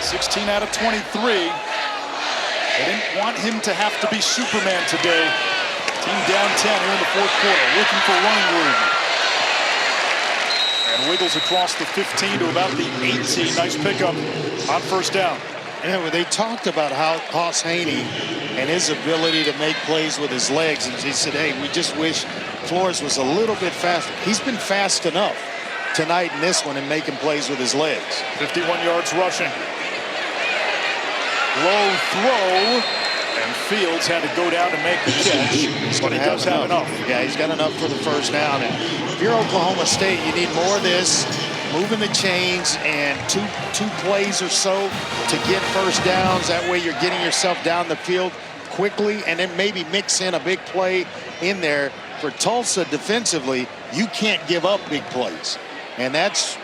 16 out of 23. They didn't want him to have to be Superman today. Team down 10 here in the fourth quarter, looking for running room. And wiggles across the 15 to about the 18. Nice pickup on first down. Yeah, well, they talked about how Hoss Haney and his ability to make plays with his legs. And he said, hey, we just wish Flores was a little bit faster. He's been fast enough tonight in this one and making plays with his legs. 51 yards rushing. Low throw. And Fields had to go down to make the catch. But he does have enough. Yeah, he's got enough for the first down. And if you're Oklahoma State, you need more of this. Moving the chains and two plays or so to get first downs. That way you're getting yourself down the field quickly, and then maybe mix in a big play in there. For Tulsa defensively, you can't give up big plays. And that's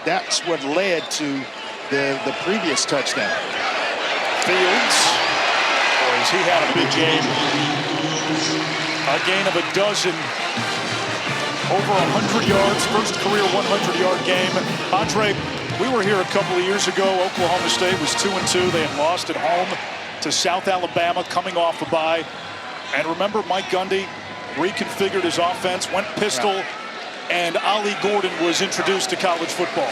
what led to the previous touchdown. Fields, boys, he had a big game. A gain of a dozen. Over 100 yards, first career 100-yard game. Andre, we were here a couple of years ago. Oklahoma State was 2-2. They had lost at home to South Alabama, coming off a bye. And remember, Mike Gundy reconfigured his offense, went pistol, and Ali Gordon was introduced to college football.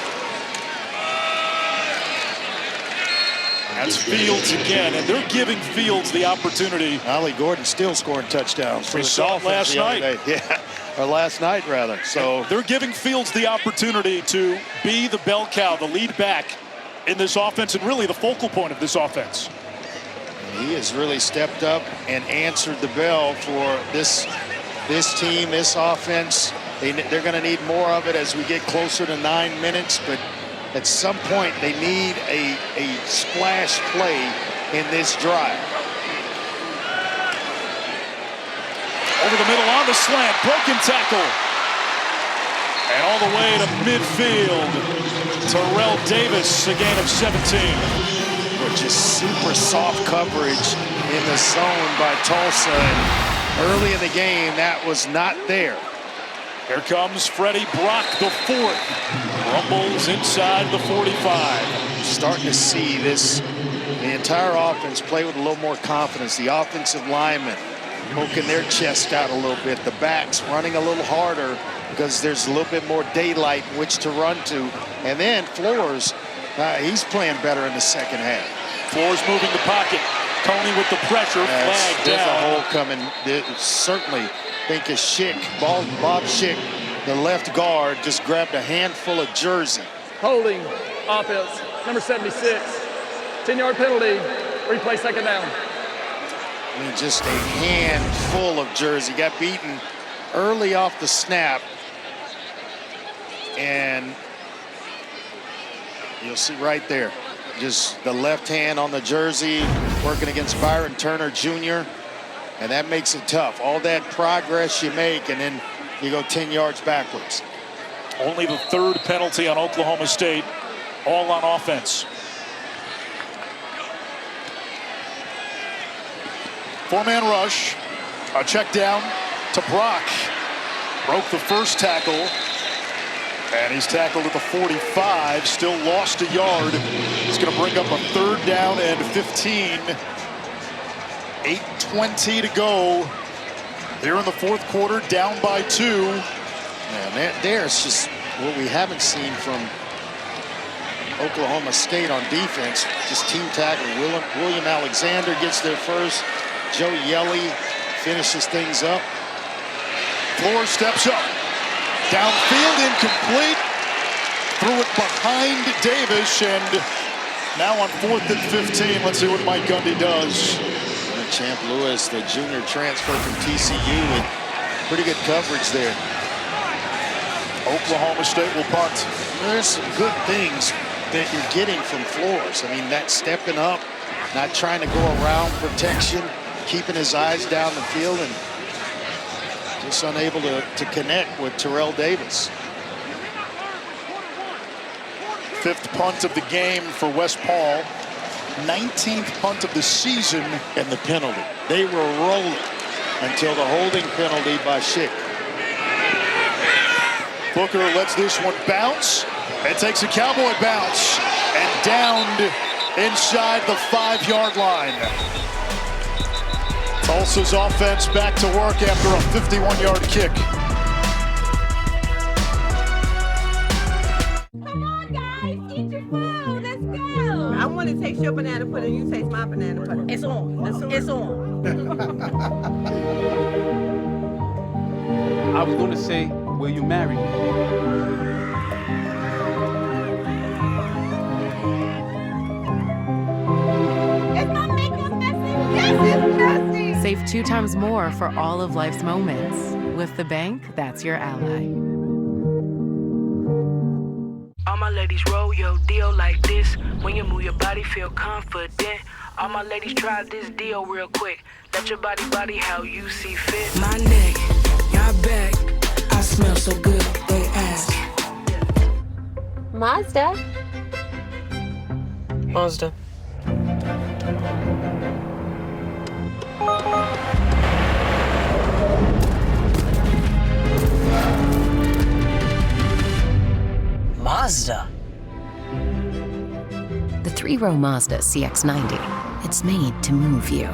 That's Fields again, and they're giving Fields the opportunity. Ali Gordon still scoring touchdowns for we saw it last night. Yeah, or last night rather. So they're giving Fields the opportunity to be the bell cow, the lead back in this offense, and really the focal point of this offense. He has really stepped up and answered the bell for this team, this offense. They're going to need more of it as we get closer to 9 minutes, but at some point they need a splash play in this drive. Over the middle on the slant, broken tackle. And all the way to midfield. Terrell Davis, a gain of 17. Just super soft coverage in the zone by Tulsa. And early in the game, that was not there. Here comes Freddie Brock, the fourth. Rumbles inside the 45. Starting to see the entire offense play with a little more confidence. The offensive linemen poking their chest out a little bit. The backs running a little harder because there's a little bit more daylight in which to run to. And then Flores, he's playing better in the second half. Flores moving the pocket. Coney with the pressure, flag There's down. a hole coming. Certainly think of Schick, Bob Schick, the left guard, just grabbed a handful of jersey. Holding offense, number 76. 10-yard penalty, replay second down. I mean, just a handful of jersey. Got beaten early off the snap. And you'll see right there, just the left hand on the jersey, working against Byron Turner Jr. And that makes it tough. All that progress you make, and then you go 10 yards backwards. Only the third penalty on Oklahoma State, all on offense. Four-man rush, a check down to Brock. Broke the first tackle, and he's tackled at the 45, still lost a yard. It's going to bring up a 3rd down and 15. 8:20 to go here in the 4th quarter, down by 2. Man, there's just what we haven't seen from Oklahoma State on defense. Just team tackle. William Alexander gets there first. Joe Yelly finishes things up. Flores steps up. Downfield, incomplete. Threw it behind Davis, and now on 4th and 15. Let's see what Mike Gundy does. Champ Lewis, the junior transfer from TCU, with pretty good coverage there. Oklahoma State will punt. There's some good things that you're getting from Flores. I mean, that stepping up, not trying to go around protection, keeping his eyes down the field, and just unable to connect with Terrell Davis. 5th punt of the game for West Paul. 19th punt of the season. And the penalty. They were rolling until the holding penalty by Schick. Booker lets this one bounce. It takes a Cowboy bounce and downed inside the 5-yard line. Tulsa's offense back to work after a 51-yard kick. I want to taste your banana pudding, you taste my banana pudding. It's on. It's on. I was going to say, will you marry me? Is my makeup messy? Yes, it's messy. Save 2 times more for all of life's moments. With the bank that's your ally. All my ladies roll your deal like this. When you move your body, feel confident. All my ladies try this deal real quick. Let your body how you see fit. My neck, your back. I smell so good, they ask. Mazda. Mazda. Mazda. The 3-row Mazda CX-90. It's made to move you.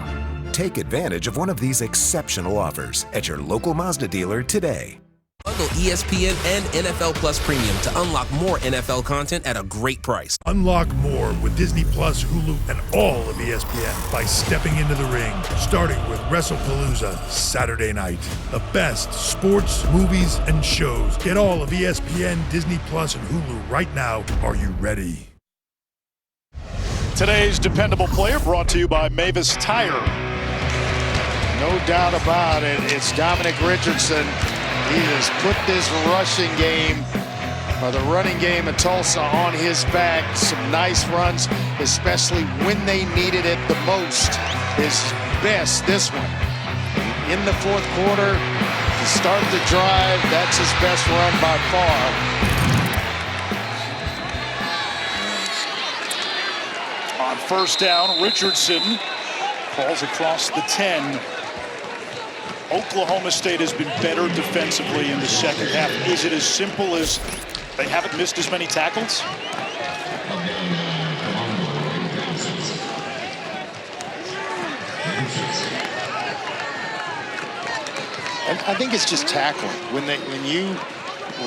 Take advantage of one of these exceptional offers at your local Mazda dealer today. Bundle ESPN and NFL Plus Premium to unlock more NFL content at a great price. Unlock more with Disney Plus, Hulu, and all of ESPN by stepping into the ring, starting with WrestlePalooza Saturday night. The best sports, movies, and shows. Get all of ESPN, Disney Plus, and Hulu right now. Are you ready? Today's dependable player brought to you by Mavis Tire. No doubt about it. It's Dominic Richardson. He has put this rushing game, or the running game at Tulsa, on his back. Some nice runs, especially when they needed it the most. His best, this one. In the 4th quarter, to start the drive, that's his best run by far. On 1st down, Richardson falls across the 10. Oklahoma State has been better defensively in the second half. Is it as simple as they haven't missed as many tackles? I think it's just tackling. When you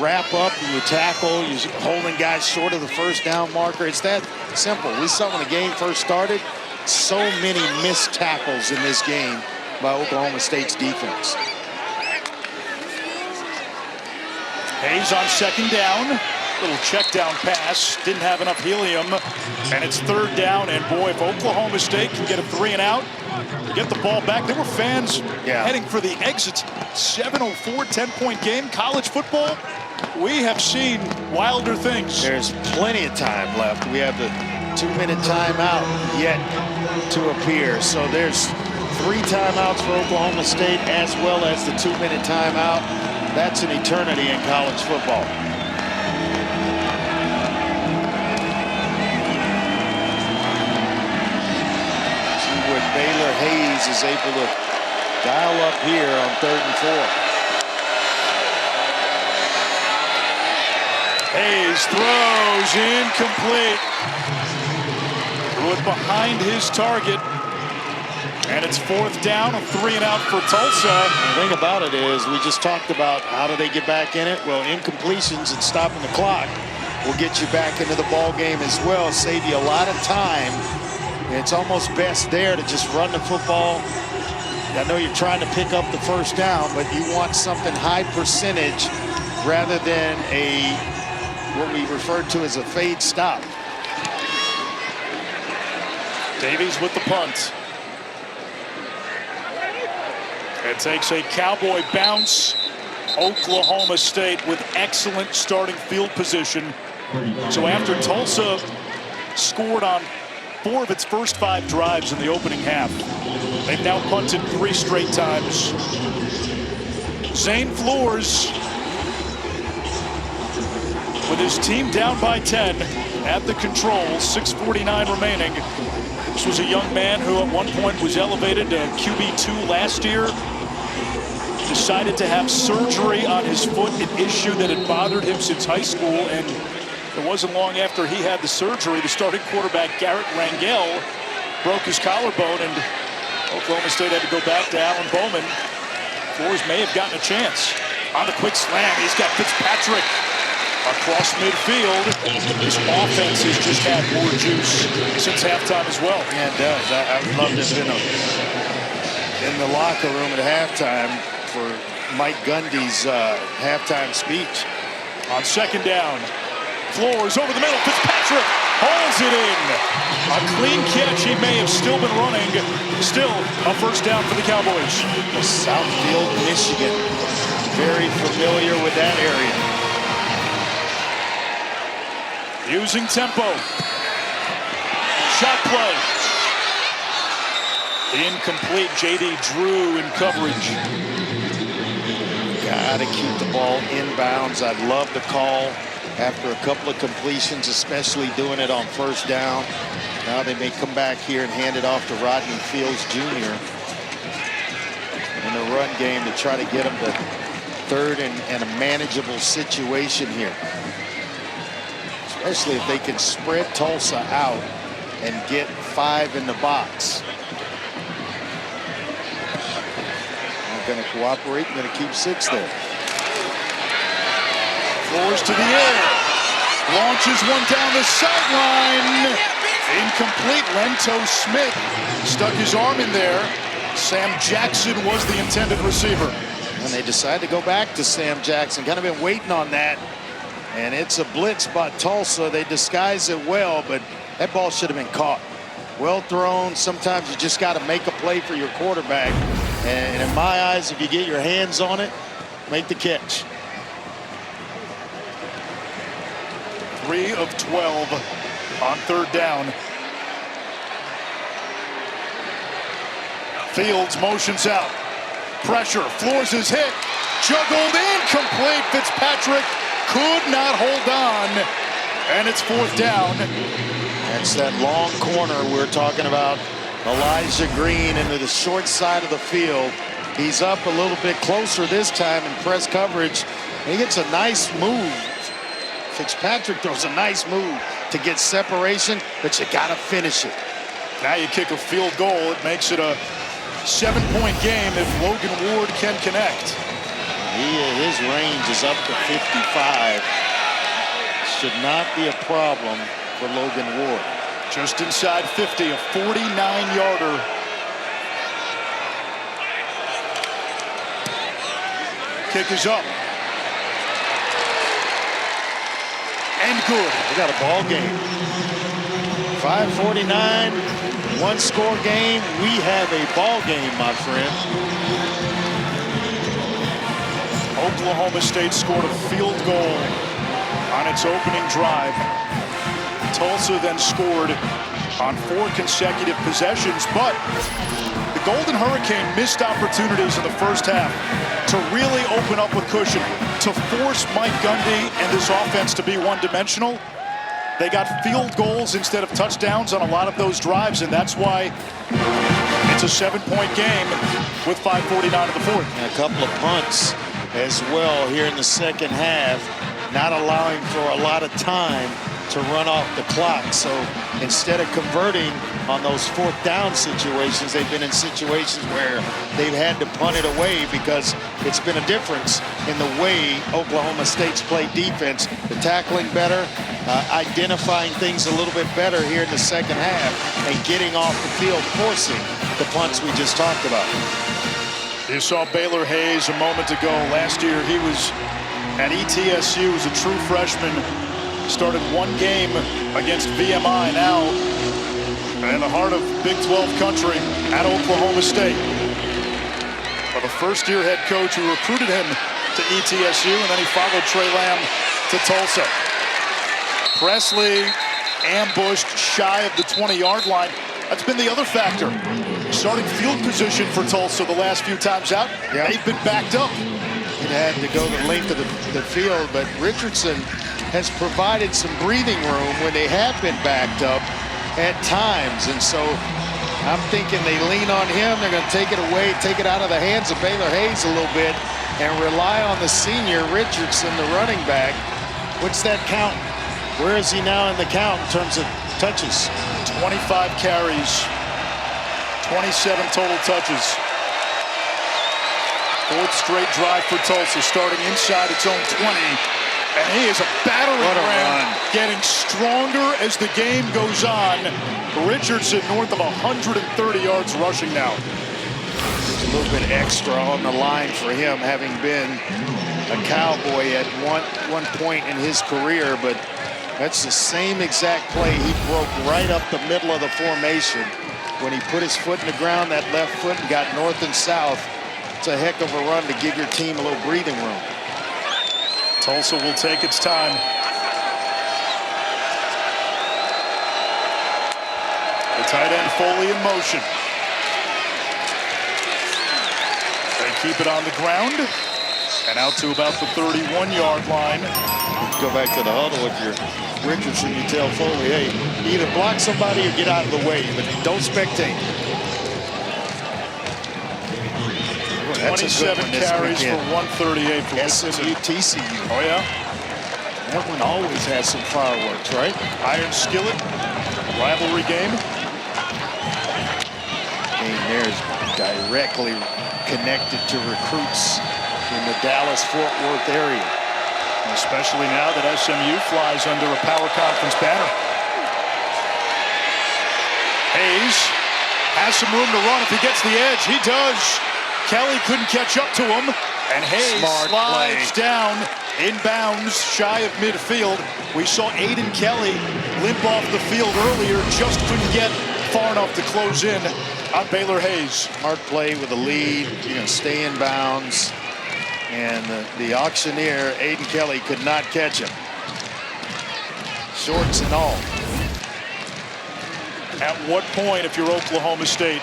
wrap up and you tackle, you're holding guys short of the first down marker. It's that simple. We saw when the game first started, so many missed tackles in this game by Oklahoma State's defense. Hayes on second down. Little check down pass. Didn't have enough helium. And it's third down. And boy, if Oklahoma State can get a 3 and out, get the ball back. There were fans heading for the exit. 7:04, 10-point game. College football, we have seen wilder things. There's plenty of time left. We have the 2-minute timeout yet to appear. So there's 3 timeouts for Oklahoma State as well as the 2-minute timeout. That's an eternity in college football. See what Baylor Hayes is able to dial up here on 3rd and 4. Hayes throws incomplete. Threw it behind his target. And it's 4th down, a 3 and out for Tulsa. The thing about it is we just talked about how do they get back in it. Well, incompletions and stopping the clock will get you back into the ball game as well, save you a lot of time. It's almost best there to just run the football. I know you're trying to pick up the first down, but you want something high percentage rather than what we refer to as a fade stop. Davies with the punt. It takes a Cowboy bounce. Oklahoma State with excellent starting field position. So after Tulsa scored on 4 of its first 5 drives in the opening half, they've now punted 3 straight times. Zane Flores, with his team down by 10 at the controls, 6:49 remaining. This was a young man who at one point was elevated to QB2 last year. Decided to have surgery on his foot, an issue that had bothered him since high school, and it wasn't long after he had the surgery, the starting quarterback Garrett Rangel broke his collarbone, and Oklahoma State had to go back to Alan Bowman. Flores may have gotten a chance. On the quick slam, he's got Fitzpatrick across midfield. This offense has just had more juice since halftime as well. Yeah, it does. I would love to have been in the locker room at halftime for Mike Gundy's halftime speech. On second down, Flores over the middle. Fitzpatrick holds it in. A clean catch. He may have still been running. Still a first down for the Cowboys. Southfield, Michigan. Very familiar with that area. Using tempo. Shot play. Incomplete. J.D. Drew in coverage. Gotta keep the ball inbounds. I'd love the call after a couple of completions, especially doing it on first down. Now they may come back here and hand it off to Rodney Fields Jr. in the run game to try to get him to 3rd and a manageable situation here. Especially if they can spread Tulsa out and get 5 in the box. Going to cooperate, going to keep 6 there. Flores to the air. Launches one down the sideline. Incomplete. Lento Smith stuck his arm in there. Sam Jackson was the intended receiver. And they decide to go back to Sam Jackson. Kind of been waiting on that. And it's a blitz by Tulsa. They disguise it well, but that ball should have been caught. Well thrown. Sometimes you just got to make a play for your quarterback. And in my eyes, if you get your hands on it, make the catch. 3 of 12 on 3rd down. Fields motions out. Pressure. Flores is hit. Juggled incomplete. Fitzpatrick could not hold on. And it's 4th down. That's that long corner we're talking about. Elijah Green into the short side of the field. He's up a little bit closer this time in press coverage. He gets a nice move. Fitzpatrick throws a nice move to get separation, but you got to finish it. Now you kick a field goal. It makes it a 7-point game if Logan Ward can connect. His range is up to 55. Should not be a problem for Logan Ward. Just inside 50, a 49-yarder. Kick is up. And good. We got a ball game. 5:49, one-score game. We have a ball game, my friend. Oklahoma State scored a field goal on its opening drive. Tulsa then scored on 4 consecutive possessions, but the Golden Hurricane missed opportunities in the first half to really open up a cushion, to force Mike Gundy and this offense to be one-dimensional. They got field goals instead of touchdowns on a lot of those drives, and that's why it's a 7-point game with 5:49 in the fourth. And a couple of punts as well here in the second half, not allowing for a lot of time to run off the clock. So instead of converting on those 4th down situations, they've been in situations where they've had to punt it away because it's been a difference in the way Oklahoma State's played defense. The tackling better, identifying things a little bit better here in the second half, and getting off the field, forcing the punts we just talked about. You saw Baylor Hayes a moment ago. Last year he was at ETSU as a true freshman. Started 1 game against VMI, now in the heart of Big 12 country at Oklahoma State. But the first-year head coach who recruited him to ETSU, and then he followed Trey Lamb to Tulsa. Presley ambushed shy of the 20-yard line. That's been the other factor. Starting field position for Tulsa the last few times out. Yep. They've been backed up. It had to go the length of the field, but Richardson has provided some breathing room when they have been backed up at times. And so I'm thinking they lean on him. They're going to take it away, take it out of the hands of Baylor Hayes a little bit, and rely on the senior Richardson, the running back. What's that count? Where is he now in the count in terms of touches? 25 carries, 27 total touches. 4th straight drive for Tulsa, starting inside its own 20. And he is a battering ram, getting stronger as the game goes on. Richardson north of 130 yards rushing now. There's a little bit extra on the line for him, having been a Cowboy at one point in his career, but that's the same exact play. He broke right up the middle of the formation when he put his foot in the ground, that left foot, and got north and south. It's a heck of a run to give your team a little breathing room. Tulsa will take its time. The tight end Foley in motion. They keep it on the ground and out to about the 31-yard line. Go back to the huddle if you're Richardson. You tell Foley, hey, either block somebody or get out of the way, but don't spectate. 27 carries for 138 for SMU TCU. Oh, yeah. That one always has some fireworks, right? Iron Skillet, rivalry game. Game there is directly connected to recruits in the Dallas-Fort Worth area. Especially now that SMU flies under a power conference banner. Hayes has some room to run if he gets the edge. He does. Kelly couldn't catch up to him, and Hayes slides down inbounds shy of midfield. We saw Aiden Kelly limp off the field earlier, just couldn't get far enough to close in on Baylor Hayes. Smart play with a lead. You're going to stay in bounds. And the auctioneer, Aiden Kelly, could not catch him. Shorts and all. At what point, if you're Oklahoma State,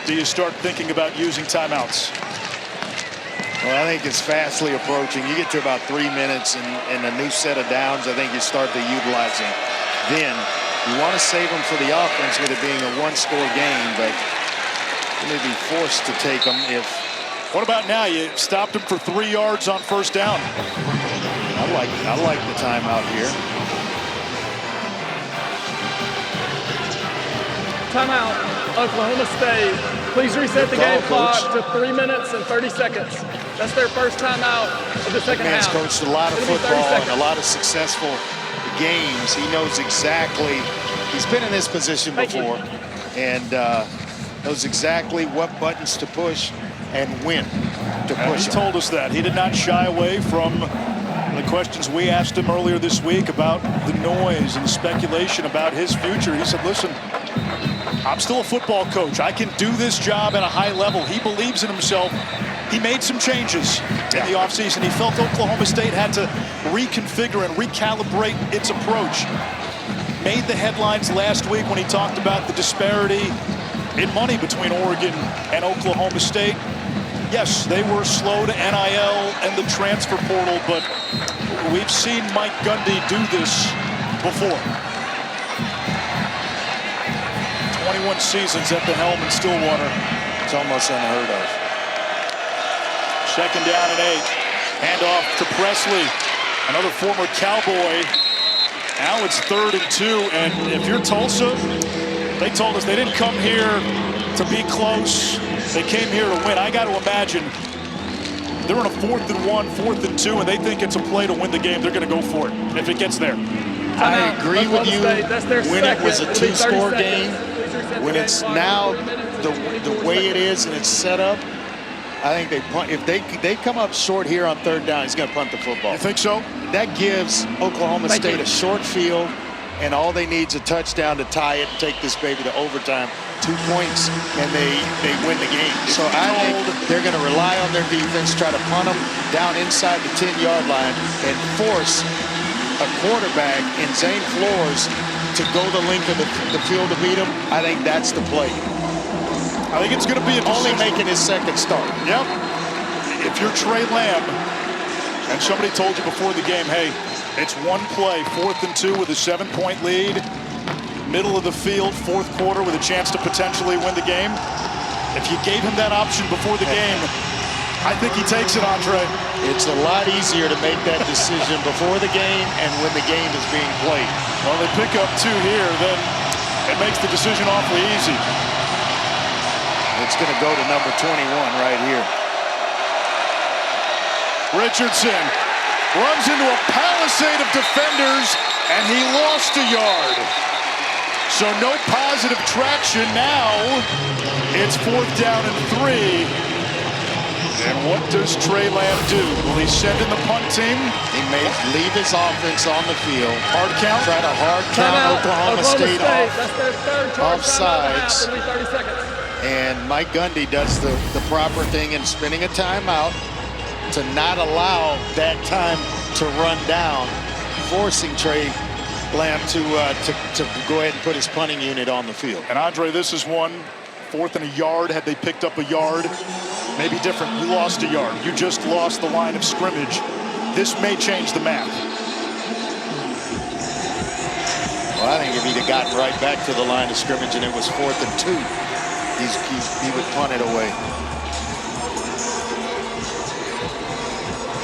do you start thinking about using timeouts? Well, I think it's fastly approaching. You get to about 3 minutes and a new set of downs, I think you start to utilize them. Then you want to save them for the offense with it being a one-score game, but you may be forced to take them if... What about now? You stopped him for 3 yards on first down. I like the timeout here. Timeout, Oklahoma State. Please reset the game clock to 3 minutes and 30 seconds. That's their first time out of the second Man's half. coached a lot of football and a lot of successful games. He knows exactly, he's been in this position before, and knows exactly what buttons to push and when to push. He told us that. He did not shy away from the questions we asked him earlier this week about the noise and speculation about his future. He said, listen, I'm still a football coach. I can do this job at a high level. He believes in himself. He made some changes in the offseason. He felt Oklahoma State had to reconfigure and recalibrate its approach. Made the headlines last week when he talked about the disparity in money between Oregon and Oklahoma State. Yes, they were slow to NIL and the transfer portal, but we've seen Mike Gundy do this before. 21 seasons at the helm in Stillwater. It's almost unheard of. Second down and 8. Handoff to Presley, another former Cowboy. Now it's 3rd and 2, and if you're Tulsa, they told us they didn't come here to be close. They came here to win. I got to imagine they're in a 4th and 1, 4th and 2, and they think it's a play to win the game. They're going to go for it if it gets there. I agree with you. When it was a 2-score game, when it's now the way it is and it's set up, I think they punt. If they come up short here on 3rd down, he's going to punt the football. You think so? That gives Oklahoma State a short field, and all they need is a touchdown to tie it and take this baby to overtime. 2 points, and they win the game. So I think they're going to rely on their defense, try to punt them down inside the 10-yard line, and force a quarterback in Zane Flores to go the length of the field to beat him. I think that's the play. I think it's going to be only making his 2nd start. Yep. If you're Trey Lamb, and somebody told you before the game, hey, it's one play, 4th and 2 with a 7-point lead, middle of the field, 4th quarter with a chance to potentially win the game. If you gave him that option before the game, I think he takes it, Andre. It's a lot easier to make that decision before the game and when the game is being played. Well, they pick up 2 here, then it makes the decision awfully easy. It's going to go to number 21 right here. Richardson runs into a palisade of defenders, and he lost a yard. So no positive traction now. It's 4th down and 3. And what does Trey Lamb do? Will he send in the punt team? He may leave his offense on the field. Hard count? Try to hard count Oklahoma State off sides. And Mike Gundy does the proper thing in spinning a timeout to not allow that time to run down, forcing Trey Lamb to go ahead and put his punting unit on the field. And Andre, this is 4th and a yard. Had they picked up a yard, maybe different. You lost a yard. You just lost the line of scrimmage. This may change the math. Well, I think if he'd have gotten right back to the line of scrimmage and it was 4th and 2, he would punt it away.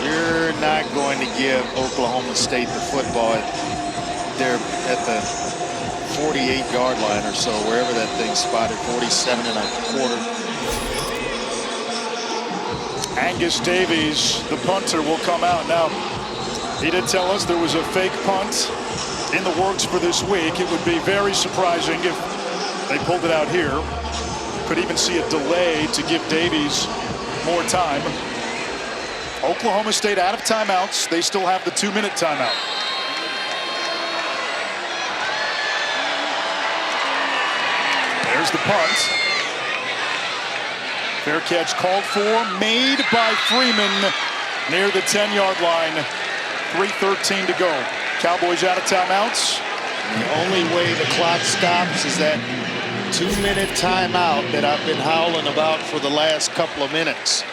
You're not going to give Oklahoma State the football. They're at the 48-yard line or so, wherever that thing's spotted, 47 1/4. Angus Davies, the punter, will come out. Now, he did tell us there was a fake punt in the works for this week. It would be very surprising if they pulled it out here. Could even see a delay to give Davies more time. Oklahoma State out of timeouts. They still have the 2-minute timeout. There's the punt. Fair catch called for, made by Freeman near the 10-yard line. 3:13 to go. Cowboys out of timeouts. The only way the clock stops is that 2-minute timeout that I've been howling about for the last couple of minutes.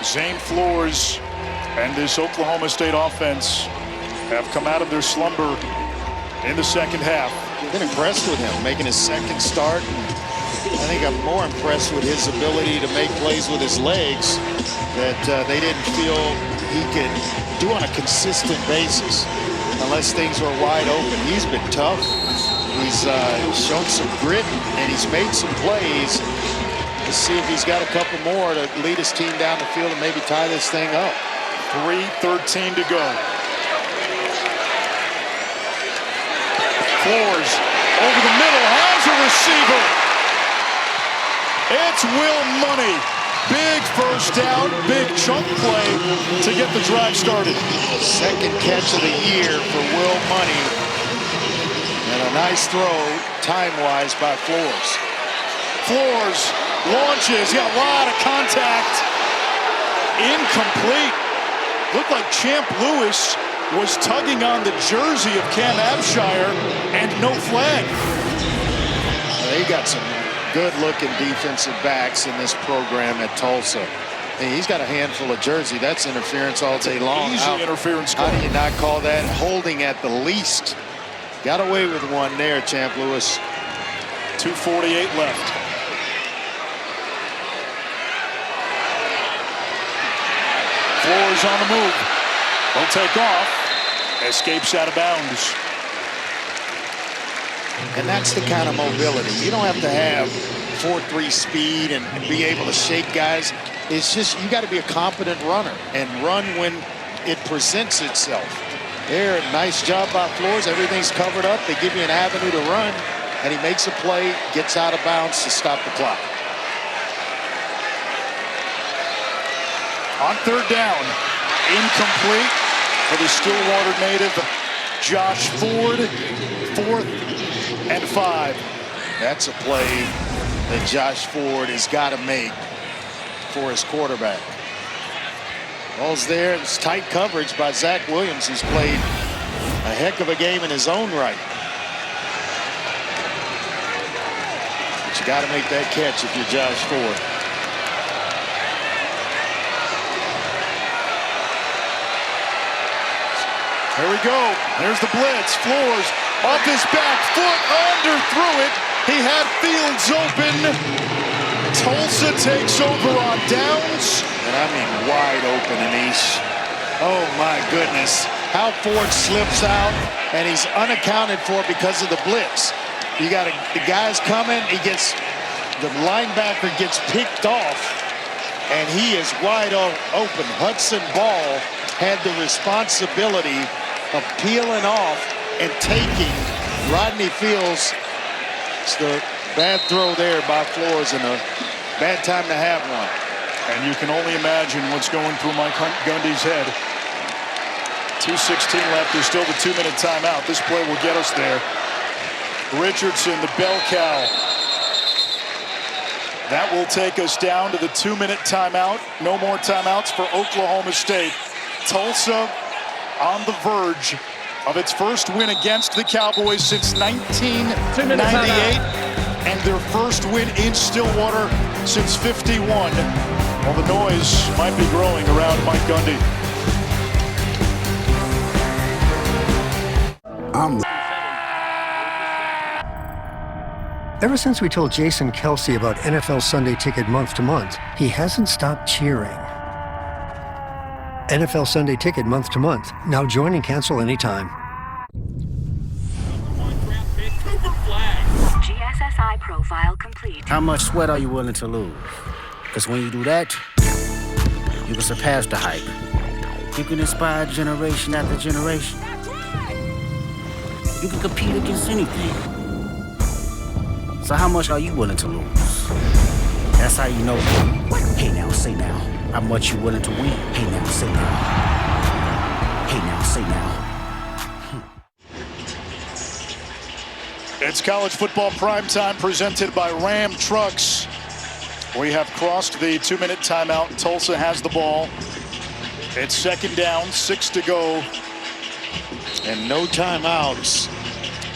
Zane Flores and this Oklahoma State offense have come out of their slumber in the second half. Been impressed with him making his 2nd start. I think I'm more impressed with his ability to make plays with his legs that they didn't feel he could do on a consistent basis unless things were wide open. He's been tough. He's shown some grit, and he's made some plays to see if he's got a couple more to lead his team down the field and maybe tie this thing up. 3:13 to go. Flores over the middle, has a receiver. It's Will Money. Big first down, big chunk play to get the drive started. Second catch of the year for Will Money. And a nice throw, time-wise, by Flores. Flores launches, got a lot of contact. Incomplete. Looked like Champ Lewis was tugging on the jersey of Cam Abshire, and no flag. They got some good-looking defensive backs in this program at Tulsa. And he's got a handful of jersey. That's interference all day long. Easy interference. How do you not call that holding at the least? Got away with one there, Champ Lewis. 2:48 left. Flores on the move. He'll take off. Escapes out of bounds. And that's the kind of mobility. You don't have to have 4.3 speed and be able to shake guys. It's just you got to be a competent runner and run when it presents itself. There, nice job by Flores. Everything's covered up. They give you an avenue to run, and he makes a play, gets out of bounds to stop the clock. On third down, incomplete for the Stillwater native, Josh Ford. 4th and 5. That's a play that Josh Ford has got to make for his quarterback. Ball's there. It's tight coverage by Zach Williams, who's played a heck of a game in his own right. But you got to make that catch if you're Josh Ford. Here we go. There's the blitz. Flores off his back foot, underthrew it. He had Fields open. Tulsa takes over on downs. And I mean wide open, Anish. Oh my goodness. How Ford slips out, and he's unaccounted for because of the blitz. You got the guy's coming. The linebacker gets picked off, and he is wide open. Hudson Ball had the responsibility of peeling off and taking Rodney Fields. It's the bad throw there by Flores and a bad time to have one. And you can only imagine what's going through Mike Gundy's head. 2:16 left. There's still the 2-minute timeout. This play will get us there. Richardson, the bell cow. That will take us down to the 2-minute timeout. No more timeouts for Oklahoma State. Tulsa on the verge of its first win against the Cowboys since 1998, and their first win in Stillwater since '51. Well, the noise might be growing around Mike Gundy. Ever since we told Jason Kelsey about NFL Sunday Ticket month to month, he hasn't stopped cheering. NFL Sunday Ticket month to month. Now join and cancel anytime. GSSI profile complete. How much sweat are you willing to lose? Because when you do that, you can surpass the hype. You can inspire generation after generation. You can compete against anything. So how much are you willing to lose? That's how you know. Hey now, say now. How much you willing to win? Hey now, say now. Hey now, say now. It's college football primetime presented by Ram Trucks. We have crossed the 2-minute timeout. Tulsa has the ball. It's second down, 6 to go. And no timeouts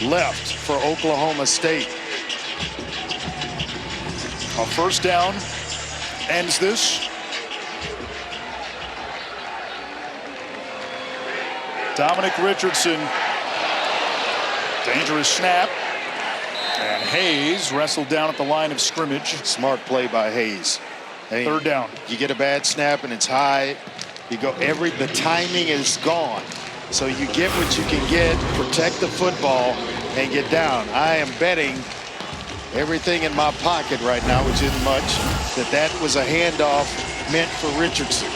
left for Oklahoma State. A first down ends this. Dominic Richardson. Dangerous snap. And Hayes wrestled down at the line of scrimmage. Smart play by Hayes. Hey, third down. You get a bad snap and it's high. You go the timing is gone. So you get what you can get, protect the football, and get down. I am betting everything in my pocket right now, which isn't much, that was a handoff meant for Richardson.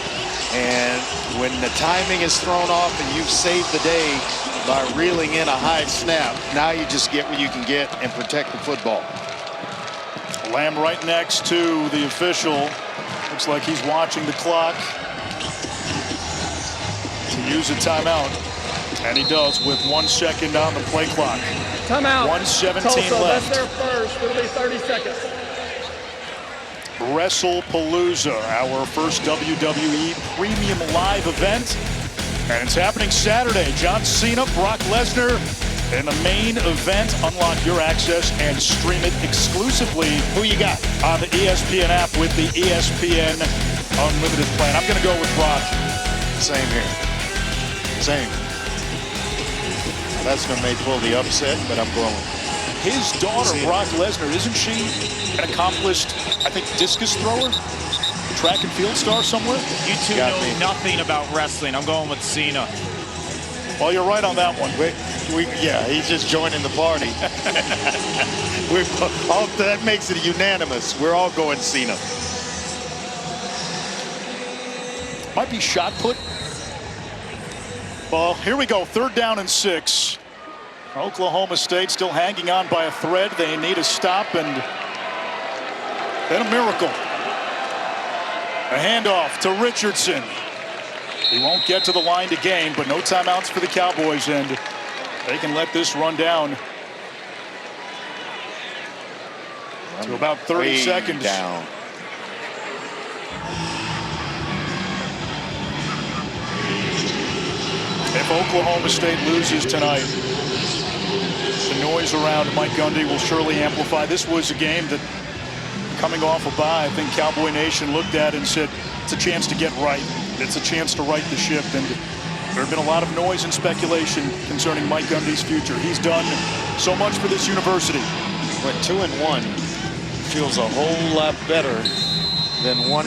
And when the timing is thrown off and you've saved the day by reeling in a high snap, now you just get what you can get and protect the football. Lamb right next to the official. Looks like he's watching the clock to use a timeout. And he does with 1 second on the play clock. Timeout. 1:17 Tulsa, left. that's their first. It'll be 30 seconds. WrestlePalooza, our first WWE premium live event. And it's happening Saturday. John Cena, Brock Lesnar in the main event. Unlock your access and stream it exclusively. Who you got? On the ESPN app with the ESPN Unlimited plan. I'm going to go with Brock. Same here. Same. Lesnar may pull the upset, but I'm going. His daughter, Brock Lesnar, isn't she an accomplished, I think, discus thrower? Track and field star somewhere? You two know nothing about wrestling. I'm going with Cena. Well, you're right on that one. Yeah, he's just joining the party. That makes it unanimous. We're all going Cena. Might be shot put. Well, here we go. 3rd down and 6. Oklahoma State still hanging on by a thread. They need a stop and then a miracle. A handoff to Richardson. He won't get to the line to gain, but no timeouts for the Cowboys, and they can let this run down to about 30 seconds. Down. If Oklahoma State loses tonight, the noise around Mike Gundy will surely amplify. This was a game that, coming off a bye, I think Cowboy Nation looked at and said, it's a chance to get right. It's a chance to right the ship. And there have been a lot of noise and speculation concerning Mike Gundy's future. He's done so much for this university. But 2-1 feels a whole lot better than 1-2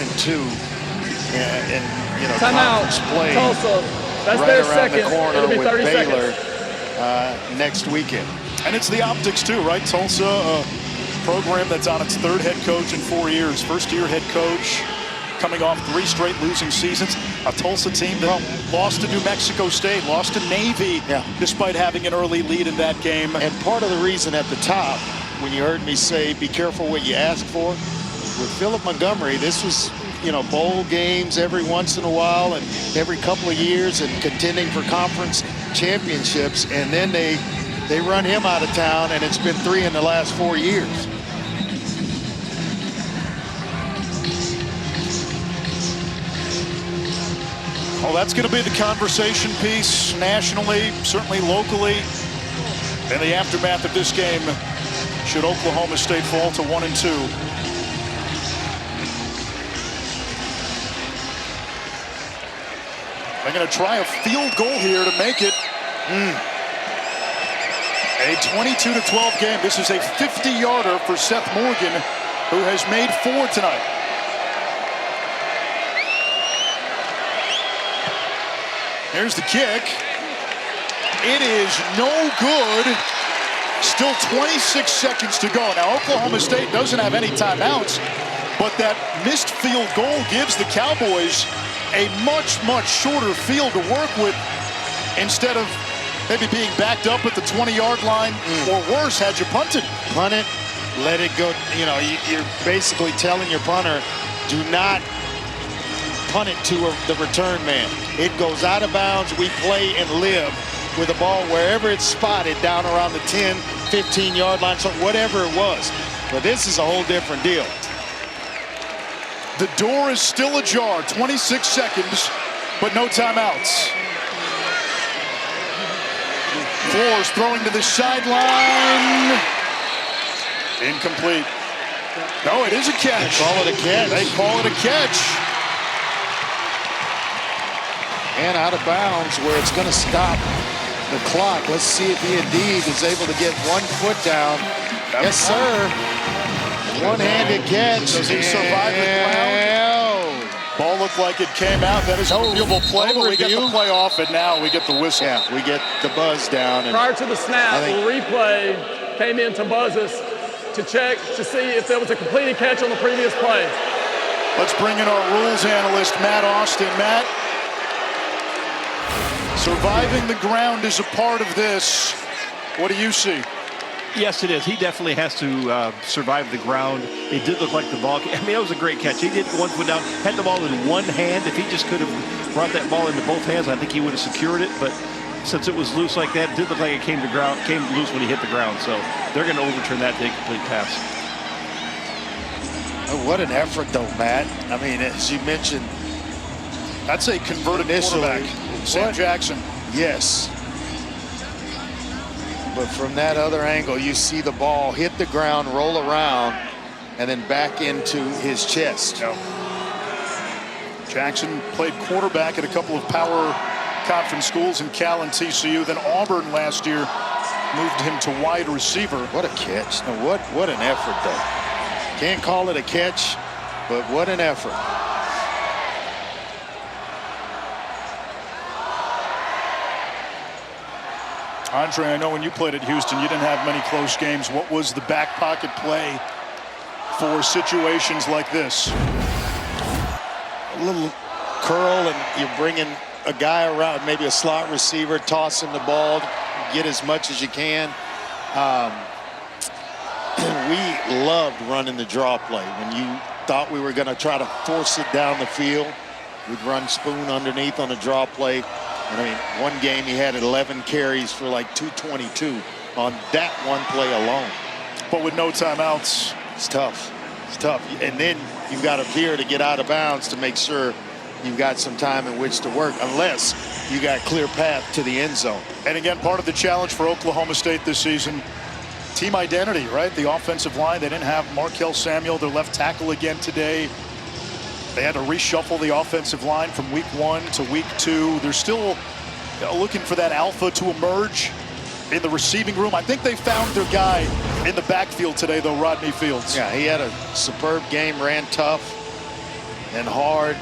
in conference play. Tulsa. That's right their around second. the corner It'll be with 30 Baylor seconds. next weekend. And it's the optics too, right? Tulsa, a program that's on its 3rd head coach in 4 years. First-year head coach, coming off 3 straight losing seasons. A Tulsa team that lost to New Mexico State, lost to Navy, despite having an early lead in that game. And part of the reason at the top, when you heard me say, be careful what you ask for, with Philip Montgomery, this was, bowl games every once in a while and every couple of years and contending for conference championships. And then they run him out of town, and it's been 3 in the last 4 years. Well, that's going to be the conversation piece nationally, certainly locally. In the aftermath of this game, should Oklahoma State fall to 1-2. They're going to try a field goal here to make it a 22-12 game. This is a 50-yarder for Seth Morgan, who has made 4 tonight. Here's the kick. It is no good. Still 26 seconds to go. Now, Oklahoma State doesn't have any timeouts, but that missed field goal gives the Cowboys a much, much shorter field to work with instead of maybe being backed up at the 20-yard line or worse had you punted. Punt it, let it go. You're basically telling your punter, do not punt it to the return man. It goes out of bounds. We play and live with the ball wherever it's spotted down around the 10, 15-yard line, so whatever it was. But this is a whole different deal. The door is still ajar, 26 seconds, but no timeouts. Flores throwing to the sideline. Incomplete. No, it is a catch. They call it a catch. They call it a catch. And out of bounds where it's going to stop the clock. Let's see if he indeed is able to get 1 foot down. Yes, sir. One-handed catch. Does he survive the ground? Ball looked like it came out. That is a reviewable play, but we get the play off, and now we get the whistle. Yeah, we get the buzz down. Prior to the snap, the replay came in to buzz us. to check to see if there was a completed catch on the previous play. Let's bring in our rules analyst, Matt Austin. Matt, surviving the ground is a part of this. What do you see? Yes, it is. He definitely has to survive the ground. It did look like the ball. I mean, that was a great catch. He did 1 foot down, had the ball in one hand. If he just could have brought that ball into both hands, I think he would have secured it. But since it was loose like that, it did look like it came loose when he hit the ground. So they're going to overturn that to a complete pass. Oh, what an effort, though, Matt. I mean, as you mentioned, that's a converted quarterback, Sam Jackson. Yes. But from that other angle, you see the ball hit the ground, roll around, and then back into his chest. Yep. Jackson played quarterback at a couple of power conference schools in Cal and TCU. Then Auburn last year moved him to wide receiver. What a catch. Now, what an effort, though. Can't call it a catch, but what an effort. Andre, I know when you played at Houston, you didn't have many close games. What was the back pocket play for situations like this? A little curl, and you're bringing a guy around, maybe a slot receiver, toss him the ball, get as much as you can. We loved running the draw play. When you thought we were going to try to force it down the field, we'd run spoon underneath on the draw play. And I mean, one game he had 11 carries for like 222 on that one play alone. But with no timeouts, it's tough. It's tough. And then you've got to appear to get out of bounds to make sure you've got some time in which to work, unless you got clear path to the end zone. And again, part of the challenge for Oklahoma State this season, team identity, right? The offensive line, they didn't have Markel Samuel, their left tackle again today. They had to reshuffle the offensive line from week 1 to week 2. They're still looking for that alpha to emerge in the receiving room. I think they found their guy in the backfield today, though, Rodney Fields. Yeah, he had a superb game, ran tough and hard. I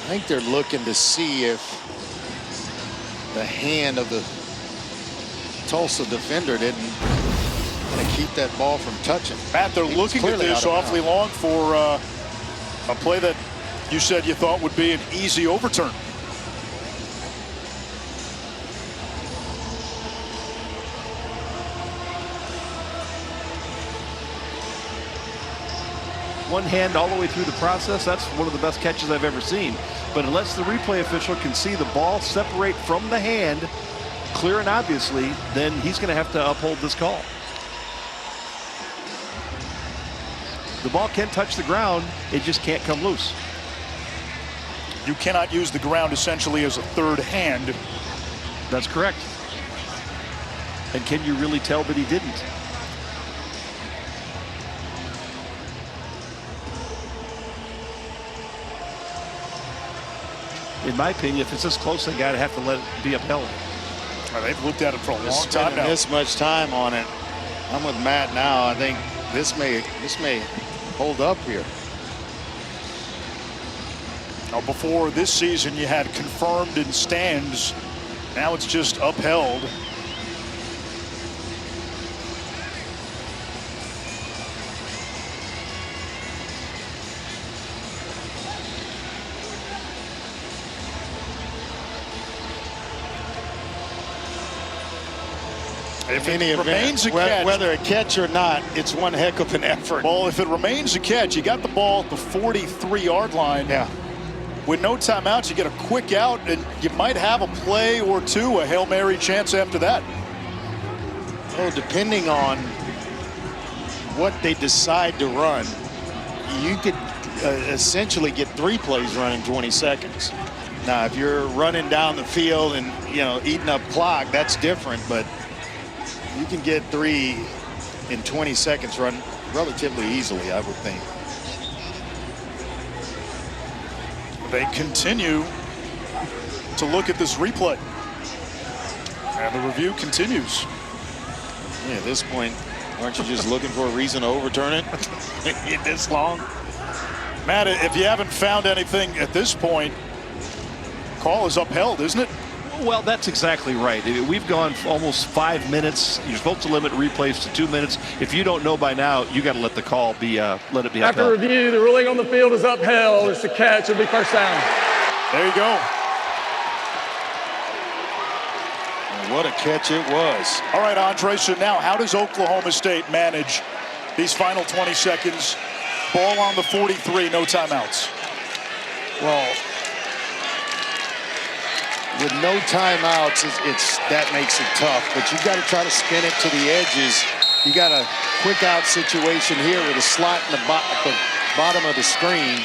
think they're looking to see if the hand of the Tulsa defender didn't keep that ball from touching. Matt, they're looking at this awfully long for a play that you said you thought would be an easy overturn. One hand all the way through the process, that's one of the best catches I've ever seen. But unless the replay official can see the ball separate from the hand, clear and obviously, then he's going to have to uphold this call. The ball can touch the ground, it just can't come loose. You cannot use the ground essentially as a third hand. That's correct. And can you really tell that he didn't? In my opinion, if it's this close, they got to have to let it be upheld. Well, they've looked at it for a long time now. This much time on it. I'm with Matt now. I think this may hold up here. Now, before this season, you had confirmed in stands. Now it's just upheld. If it remains a catch, whether a catch or not, it's one heck of an effort. Well, if it remains a catch, you got the ball at the 43-yard line. Yeah. With no timeouts, you get a quick out, and you might have a play or two, a Hail Mary chance after that. Oh, depending on what they decide to run, you could essentially get 3 plays run in 20 seconds. Now, if you're running down the field and, eating up clock, that's different, but you can get 3 in 20 seconds run relatively easily, I would think. They continue to look at this replay. And the review continues. Yeah, at this point, aren't you just looking for a reason to overturn it? This long? Matt, if you haven't found anything at this point, call is upheld, isn't it? Well, that's exactly right. We've gone almost 5 minutes. You're supposed to limit replays to 2 minutes. If you don't know by now, you got to let the call be let it be upheld. After review, the ruling on the field is upheld. It's a catch. It'll be first down. There you go. What a catch it was. All right, Andre, so now how does Oklahoma State manage these final 20 seconds? Ball on the 43, no timeouts. Well, with no timeouts, that makes it tough. But you've got to try to spin it to the edges. You got a quick out situation here with a slot in the bottom of the screen.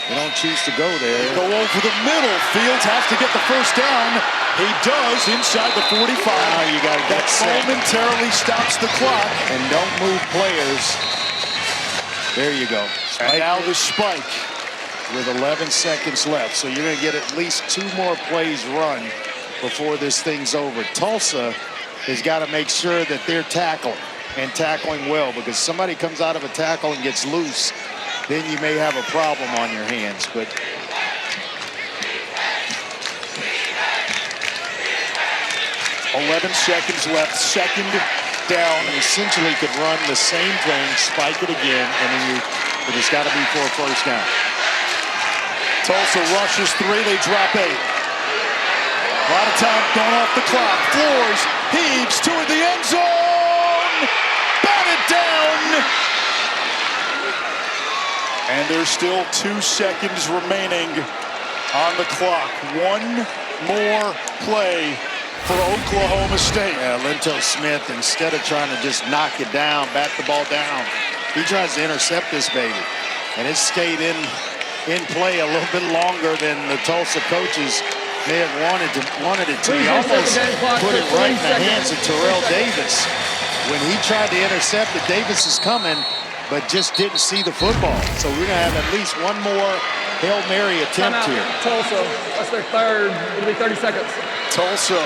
They don't choose to go there. Go over the middle. Fields has to get the first down. He does inside the 45. Now you got to get set. Momentarily stops the clock. And don't move players. There you go. And now the spike. With 11 seconds left. So you're going to get at least 2 more plays run before this thing's over. Tulsa has got to make sure that they're tackling and tackling well, because somebody comes out of a tackle and gets loose, then you may have a problem on your hands. But $11 seconds left, second down. You essentially could run the same thing, spike it again, and then but it's got to be for a first down. Tulsa rushes 3, they drop 8. A lot of time going off the clock. Floors, heaves toward the end zone. Batted down. And there's still 2 seconds remaining on the clock. 1 more play for Oklahoma State. Yeah, Linto Smith, instead of trying to just knock it down, bat the ball down, he tries to intercept this baby. And it stayed in play a little bit longer than the Tulsa coaches may have wanted it to. He almost put it right in the hands of Terrell Davis. When he tried to intercept it, Davis is coming, but just didn't see the football. So we're going to have at least 1 more Hail Mary attempt here. Tulsa, that's their third. It'll be 30 seconds. Tulsa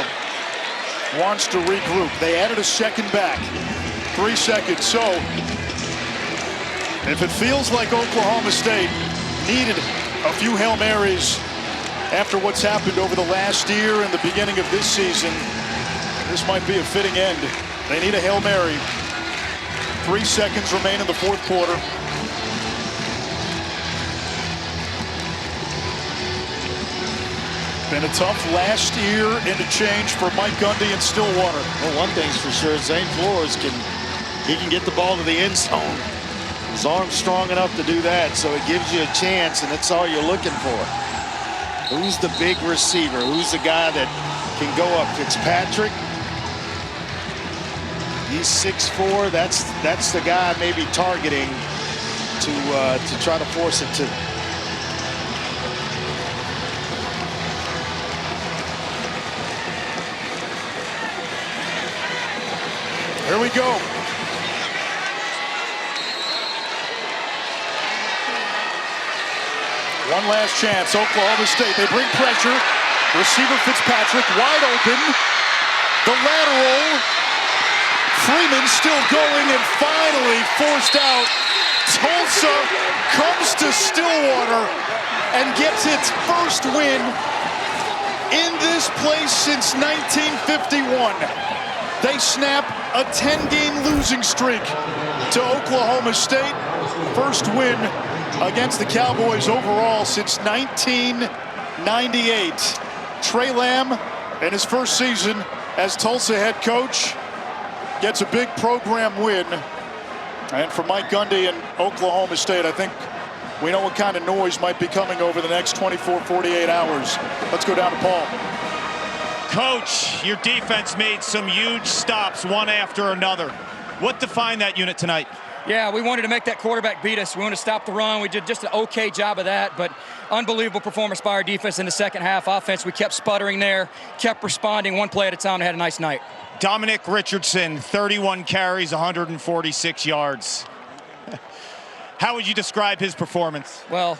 wants to regroup. They added a second back. 3 seconds. So if it feels like Oklahoma State needed a few Hail Marys after what's happened over the last year and the beginning of this season, this might be a fitting end. They need a Hail Mary. 3 seconds remain in the 4th quarter. Been a tough last year and a change for Mike Gundy in Stillwater. Well, one thing's for sure, Zane Flores can get the ball to the end zone. His arm's strong enough to do that, so it gives you a chance, and that's all you're looking for. Who's the big receiver? Who's the guy that can go up? Fitzpatrick? He's 6'4". That's the guy maybe targeting to try to force it to. Here we go. One last chance, Oklahoma State. They bring pressure. Receiver Fitzpatrick wide open. The lateral. Freeman still going and finally forced out. Tulsa comes to Stillwater and gets its first win in this place since 1951. They snap a 10-game losing streak to Oklahoma State. First win against the Cowboys overall since 1998. Trey Lamb, in his first season as Tulsa head coach, gets a big program win. And for Mike Gundy and Oklahoma State, I think we know what kind of noise might be coming over the next 24, 48 hours. Let's go down to Paul. Coach, your defense made some huge stops one after another. What defined that unit tonight? Yeah, we wanted to make that quarterback beat us. We wanted to stop the run. We did just an okay job of that, but unbelievable performance by our defense in the second half. Offense, we kept sputtering there, kept responding one play at a time, and had a nice night. Dominic Richardson, 31 carries, 146 yards. How would you describe his performance? Well,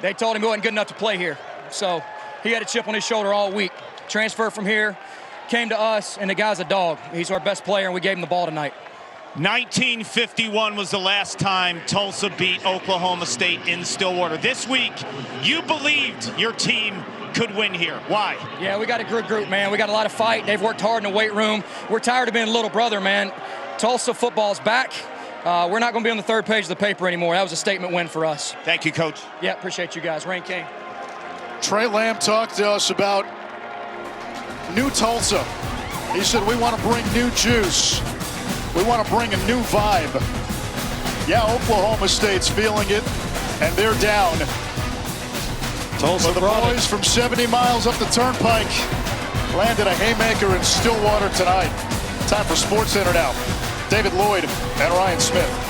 they told him he wasn't good enough to play here, so he had a chip on his shoulder all week. Transferred from here, came to us, and the guy's a dog. He's our best player, and we gave him the ball tonight. 1951 was the last time Tulsa beat Oklahoma State in Stillwater. This week, you believed your team could win here. Why? Yeah, we got a good group, man. We got a lot of fight. They've worked hard in the weight room. We're tired of being little brother, man. Tulsa football's back. We're not going to be on the third page of the paper anymore. That was a statement win for us. Thank you, Coach. Yeah, appreciate you guys. Rain King. Trey Lamb talked to us about new Tulsa. He said, we want to bring new juice. We want to bring a new vibe. Yeah, Oklahoma State's feeling it, and they're down. Tulsa, the boys from 70 miles up the turnpike landed a haymaker in Stillwater tonight. Time for SportsCenter now. David Lloyd and Ryan Smith.